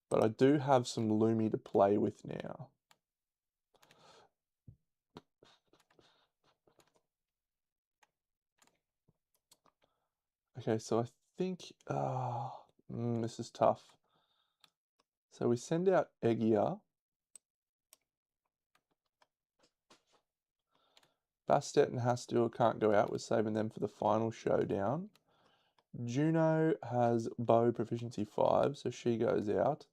But I do have some Lumi to play with now. Okay, so I think, this is tough. So we send out Eggia. Bastet and Hastur can't go out. We're saving them for the final showdown. Juno has bow proficiency 5, so she goes out.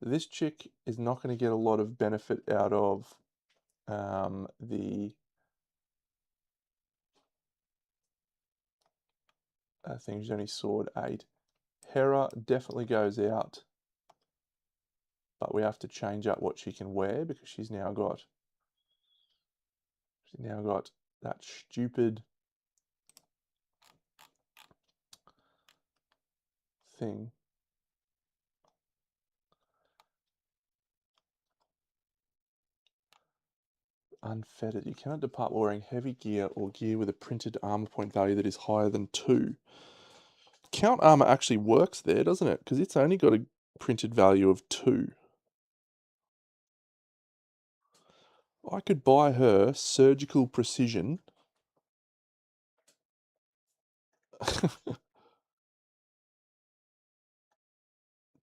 This chick is not going to get a lot of benefit out of the thing. She's only sword 8. Hera definitely goes out. But we have to change up what she can wear because she's now got that stupid thing. Unfettered. You cannot depart while wearing heavy gear or gear with a printed armor point value that is higher than 2. Count armor actually works there, doesn't it? Because it's only got a printed value of 2. I could buy her surgical precision.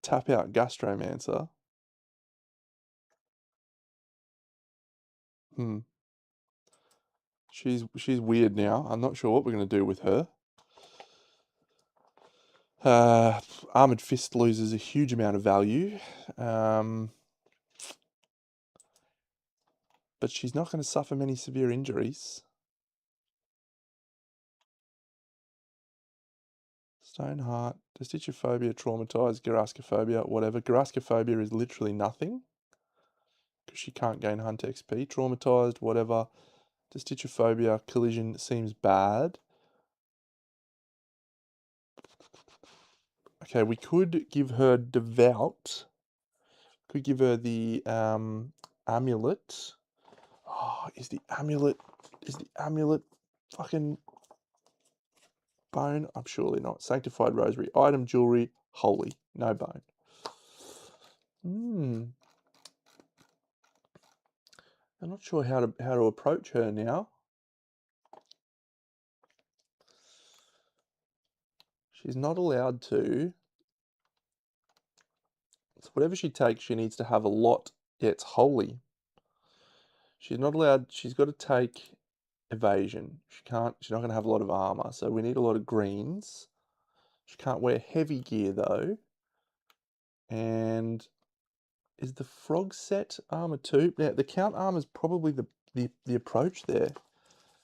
Tap out gastromancer. She's weird now. I'm not sure what we're going to do with her. Armored Fist loses a huge amount of value. But she's not going to suffer many severe injuries. Stoneheart, Destichophobia, Traumatized, Garaskophobia, whatever. Garaskophobia is literally nothing. because she can't gain Hunt XP. Traumatized, whatever. Destichophobia, collision seems bad. Okay, we could give her Devout. Could give her the amulet. Oh, is the amulet fucking bone? I'm surely not. Sanctified rosary. Item jewelry. Holy. No bone. I'm not sure how to approach her now. She's not allowed to. So whatever she takes, she needs to have a lot. Yeah, it's holy. She's not allowed. She's got to take evasion. She's not going to have a lot of armor. So we need a lot of greens. She can't wear heavy gear though. And is the frog set armor too? Now the count armor is probably the approach there.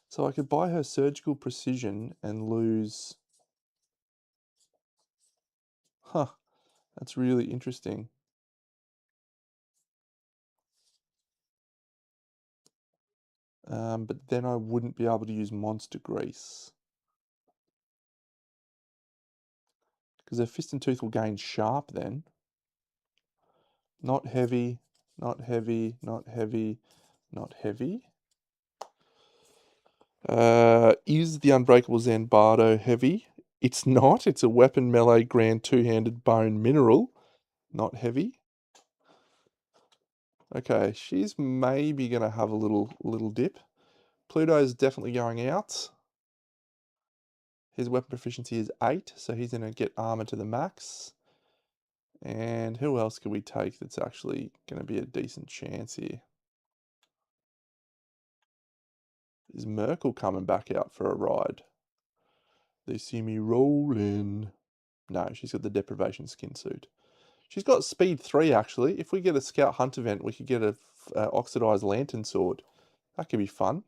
So I could buy her surgical precision and lose. Huh. That's really interesting. But then I wouldn't be able to use monster grease. Because her fist and tooth will gain sharp then. Not heavy, not heavy, not heavy, not heavy. Is the Unbreakable Zanbardo heavy? It's not. It's a weapon melee grand two-handed bone mineral. Not heavy. Okay, she's maybe going to have a little dip. Pluto's definitely going out. His weapon proficiency is 8, so he's going to get armor to the max. And who else could we take that's actually going to be a decent chance here? Is Merkel coming back out for a ride? They see me rolling. No, she's got the deprivation skin suit. She's got speed 3 actually. If we get a scout hunt event, we could get a oxidized lantern sword. That could be fun.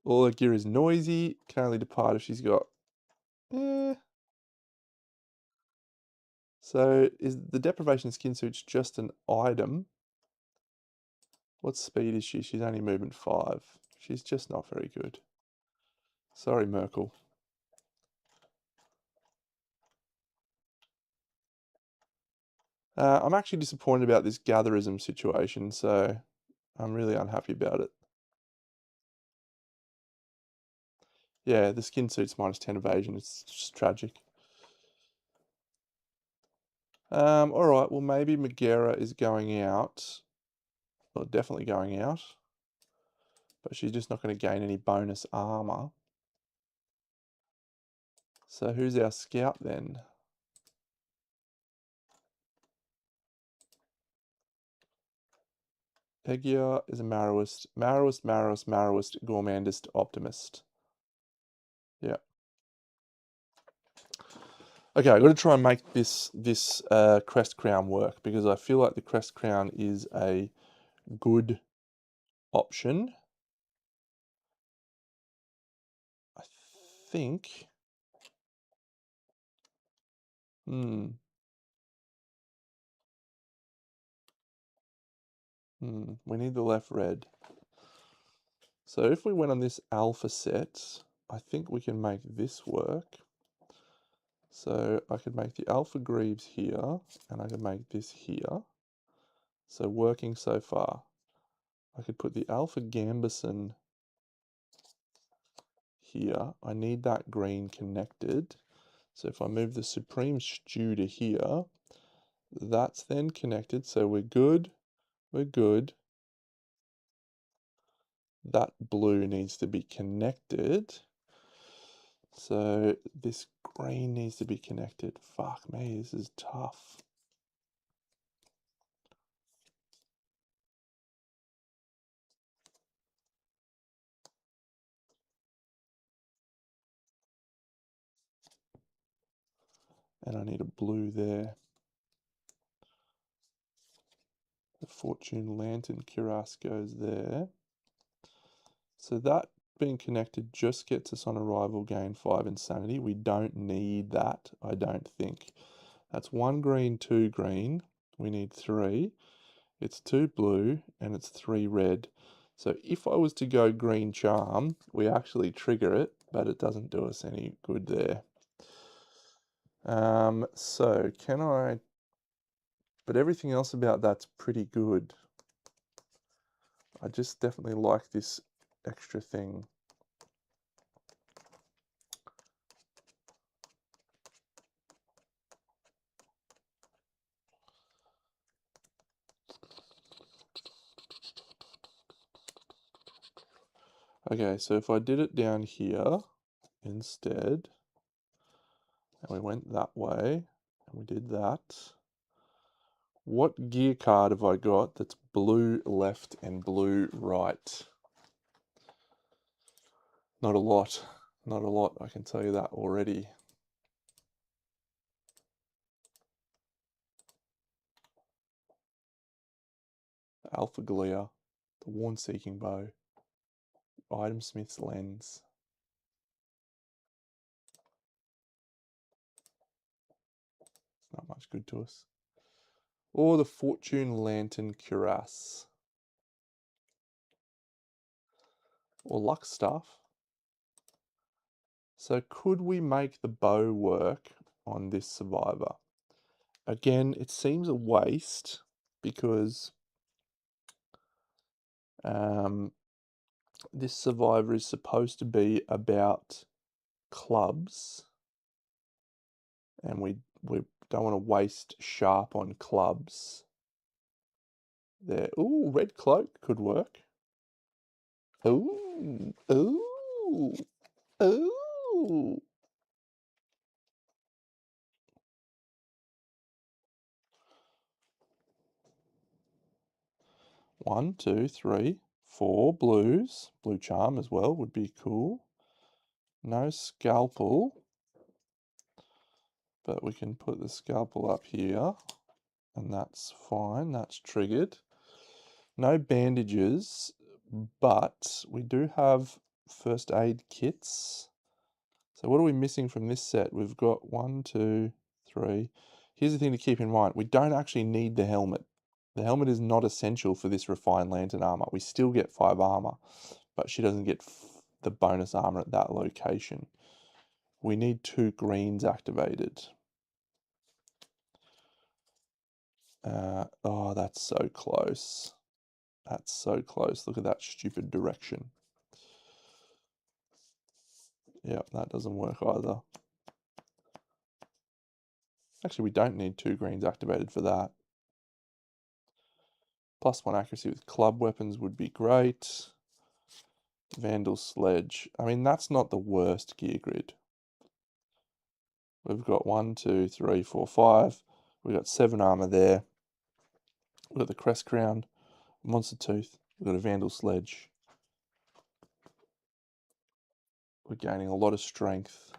All her gear is noisy. Can only depart if she's got... So is the deprivation skin suit just an item? What speed is she? She's only movement 5. She's just not very good. Sorry, Merkel. I'm actually disappointed about this gatherism situation, so I'm really unhappy about it. Yeah, the skin suit's -10 evasion. It's just tragic. Alright, well maybe Megara is going out. Well, definitely going out. But she's just not going to gain any bonus armor. So who's our scout then? Pegia is a Marrowist. Marrowist, Gourmandist, Optimist. Yeah. Okay, I've got to try and make this crest crown work because I feel like the crest crown is a good option. I think. We need the left red. So if we went on this alpha set, I think we can make this work. So I could make the alpha greaves here, and I could make this here. So working so far. I could put the alpha gambison here. I need that green connected. So if I move the supreme stew to here, that's then connected. So we're good. We're good. That blue needs to be connected. So this green needs to be connected. Fuck me, this is tough. And I need a blue there. The Fortune Lantern cuirass goes there. So that being connected just gets us on arrival gain 5 insanity. We don't need that, I don't think. That's 1 green, 2 green. we need 3. It's 2 blue and it's 3 red. So if I was to go green charm, we actually trigger it, but it doesn't do us any good there. So can I... But everything else about that's pretty good. I just definitely like this extra thing. Okay, so if I did it down here instead, and we went that way, and we did that, what gear card have I got that's blue left and blue right? Not a lot. Not a lot, I can tell you that already. Alpha Glare, the Worn Seeking Bow, Item Smith's Lens. It's not much good to us. Or the Fortune Lantern Cuirass. Or Luck Stuff. So could we make the bow work on this survivor? Again, it seems a waste because this survivor is supposed to be about clubs, and we don't want to waste sharp on clubs. There, ooh, red cloak could work. Ooh, ooh, ooh. One, two, three, 4 blues. Blue charm as well would be cool. No scalpel, but we can put the scalpel up here, and that's fine. That's triggered. No bandages, but we do have first aid kits. So what are we missing from this set? We've got 1, 2, 3. Here's the thing to keep in mind. We don't actually need the helmet. The helmet is not essential for this refined lantern armor. We still get 5 armor, but she doesn't get the bonus armor at that location. We need 2 greens activated. Oh, that's so close. That's so close. Look at that stupid direction. Yep, that doesn't work either. Actually, we don't need 2 greens activated for that. +1 accuracy with club weapons would be great. Vandal Sledge. I mean, that's not the worst gear grid. We've got 1, 2, 3, 4, 5. We've got 7 armor there. We've got the Crest Crown, Monster Tooth. We've got a Vandal Sledge. We're gaining a lot of strength.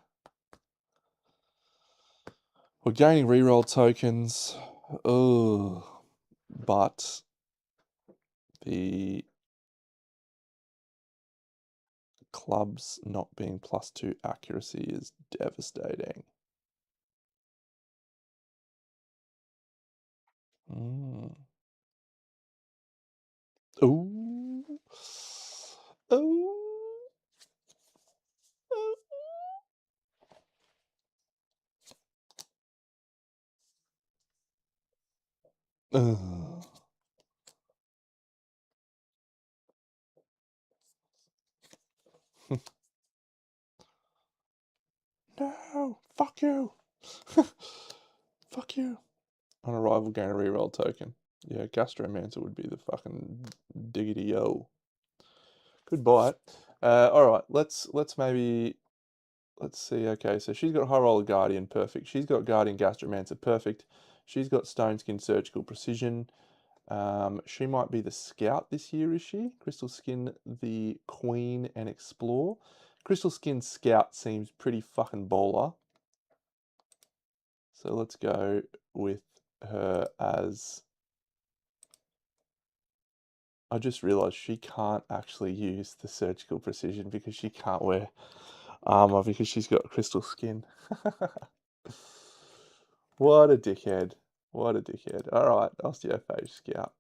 We're gaining reroll tokens. Oh, but the clubs not being +2 accuracy is devastating. Ooh. Ooh. Ugh. No! Fuck you! Fuck you! On arrival, gain a reroll token. Yeah, Gastromancer would be the fucking diggity yo. Goodbye. Alright, let's maybe... Let's see, okay, so she's got High Roller Guardian, perfect. She's got Guardian Gastromancer, perfect. She's got Stone Skin Surgical Precision. She might be the Scout this year, is she? Crystal Skin, the Queen, and Explore. Crystal Skin Scout seems pretty fucking baller. So let's go with her as... I just realised she can't actually use the Surgical Precision because she can't wear armor because she's got crystal skin. What a dickhead. What a dickhead. Alright, Osteophage Scout.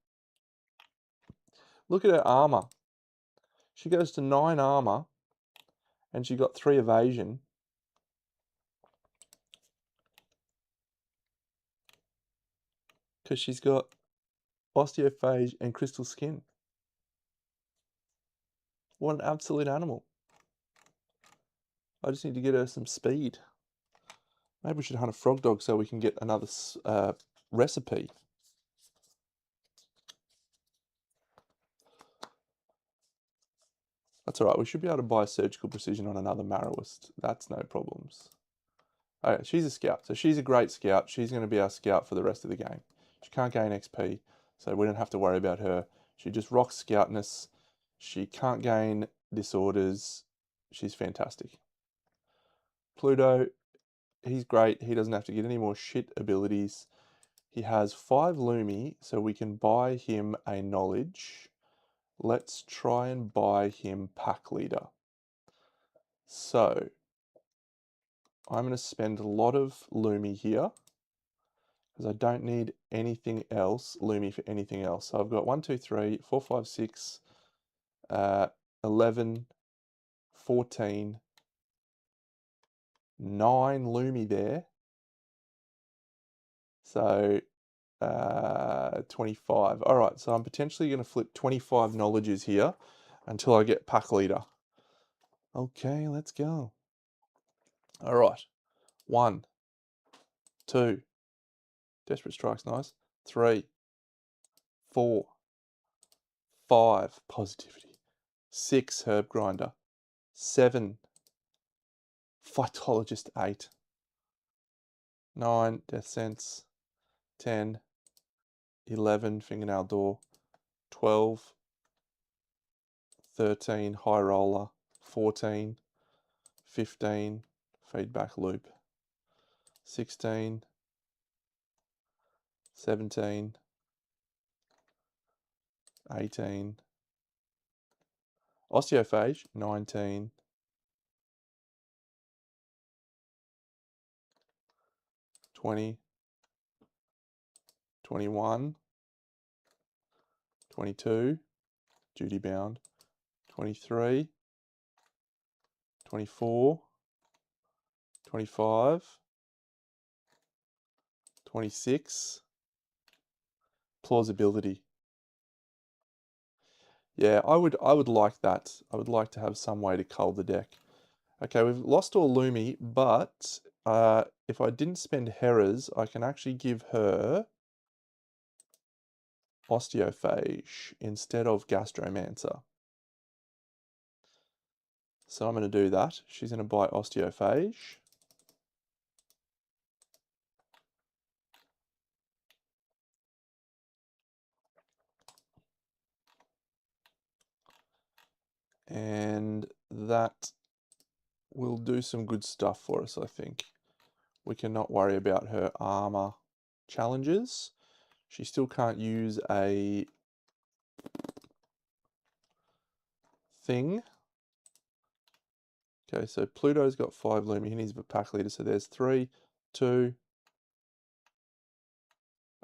Look at her armor. She goes to 9 armor, and she got 3 evasion. Because she's got Osteophage and Crystal Skin. What an absolute animal. I just need to get her some speed. Maybe we should hunt a frog dog so we can get another recipe. That's alright, we should be able to buy surgical precision on another Marrowist. That's no problems. Okay, she's a scout, so she's a great scout. She's going to be our scout for the rest of the game. She can't gain XP, so we don't have to worry about her. She just rocks scoutness. She can't gain disorders. She's fantastic. Pluto, he's great. He doesn't have to get any more shit abilities. He has 5 Lumi, so we can buy him a knowledge. Let's try and buy him Pack Leader. So, I'm going to spend a lot of Lumi here, because I don't need anything else, Lumi for anything else. So I've got 1, 2, 3, 4, 5, 6, 11, 14, 9 Lumi there. So 25. All right, so I'm potentially going to flip 25 knowledges here until I get Pack Leader. Okay, let's go. All right, 1, 2, Desperate Strike's nice. 3, 4, 5, Positivity. 6, Herb Grinder. 7, Phytologist 8. 9, Death Sense. 10, 11, Fingernail Door. 12, 13, High Roller. 14, 15, Feedback Loop. 16, 17, 18, Osteophage. 19, 20, 21, 22, Duty Bound. 23, 24, 25, 26, Plausibility. Yeah, I would like that. I would like to have some way to cull the deck. Okay, we've lost all Lumi, but if I didn't spend Hera's, I can actually give her Osteophage instead of Gastromancer. So I'm going to do that. She's going to buy Osteophage. And that will do some good stuff for us, I think. We cannot worry about her armor challenges. She still can't use a thing. Okay, so Pluto's got 5 Lumi. He needs a Pack Leader, so there's 3, 2.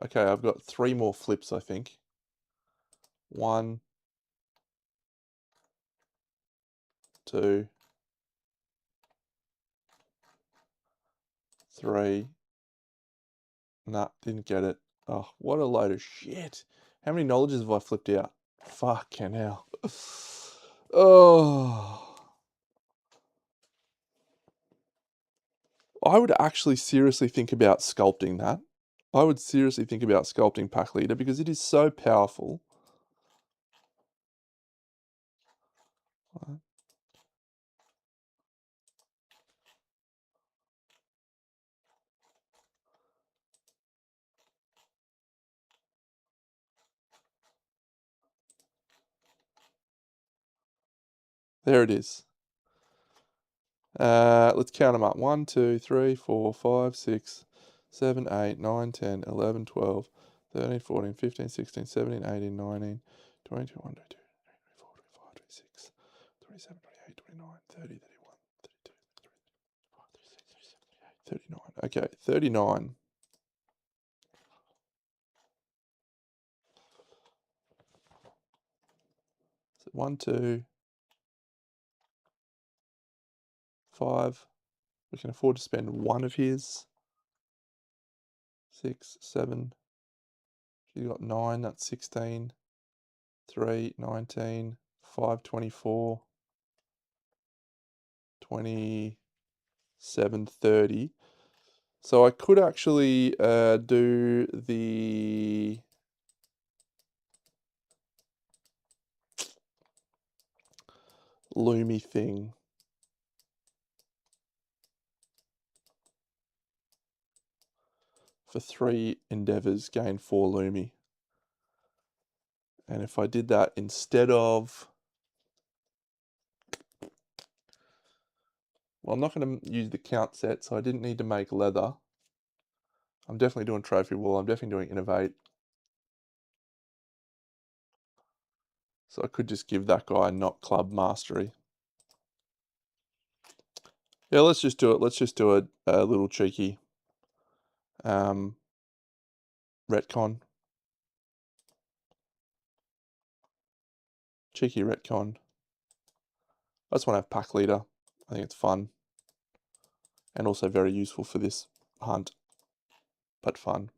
Okay, I've got 3 more flips, I think. 1, 2, 3. Nah, didn't get it. Oh, what a load of shit. How many knowledges have I flipped out? Fucking hell. Oh. I would actually seriously think about sculpting that. I would seriously think about sculpting Pack Leader because it is so powerful. There it is. Let's count them up. 1, 2, 3, 4, 5, 6, 7, 8, 9, 10, 11, 12, 13, 14, 15, 16, 17, 18, 19, 20, 21, 22, 23, 24, 25, 26, 27, 28, 29, 30, 31, 32, 33, 34, 35, 36, 37, 38, 39. Okay, 39. 1, 2, 5. We can afford to spend one of his. 6, 7. She's got 9, that's 16. 3, 19. 5, 24. 27, 30. So I could actually do the Loomy thing. For 3 endeavors, gain 4 Loomy. And if I did that instead of... Well, I'm not going to use the count set, so I didn't need to make leather. I'm definitely doing trophy wool. I'm definitely doing innovate. So I could just give that guy not club mastery. Yeah, let's just do it. Let's just do a little cheeky retcon. Cheeky retcon. I just want to have pack leader. I think it's fun. And also very useful for this hunt. But fun.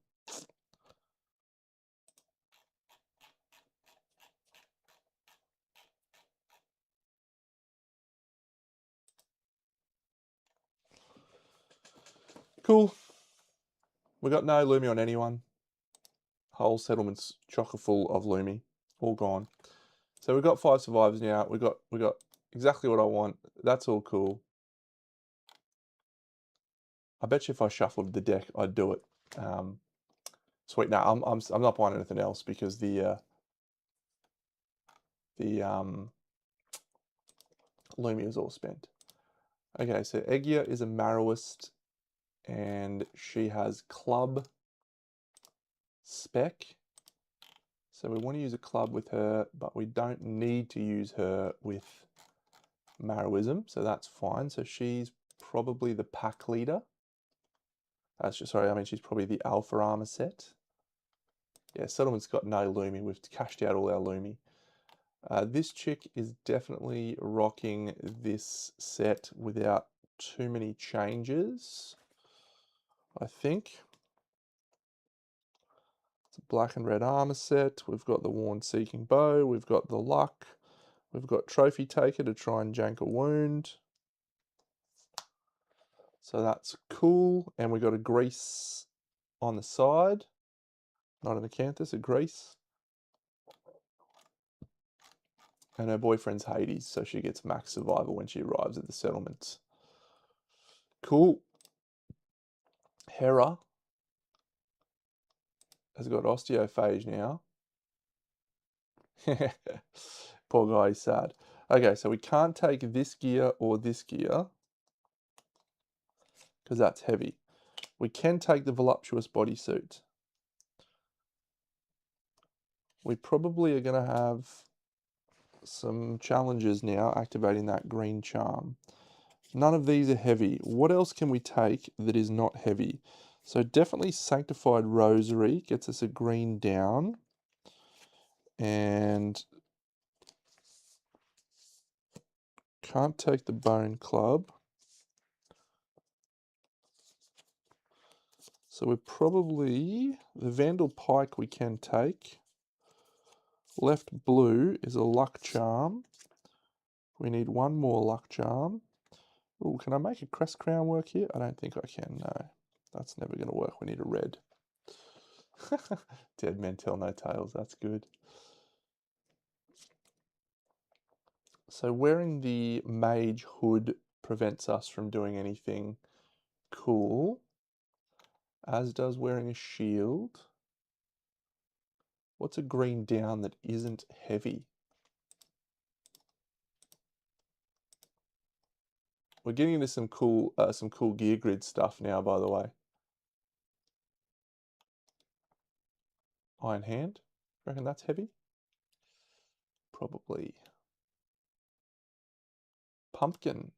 Cool. We got no Loomy on anyone. Whole settlement's chocker full of Loomy. All gone. So we've got 5 survivors now. We got exactly what I want. That's all cool. I bet you if I shuffled the deck, I'd do it. Sweet. Now I'm not buying anything else because the Loomy is all spent. Okay, so Eggia is a Marrowist, and she has club spec. So we want to use a club with her, but we don't need to use her with Marrowism, so that's fine. So she's probably the pack leader. She's probably the alpha armor set. Yeah, Settlement's got no Loomy. We've cashed out all our Loomy. This chick is definitely rocking this set without too many changes, I think. It's a black and red armor set. We've got the Worn Seeking Bow. We've got the Luck. We've got Trophy Taker to try and jank a wound. So that's cool. And we've got a Grease on the side. Not an Acanthus, a Grease. And her boyfriend's Hades, so she gets max survival when she arrives at the settlement. Cool. Hera has got Osteophage now. Poor guy, he's sad. Okay, so we can't take this gear or this gear because that's heavy. We can take the voluptuous bodysuit. We probably are going to have some challenges now activating that green charm. None of these are heavy. What else can we take that is not heavy? So definitely Sanctified Rosary gets us a green down. And can't take the Bone Club. So we're probably, the Vandal Pike we can take. Left blue is a Luck Charm. We need one more Luck Charm. Oh, can I make a Crest Crown work here? I don't think I can, no. That's never going to work. We need a red. Dead men tell no tales. That's good. So wearing the Mage Hood prevents us from doing anything cool. As does wearing a shield. What's a green down that isn't heavy? We're getting into some cool gear grid stuff now, by the way. Iron Hand. Reckon that's heavy? Probably. Pumpkin.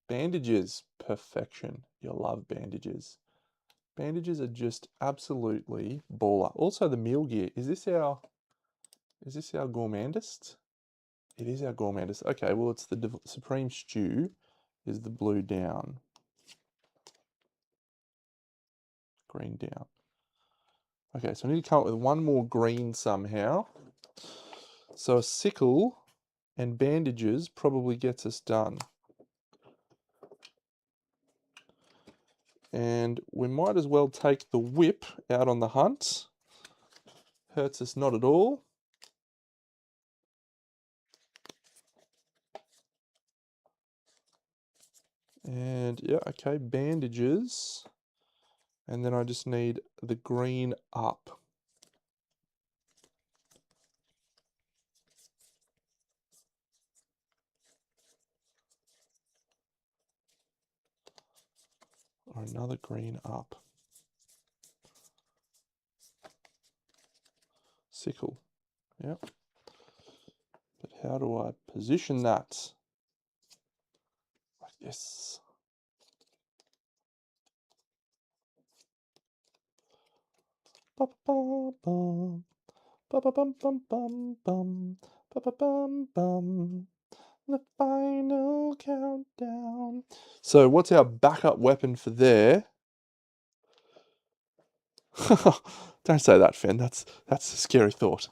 Bandages. Perfection. You'll love bandages. Bandages are just absolutely baller. Also the meal gear. Is this our gourmandist? It is our gourmandist. Okay, well it's the Supreme Stew is the blue down. Green down. Okay, so I need to come up with one more green somehow. So a sickle and bandages probably gets us done. And we might as well take the whip out on the hunt. Hurts us not at all. And yeah, okay, bandages. And then I just need the green up. Or another green up. Sickle. Yep. But how do I position that? Like this. Ba ba bum. Ba ba bum bum bum bum. Ba ba bum bum. The final countdown. So what's our backup weapon for there? Don't say that, Finn. That's a scary thought.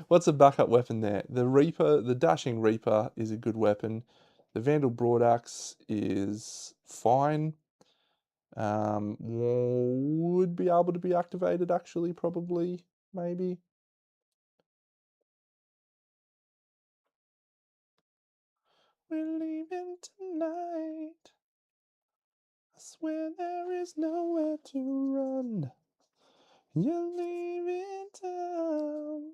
What's a backup weapon there? The Reaper, the Dashing Reaper is a good weapon. The Vandal Broadaxe is fine. Would be able to be activated actually, probably, maybe. We're leaving tonight. I swear there is nowhere to run. You're leaving town.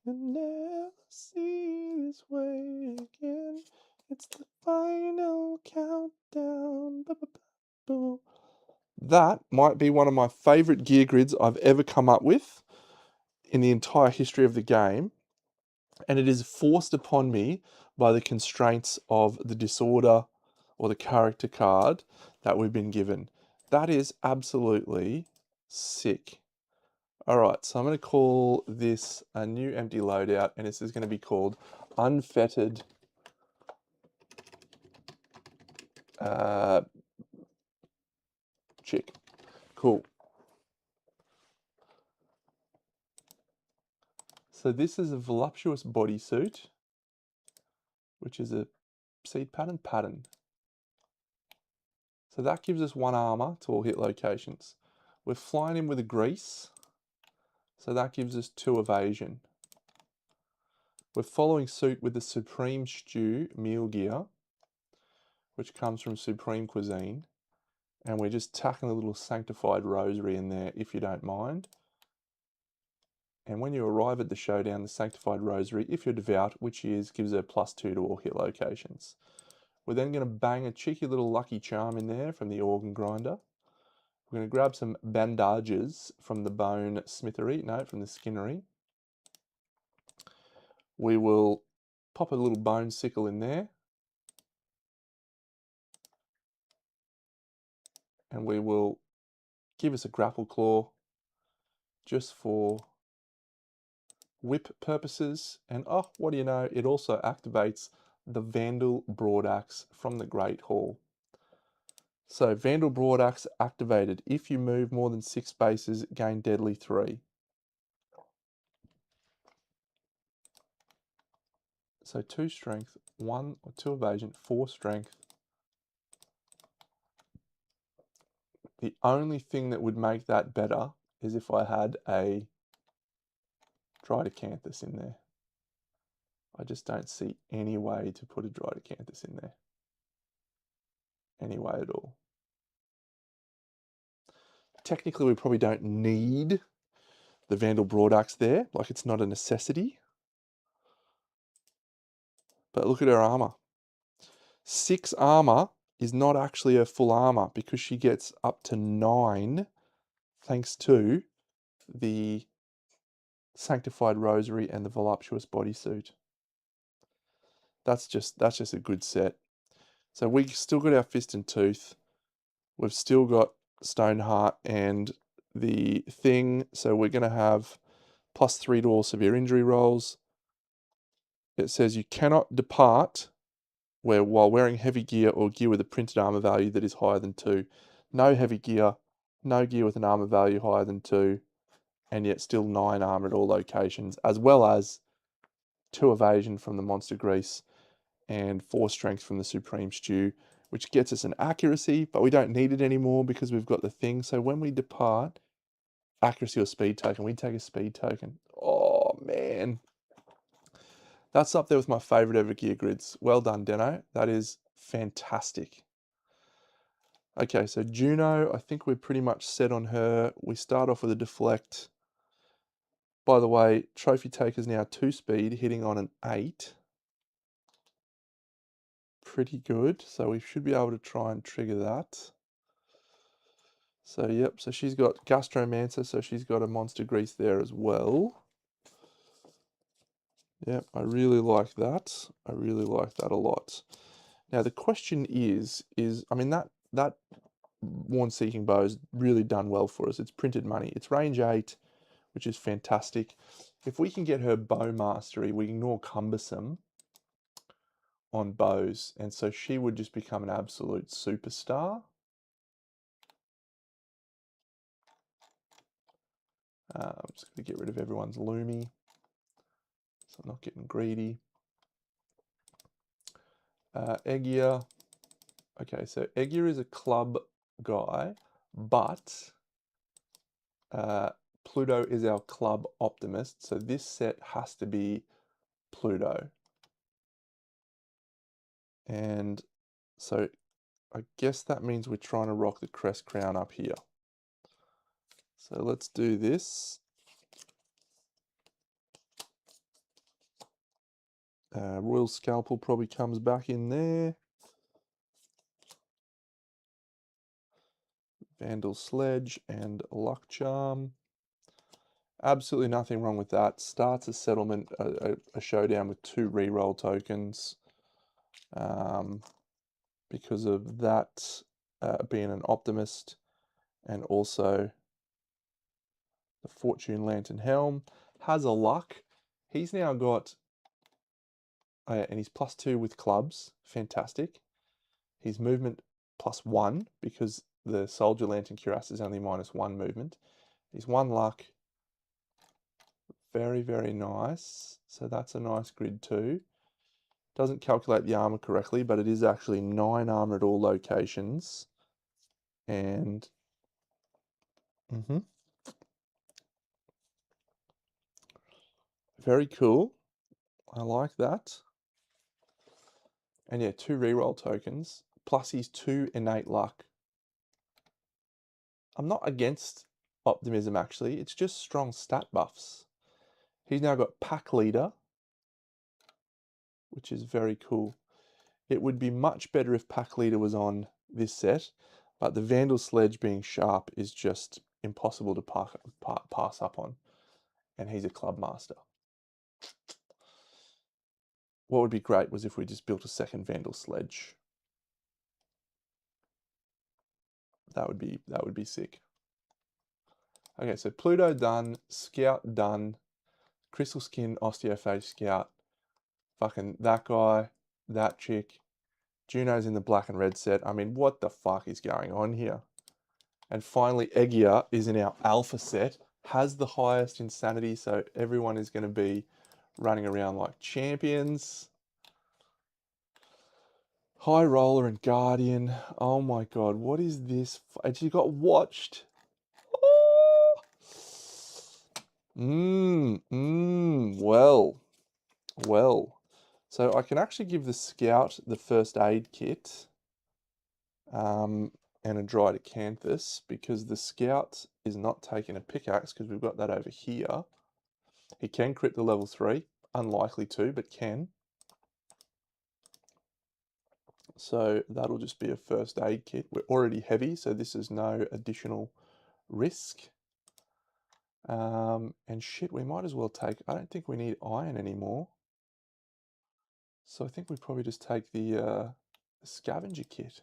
You'll never see this way again. It's the final countdown. That might be one of my favourite gear grids I've ever come up with in the entire history of the game. And it is forced upon me by the constraints of the disorder or the character card that we've been given. That is absolutely sick. All right, so I'm going to call this a new empty loadout, and this is going to be called Unfettered Chick. Cool. So this is a voluptuous bodysuit, which is a seed pattern. So that gives us 1 armor to all hit locations. We're flying in with a grease, so that gives us 2 evasion. We're following suit with the Supreme Stew meal gear, which comes from Supreme Cuisine, and we're just tacking a little Sanctified Rosary in there, if you don't mind. And when you arrive at the showdown, the Sanctified Rosary, if you're devout, which is, gives a +2 to all hit locations. We're then going to bang a cheeky little lucky charm in there from the organ grinder. We're going to grab some bandages from the bone smithery, no, from the skinnery. We will pop a little bone sickle in there. And we will give us a grapple claw just for whip purposes. And oh, what do you know, it also activates the Vandal Broadaxe from the Great Hall. So Vandal Broadaxe activated. If you move more than 6 spaces, gain Deadly 3. So 2 strength, 1 or 2 evasion, 4 strength. The only thing that would make that better is if I had a Drydacanthus in there. I just don't see any way to put a Drydacanthus in there. Any way at all. Technically, we probably don't need the Vandal Broadaxe there. Like, it's not a necessity. But look at her armor. 6 armor is not actually her full armor because she gets up to 9 thanks to the Sanctified Rosary and the voluptuous bodysuit. That's just a good set. So we still got our fist and tooth. We've still got Stoneheart and the thing. So we're going to have +3 to all severe injury rolls. It says you cannot depart while wearing heavy gear or gear with a printed armor value that is higher than 2. No heavy gear, no gear with an armor value higher than 2, and yet still 9 armor at all locations, as well as 2 evasion from the Monster Grease and 4 strength from the Supreme Stew, which gets us an accuracy, but we don't need it anymore because we've got the thing. So when we depart, accuracy or speed token, we take a speed token. Oh, man. That's up there with my favorite ever gear grids. Well done, Deno. That is fantastic. Okay, so Juno, I think we're pretty much set on her. We start off with a deflect. By the way, Trophy Taker's now 2 speed, hitting on an 8. Pretty good. So we should be able to try and trigger that. So, yep, so she's got Gastromancer, so she's got a Monster Grease there as well. Yep, I really like that. I really like that a lot. Now, the question is I mean, that Worn-Seeking Bow has really done well for us. It's printed money. It's range 8, which is fantastic. If we can get her bow mastery, we ignore cumbersome on bows, and so she would just become an absolute superstar. I'm just going to get rid of everyone's Loomy, so I'm not getting greedy. Eggia. Okay, so Eggia is a club guy, but Pluto is our club optimist, so this set has to be Pluto. And so I guess that means we're trying to rock the crest crown up here. So let's do this. Royal Scalpel probably comes back in there. Vandal Sledge and Luck Charm. Absolutely nothing wrong with that. Starts a settlement, a showdown with 2 reroll tokens. Because of that being an optimist, and also the Fortune Lantern Helm. Has a luck. He's now got, and he's +2 with clubs. Fantastic. His movement +1 because the Soldier Lantern Cuirass is only -1 movement. He's 1 luck. Very, very nice. So that's a nice grid too. Doesn't calculate the armor correctly, but it is actually 9 armor at all locations. And very cool. I like that. And yeah, 2 reroll tokens, plus he's 2 innate luck. I'm not against optimism actually, it's just strong stat buffs. He's now got Pack Leader, which is very cool. It would be much better if Pack Leader was on this set, but the Vandal Sledge being sharp is just impossible to pass up on. And he's a club master. What would be great was if we just built a second Vandal Sledge. That would be sick. Okay, so Pluto done, Scout done, Crystal Skin, Osteophage Scout, fucking that guy, that chick, Juno's in the black and red set. I mean, what the fuck is going on here? And finally, Eggia is in our alpha set, has the highest insanity, so everyone is going to be running around like champions. High Roller and Guardian. Oh my god, what is this? And she got watched. Well. So I can actually give the Scout the first aid kit and a dry Acanthus because the Scout is not taking a pickaxe because we've got that over here. He can crit the level 3, unlikely to, but can. So that'll just be a first aid kit. We're already heavy, so this is no additional risk. And shit, we might as well take, I don't think we need iron anymore. So I think we probably just take the scavenger kit.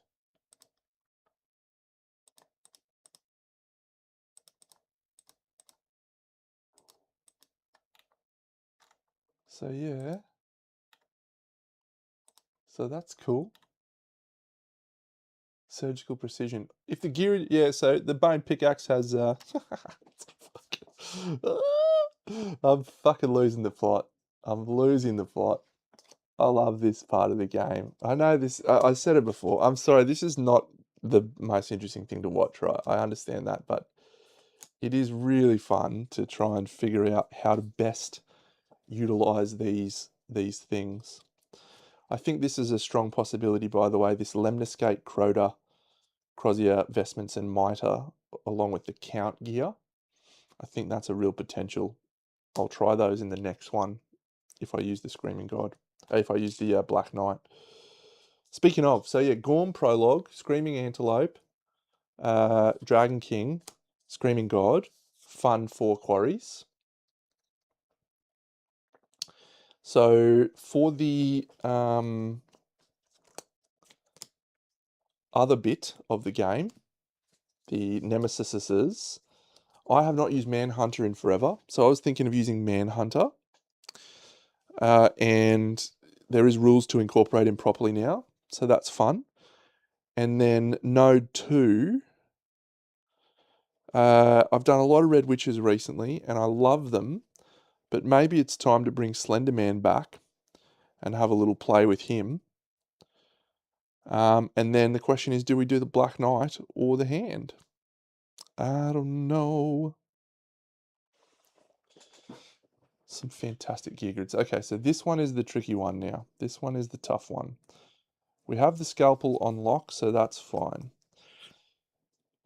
So yeah. So that's cool. Surgical precision. If the gear, yeah, so the bone pickaxe has, I'm fucking losing the plot. I'm losing the plot. I love this part of the game. I know this, I said it before. I'm sorry, this is not the most interesting thing to watch, right? I understand that, but it is really fun to try and figure out how to best utilize these things. I think this is a strong possibility, by the way, this lemniscate, Crota, Crozier, Vestments, and Mitre, along with the Count gear. I think that's a real potential. I'll try those in the next one if I use the Screaming God. If I use the Black Knight. Speaking of, so yeah, Gorm Prologue, Screaming Antelope, Dragon King, Screaming God, fun 4 quarries. So for the other bit of the game, the Nemesises, I have not used Manhunter in forever, so I was thinking of using Manhunter. And there is rules to incorporate him properly now, so that's fun. And then Node 2, I've done a lot of Red Witches recently, and I love them, but maybe it's time to bring Slenderman back and have a little play with him. And then the question is, do we do the Black Knight or the Hand? I don't know. Some fantastic gear grids. Okay, so this one is the tricky one now. This one is the tough one. We have the Scalpel on lock, so that's fine.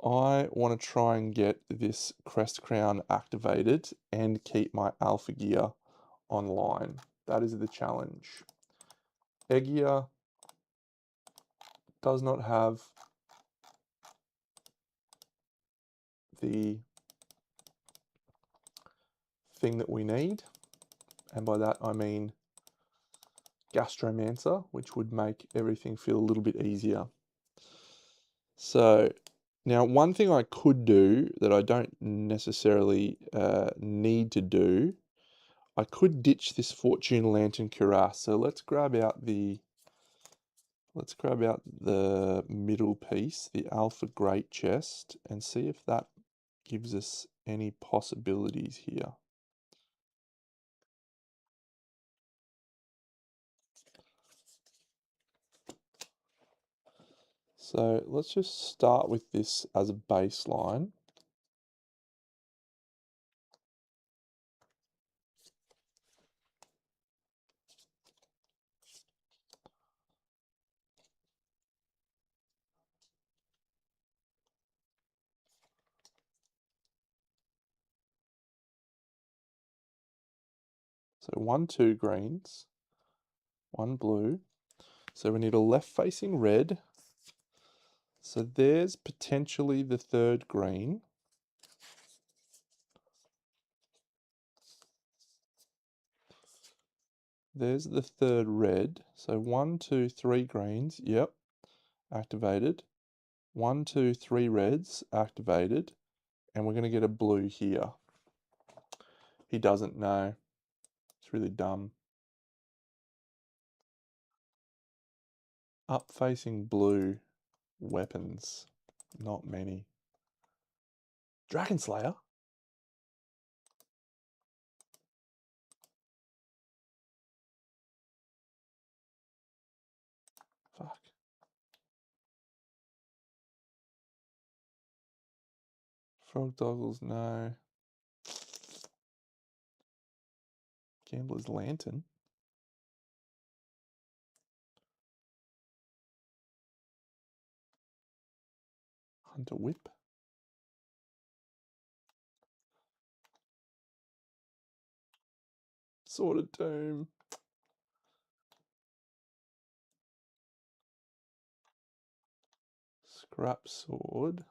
I want to try and get this Crest Crown activated and keep my Alpha Gear online. That is the challenge. Egia does not have the thing that we need, and by that I mean Gastromancer, which would make everything feel a little bit easier. So now one thing I could do that I don't necessarily need to do, I could ditch this Fortune Lantern Cuirass. So let's grab out the middle piece, the Alpha Great Chest, and see if that gives us any possibilities here. So let's just start with this as a baseline. So 1, 2 greens, 1 blue. So we need a left-facing red. So there's potentially the 3rd green. There's the 3rd red. So 1, 2, 3 greens. Yep, activated. 1, 2, 3 reds, activated. And we're going to get a blue here. He doesn't know. It's really dumb. Up facing blue weapons. Not many. Dragon Slayer? Fuck. Frog Doggles, no. Gambler's Lantern. Hunter Whip. Sword of Doom. Scrap Sword.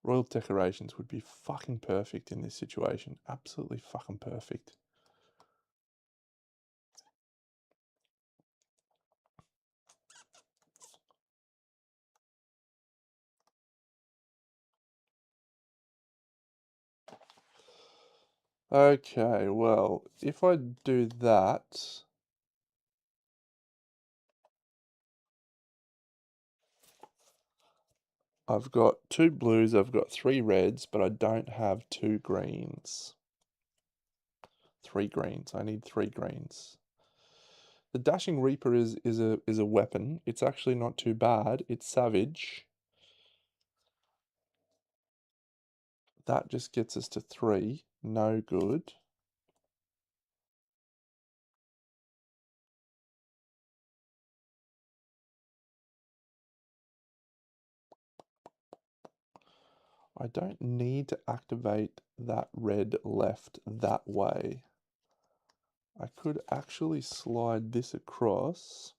Royal Decorations would be fucking perfect in this situation. Absolutely fucking perfect. Okay, well, if I do that, I've got 2 blues, I've got 3 reds, but I don't have 2 greens. 3 greens, I need 3 greens. The Dashing Reaper is a weapon. It's actually not too bad. It's savage. That just gets us to 3. No good. I don't need to activate that red left that way. I could actually slide this across.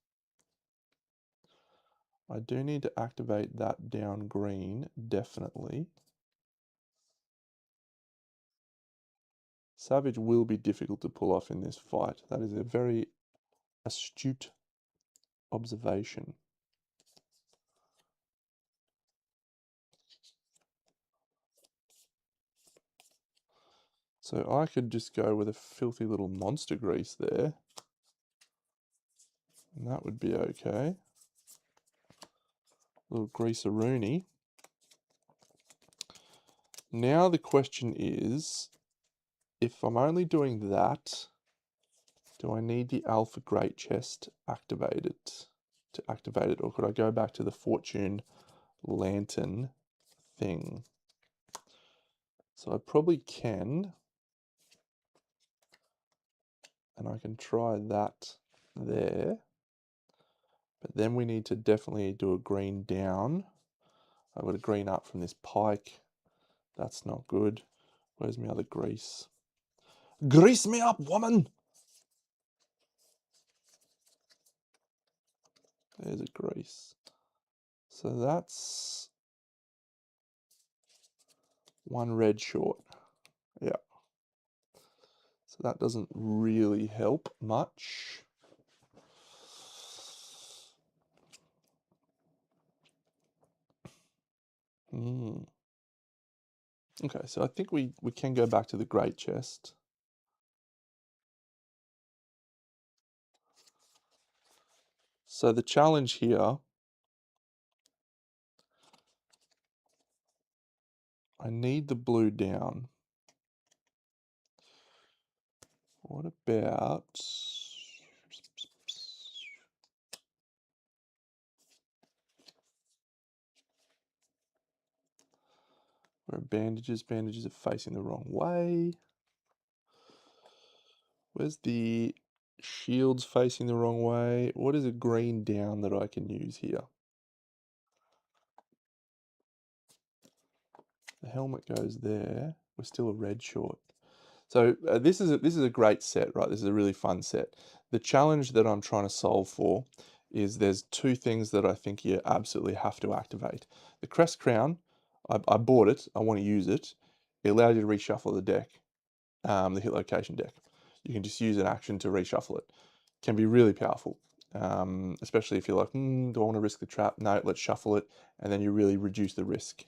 I do need to activate that down green, definitely. Savage will be difficult to pull off in this fight. That is a very astute observation. So I could just go with a filthy little monster grease there. And that would be okay. Little greaseroony. Now the question is, if I'm only doing that, do I need the Alpha Great Chest activated to activate it, or could I go back to the Fortune Lantern thing? So I probably can, and I can try that there. But then we need to definitely do a green down. I've got a green up from this pike. That's not good. Where's my other grease? Grease me up, woman! There's a grease. So that's 1 red short. Yeah. So that doesn't really help much. Okay, so I think we can go back to the great chest. So the challenge here, I need the blue down. What about... Where are bandages? Bandages are facing the wrong way. Where's the shields facing the wrong way? What is a green down that I can use here? The helmet goes there. We're still a red short. So this is a great set, right? This is a really fun set. The challenge that I'm trying to solve for is there's 2 things that I think you absolutely have to activate. The Crest Crown, I bought it. I want to use it. It allows you to reshuffle the deck, the hit location deck. You can just use an action to reshuffle it. Can be really powerful, especially if you're like, do I want to risk the trap? No, let's shuffle it, and then you really reduce the risk.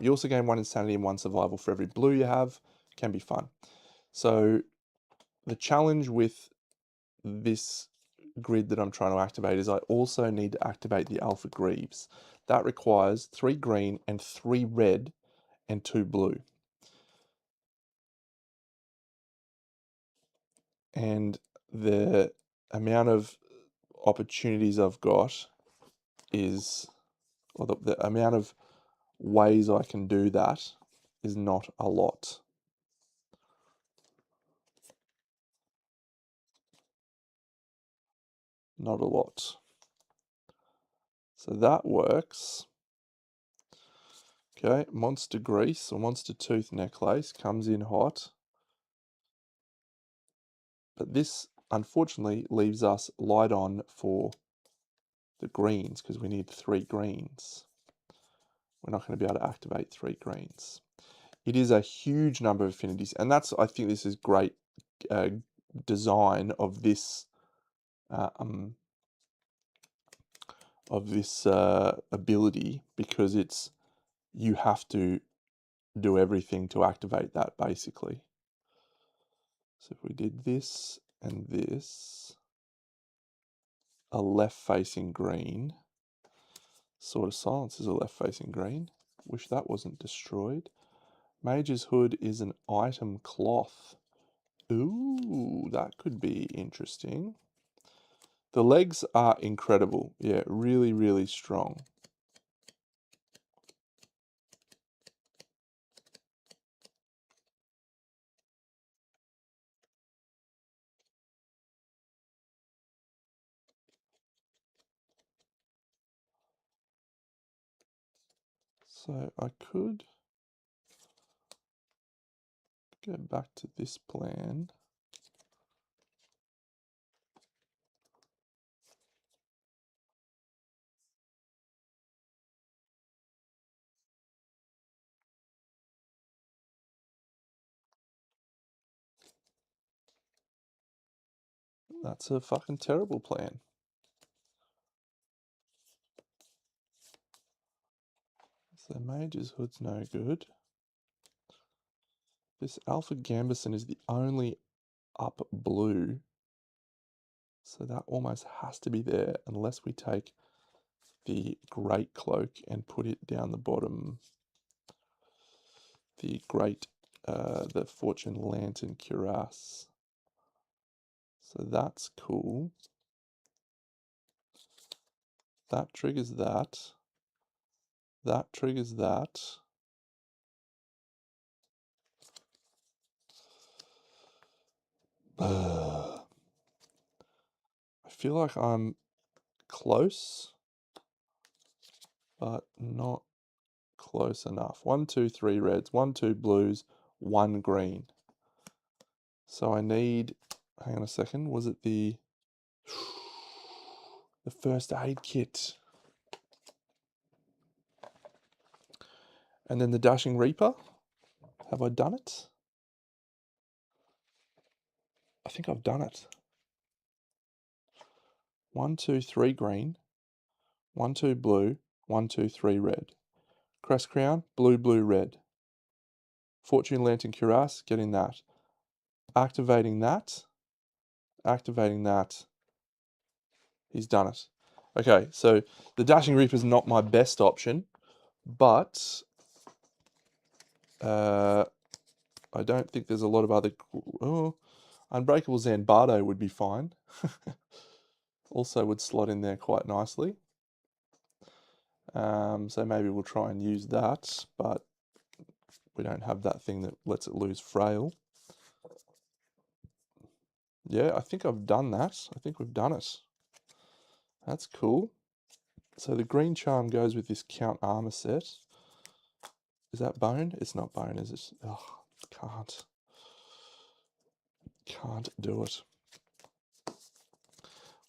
You also gain 1 insanity and 1 survival for every blue you have. Can be fun. So the challenge with this grid that I'm trying to activate is I also need to activate the Alpha Greaves. That requires 3 green and 3 red and 2 blue. And the amount of opportunities I've got is, or the amount of ways I can do that is not a lot. Not a lot. So that works. Okay, Monster Grease or Monster Tooth Necklace comes in hot. But this, unfortunately, leaves us light on for the greens because we need 3 greens. We're not going to be able to activate 3 greens. It is a huge number of affinities, and I think this is great design of this ability, because you have to do everything to activate that, basically. So if we did this and this, a left-facing green, Sword of Silence is a left-facing green. Wish that wasn't destroyed. Mage's Hood is an item cloth. Ooh, that could be interesting. The legs are incredible. Yeah, really, really strong. So I could go back to this plan. That's a fucking terrible plan. So Mage's Hood's no good. This Alpha Gambison is the only up blue. So that almost has to be there unless we take the Great Cloak and put it down the bottom. The Fortune Lantern Cuirass. So that's cool. That triggers that. That triggers that. I feel like I'm close, but not close enough. 1, 2, 3 reds, 1, 2 blues, 1 green. So I need, hang on a second, was it the first aid kit? And then the Dashing Reaper? Have I done it? I think I've done it. 1, 2, 3 green, 1, 2 blue, 1, 2, 3 red. Crest Crown, blue, blue, red. Fortune Lantern Cuirass, getting that. Activating that. Activating that. He's done it. Okay, so the Dashing Reaper is not my best option, but I don't think there's a lot of other... Oh, Unbreakable Zanbardo would be fine. Also would slot in there quite nicely. So maybe we'll try and use that, but we don't have that thing that lets it lose frail. Yeah, I think I've done that. I think we've done it. That's cool. So the green charm goes with this Count Armor set. Is that bone? It's not bone, is it? Oh, can't do it.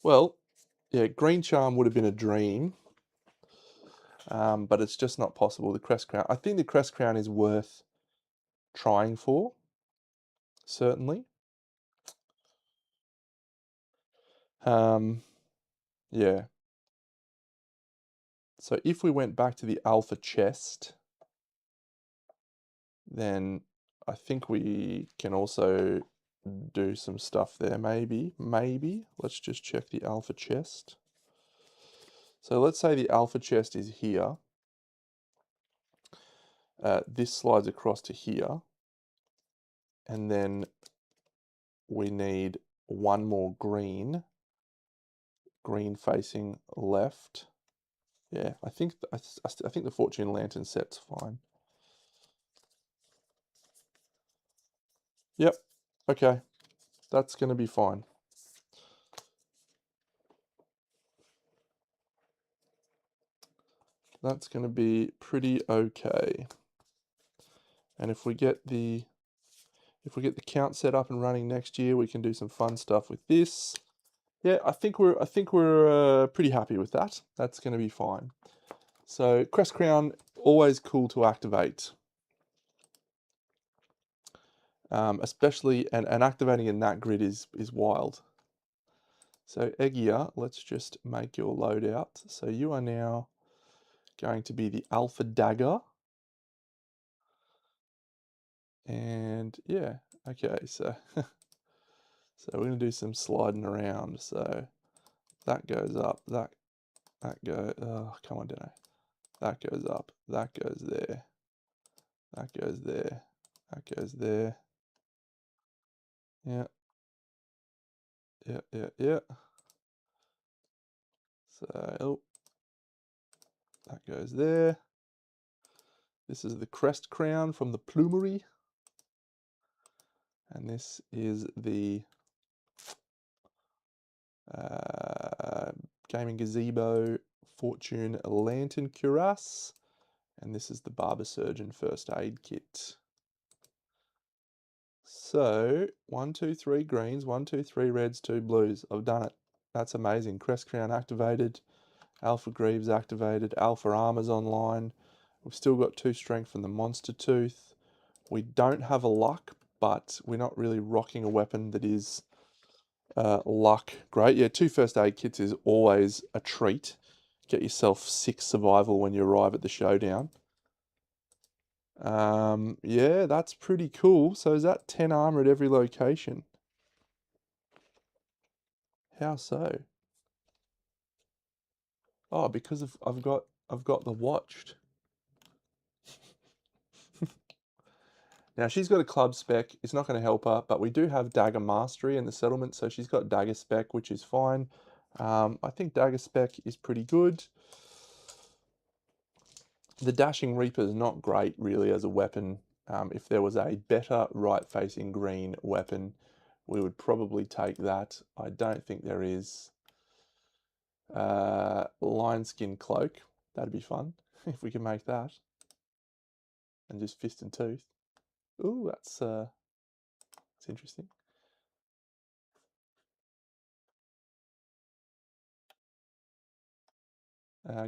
Well, yeah, green charm would have been a dream, but it's just not possible. The Crest Crown. I think the Crest Crown is worth trying for, certainly. Yeah. So if we went back to the Alpha chest, then I think we can also do some stuff there. Maybe. Let's just check the Alpha chest. So let's say the Alpha chest is here. This slides across to here. And then we need one more green facing left. Yeah, I think the Fortune Lantern set's fine. Yep. Okay. That's going to be fine. That's going to be pretty okay. And if we get the count set up and running next year, we can do some fun stuff with this. Yeah, I think we're pretty happy with that. That's going to be fine. So Crest Crown, always cool to activate. Especially, and activating in that grid is wild. So Eggia, let's just make your loadout. So you are now going to be the Alpha Dagger. And yeah, okay, so So we're going to do some sliding around. So that goes up, that goes, oh, come on, Deno. That goes up, that goes there, that goes there, that goes there. Yeah, yeah, yeah, yeah. So, oh, that goes there. This is the crest crown from the plumery. And this is the Gaming Gazebo Fortune Lantern Cuirass. And this is the Barber Surgeon First Aid Kit. So, 1, 2, 3 greens, 1, 2, 3 reds, 2 blues. I've done it. That's amazing. Crest Crown activated. Alpha Greaves activated. Alpha Armor's online. We've still got 2 strength from the Monster Tooth. We don't have a luck, but we're not really rocking a weapon that is luck. Great. Yeah, 2 first aid kits is always a treat. Get yourself 6 survival when you arrive at the showdown. Yeah, that's pretty cool. So is that 10 armor at every location? How so? Oh, because I've got the watched. Now she's got a club spec. It's not going to help her, but we do have dagger mastery in the settlement, so she's got dagger spec, which is fine. I think dagger spec is pretty good. The dashing reaper is not great really as a weapon. If there was a better right-facing green weapon, we would probably take that. I don't think there is. Lion skin cloak, that'd be fun if we can make that. And just fist and tooth. Ooh, that's interesting.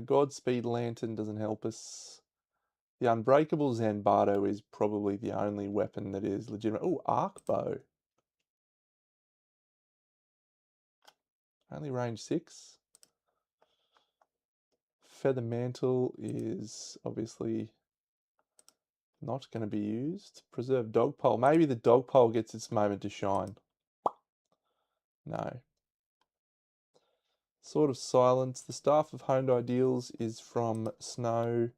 Godspeed Lantern doesn't help us. The Unbreakable Zanbato is probably the only weapon that is legitimate. Oh, Arc Bow. Only range 6. Feather Mantle is obviously not going to be used. Preserve Dogpole. Maybe the Dogpole gets its moment to shine. No. Sword of Silence. The Staff of Honed Ideals is from Snow,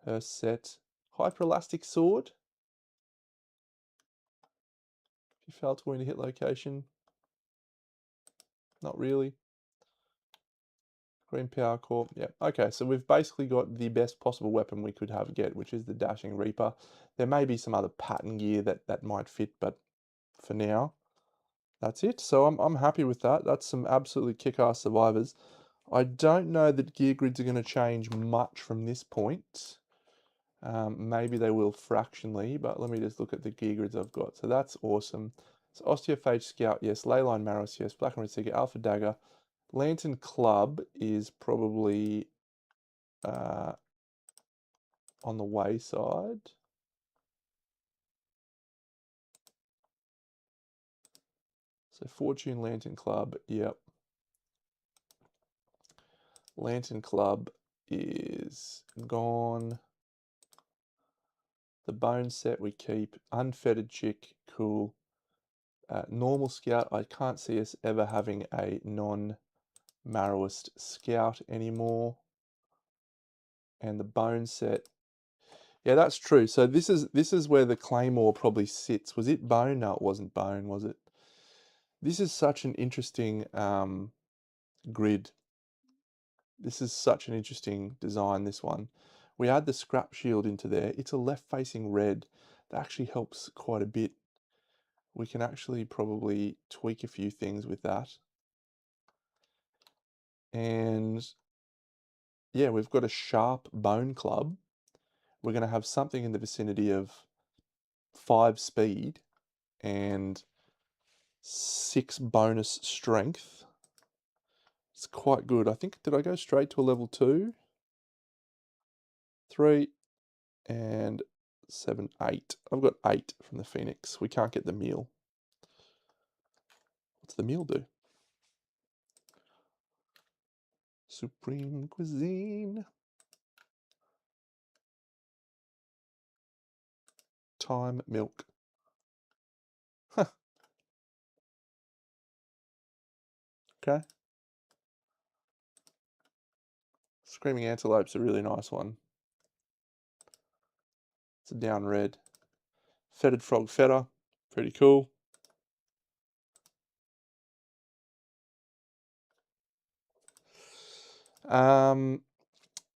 her set. Hyperelastic Sword. If you fail to win a hit location. Not really. Green Power Core. Yeah. Okay, so we've basically got the best possible weapon we could get, which is the Dashing Reaper. There may be some other pattern gear that might fit, but for now, that's it. So I'm happy with that. That's some absolutely kick-ass survivors. I don't know that gear grids are going to change much from this point. Maybe they will fractionally, but let me just look at the gear grids I've got. So that's awesome. So Osteophage Scout, yes. Leyline Maros, yes. Black and Red Seeker, Alpha Dagger. Lantern Club is probably on the wayside. So Fortune Lantern Club, yep. Lantern Club is gone. The Bone Set we keep. Unfettered Chick, cool. Normal Scout, I can't see us ever having a non-Marrowist Scout anymore. And the Bone Set, yeah, that's true. So this is where the Claymore probably sits. Was it bone? No, it wasn't bone, was it? This is such an interesting grid. This is such an interesting design, this one. We add the scrap shield into there. It's a left-facing red. That actually helps quite a bit. We can actually probably tweak a few things with that. And yeah, we've got a sharp bone club. We're going to have something in the vicinity of 5 speed and 6 bonus strength. It's quite good. I think, did I go straight to a level 2? 3 and 7, 8. I've got 8 from the Phoenix. We can't get the meal. What's the meal do? Supreme Cuisine. Time milk. Huh. Okay. Screaming Antelope's a really nice one. It's a down red. Fetid Frog Fetter, pretty cool.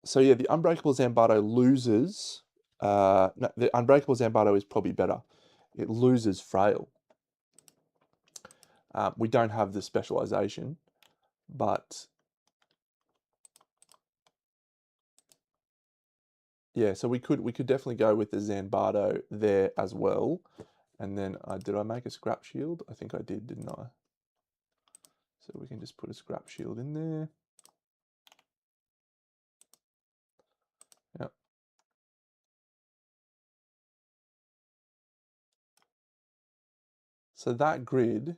So yeah, the Unbreakable Zambato loses. No, the Unbreakable Zambato is probably better. It loses Frail. We don't have the specialization, but yeah, so we could definitely go with the Zambato there as well. And then did I make a scrap shield? I think I did, didn't I? So we can just put a scrap shield in there. Yep. So that grid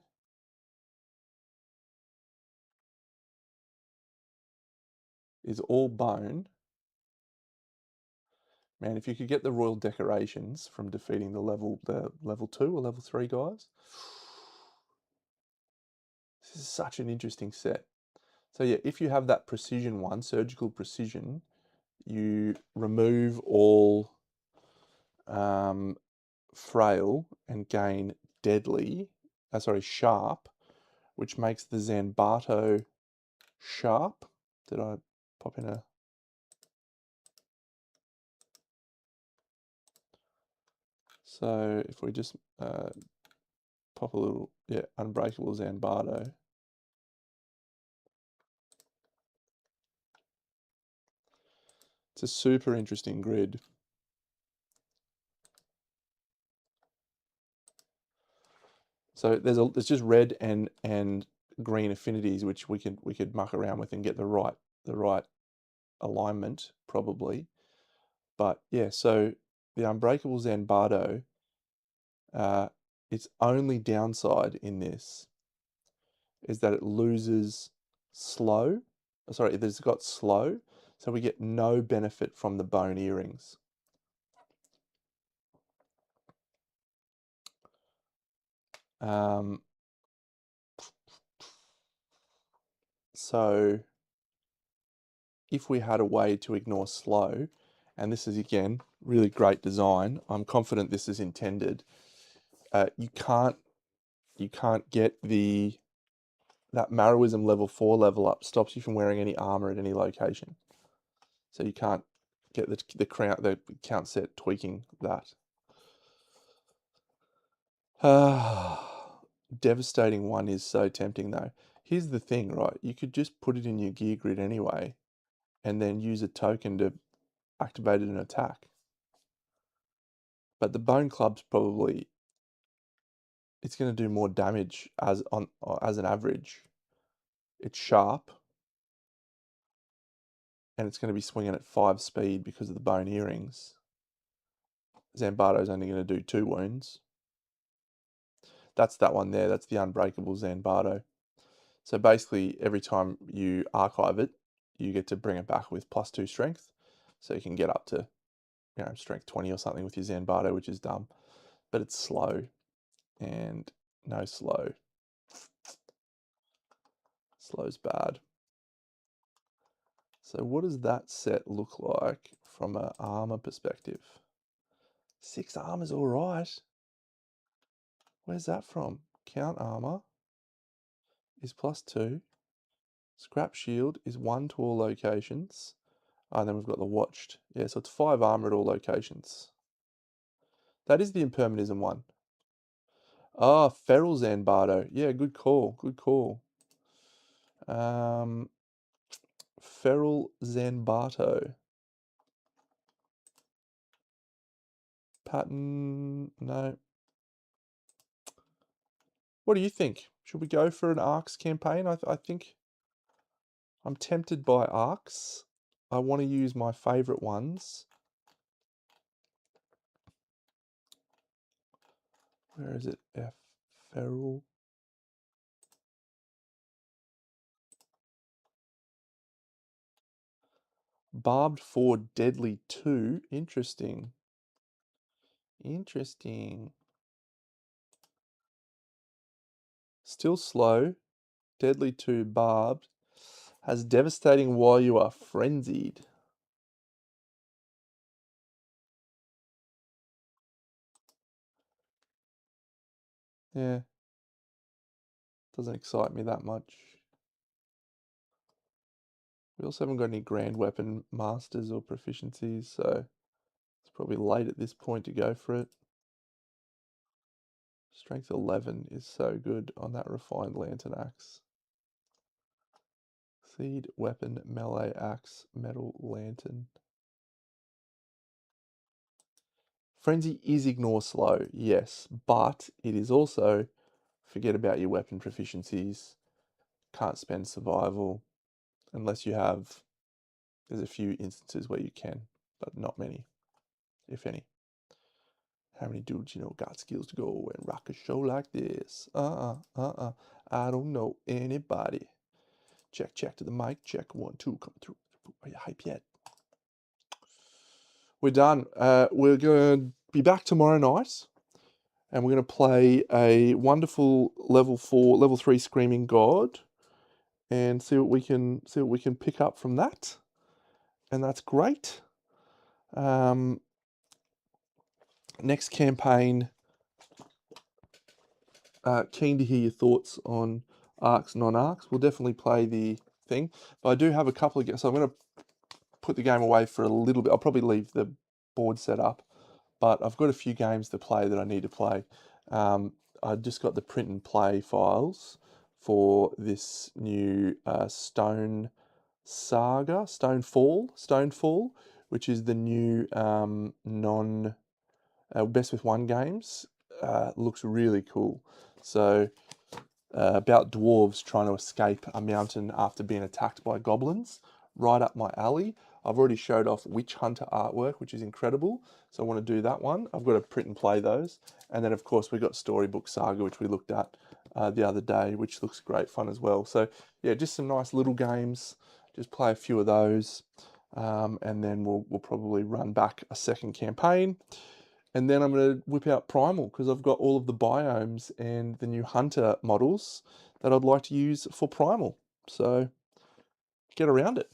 is all bone. Man, if you could get the royal decorations from defeating the level 2 or level 3 guys, this is such an interesting set. So yeah, if you have that precision one, surgical precision, you remove all frail and gain deadly, sharp, which makes the Zanbato sharp. Did I pop in a... So if we just pop a little, yeah, Unbreakable Zanbato. It's a super interesting grid. So there's just red and green affinities which we could muck around with and get the right alignment probably. But yeah, so the Unbreakable Zanbato, its only downside in this is that it loses slow. Sorry, it's got slow, so we get no benefit from the bone earrings. So if we had a way to ignore slow, and this is again really great design, I'm confident this is intended. You can't get that Maroism level 4 level up stops you from wearing any armor at any location. So you can't get the count set tweaking that. Devastating one is so tempting though. Here's the thing, right? You could just put it in your gear grid anyway, and then use a token to activate an attack. But the Bone Club's probably, it's going to do more damage as an average. It's sharp, and it's going to be swinging at 5 speed because of the bone earrings. Zambato's only going to do 2 wounds. That's that one there. That's the Unbreakable Zambato. So basically, every time you archive it, you get to bring it back with +2 strength. So you can get up to, strength 20 or something with your Zambato, which is dumb. But it's slow, and no slow. Slow's bad. So what does that set look like from an armor perspective? 6 armor's all right. Where's that from? Count armor is +2. Scrap shield is 1 to all locations. And then we've got the watched. Yeah, so it's 5 armor at all locations. That is the impermanism one. Ah, Feral Zanbato. Yeah, good call. Good call. Feral Zanbato. Pattern, no. What do you think? Should we go for an ARCs campaign? I think I'm tempted by ARCs. I want to use my favorite ones. Where is it? Feral. Barbed 4, Deadly 2. Interesting. Interesting. Still slow. deadly 2, barbed, has devastating while you are frenzied. Yeah. Doesn't excite me that much. We also haven't got any grand weapon masters or proficiencies, so it's probably late at this point to go for it. Strength 11 is so good on that refined lantern axe. Seed, weapon, melee axe, metal lantern. Frenzy is ignore slow, yes, but it is also forget about your weapon proficiencies, can't spend survival, unless you have, there's a few instances where you can, but not many, if any. How many dudes you know got skills to go and rock a show like this? I don't know anybody. Check to the mic, check 1, 2, come through. Are you hype yet? We're done. We're going to be back tomorrow night, and we're going to play a wonderful level 3 Screaming God, and see what we can pick up from that, and that's great. Next campaign, keen to hear your thoughts on arcs, non-arcs. We'll definitely play the thing, but I do have a couple of games, so I'm going to put the game away for a little bit. I'll probably leave the board set up, but I've got a few games to play that I need to play. I just got the print and play files for this new Stonefall, which is the new Best with One games. Looks really cool. So about dwarves trying to escape a mountain after being attacked by goblins. Right up my alley. I've already showed off Witch Hunter artwork, which is incredible. So I want to do that one. I've got to print and play those. And then, of course, we've got Storybook Saga, which we looked at the other day, which looks great fun as well. So, yeah, just some nice little games. Just play a few of those. And then we'll probably run back a second campaign. And then I'm going to whip out Primal, because I've got all of the biomes and the new Hunter models that I'd like to use for Primal. So get around it.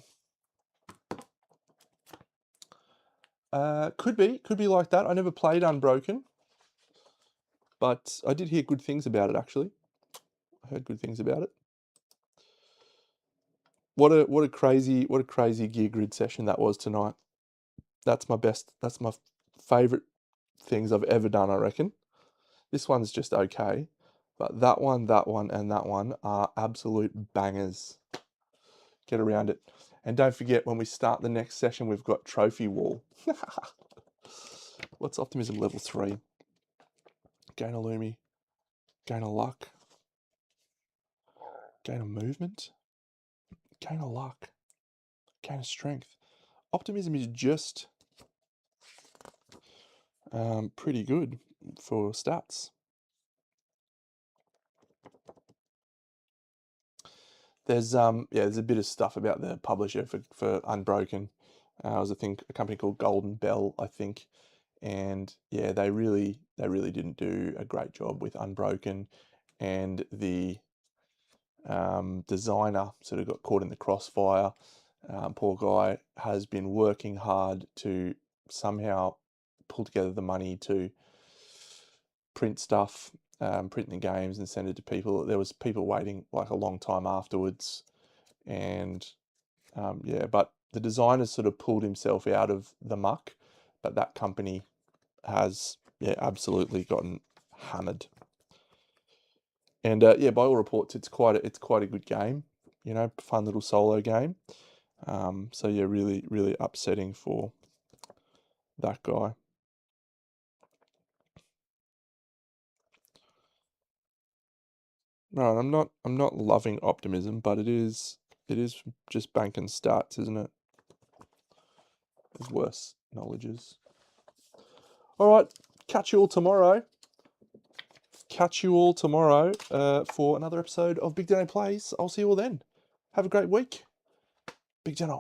Could be like that. I never played Unbroken, but I did hear good things about it, actually. I heard good things about it. What a crazy gear grid session that was tonight. That's my favorite things I've ever done, I reckon. This one's just okay, but that one, and that one are absolute bangers. Get around it. And don't forget, when we start the next session, we've got Trophy Wall. What's Optimism level 3? Gain a Lumi. Gain a Luck. Gain a Movement. Gain a Luck. Gain a Strength. Optimism is just pretty good for stats. There's there's a bit of stuff about the publisher for Unbroken. It was a company called Golden Bell, I think, and yeah, they really didn't do a great job with Unbroken, and the designer sort of got caught in the crossfire. Poor guy has been working hard to somehow pull together the money to print stuff, print the games and send it to people. There was people waiting like a long time afterwards, and yeah, but the designer sort of pulled himself out of the muck, but that company has absolutely gotten hammered. And yeah, by all reports, it's quite a good game. You know, fun little solo game. So yeah, really upsetting for that guy. No, I'm not loving Optimism, but it is just banking stats, isn't it? There's worse knowledges. All right, catch you all tomorrow. For another episode of BigDenoPlays. I'll see you all then. Have a great week. Big Deno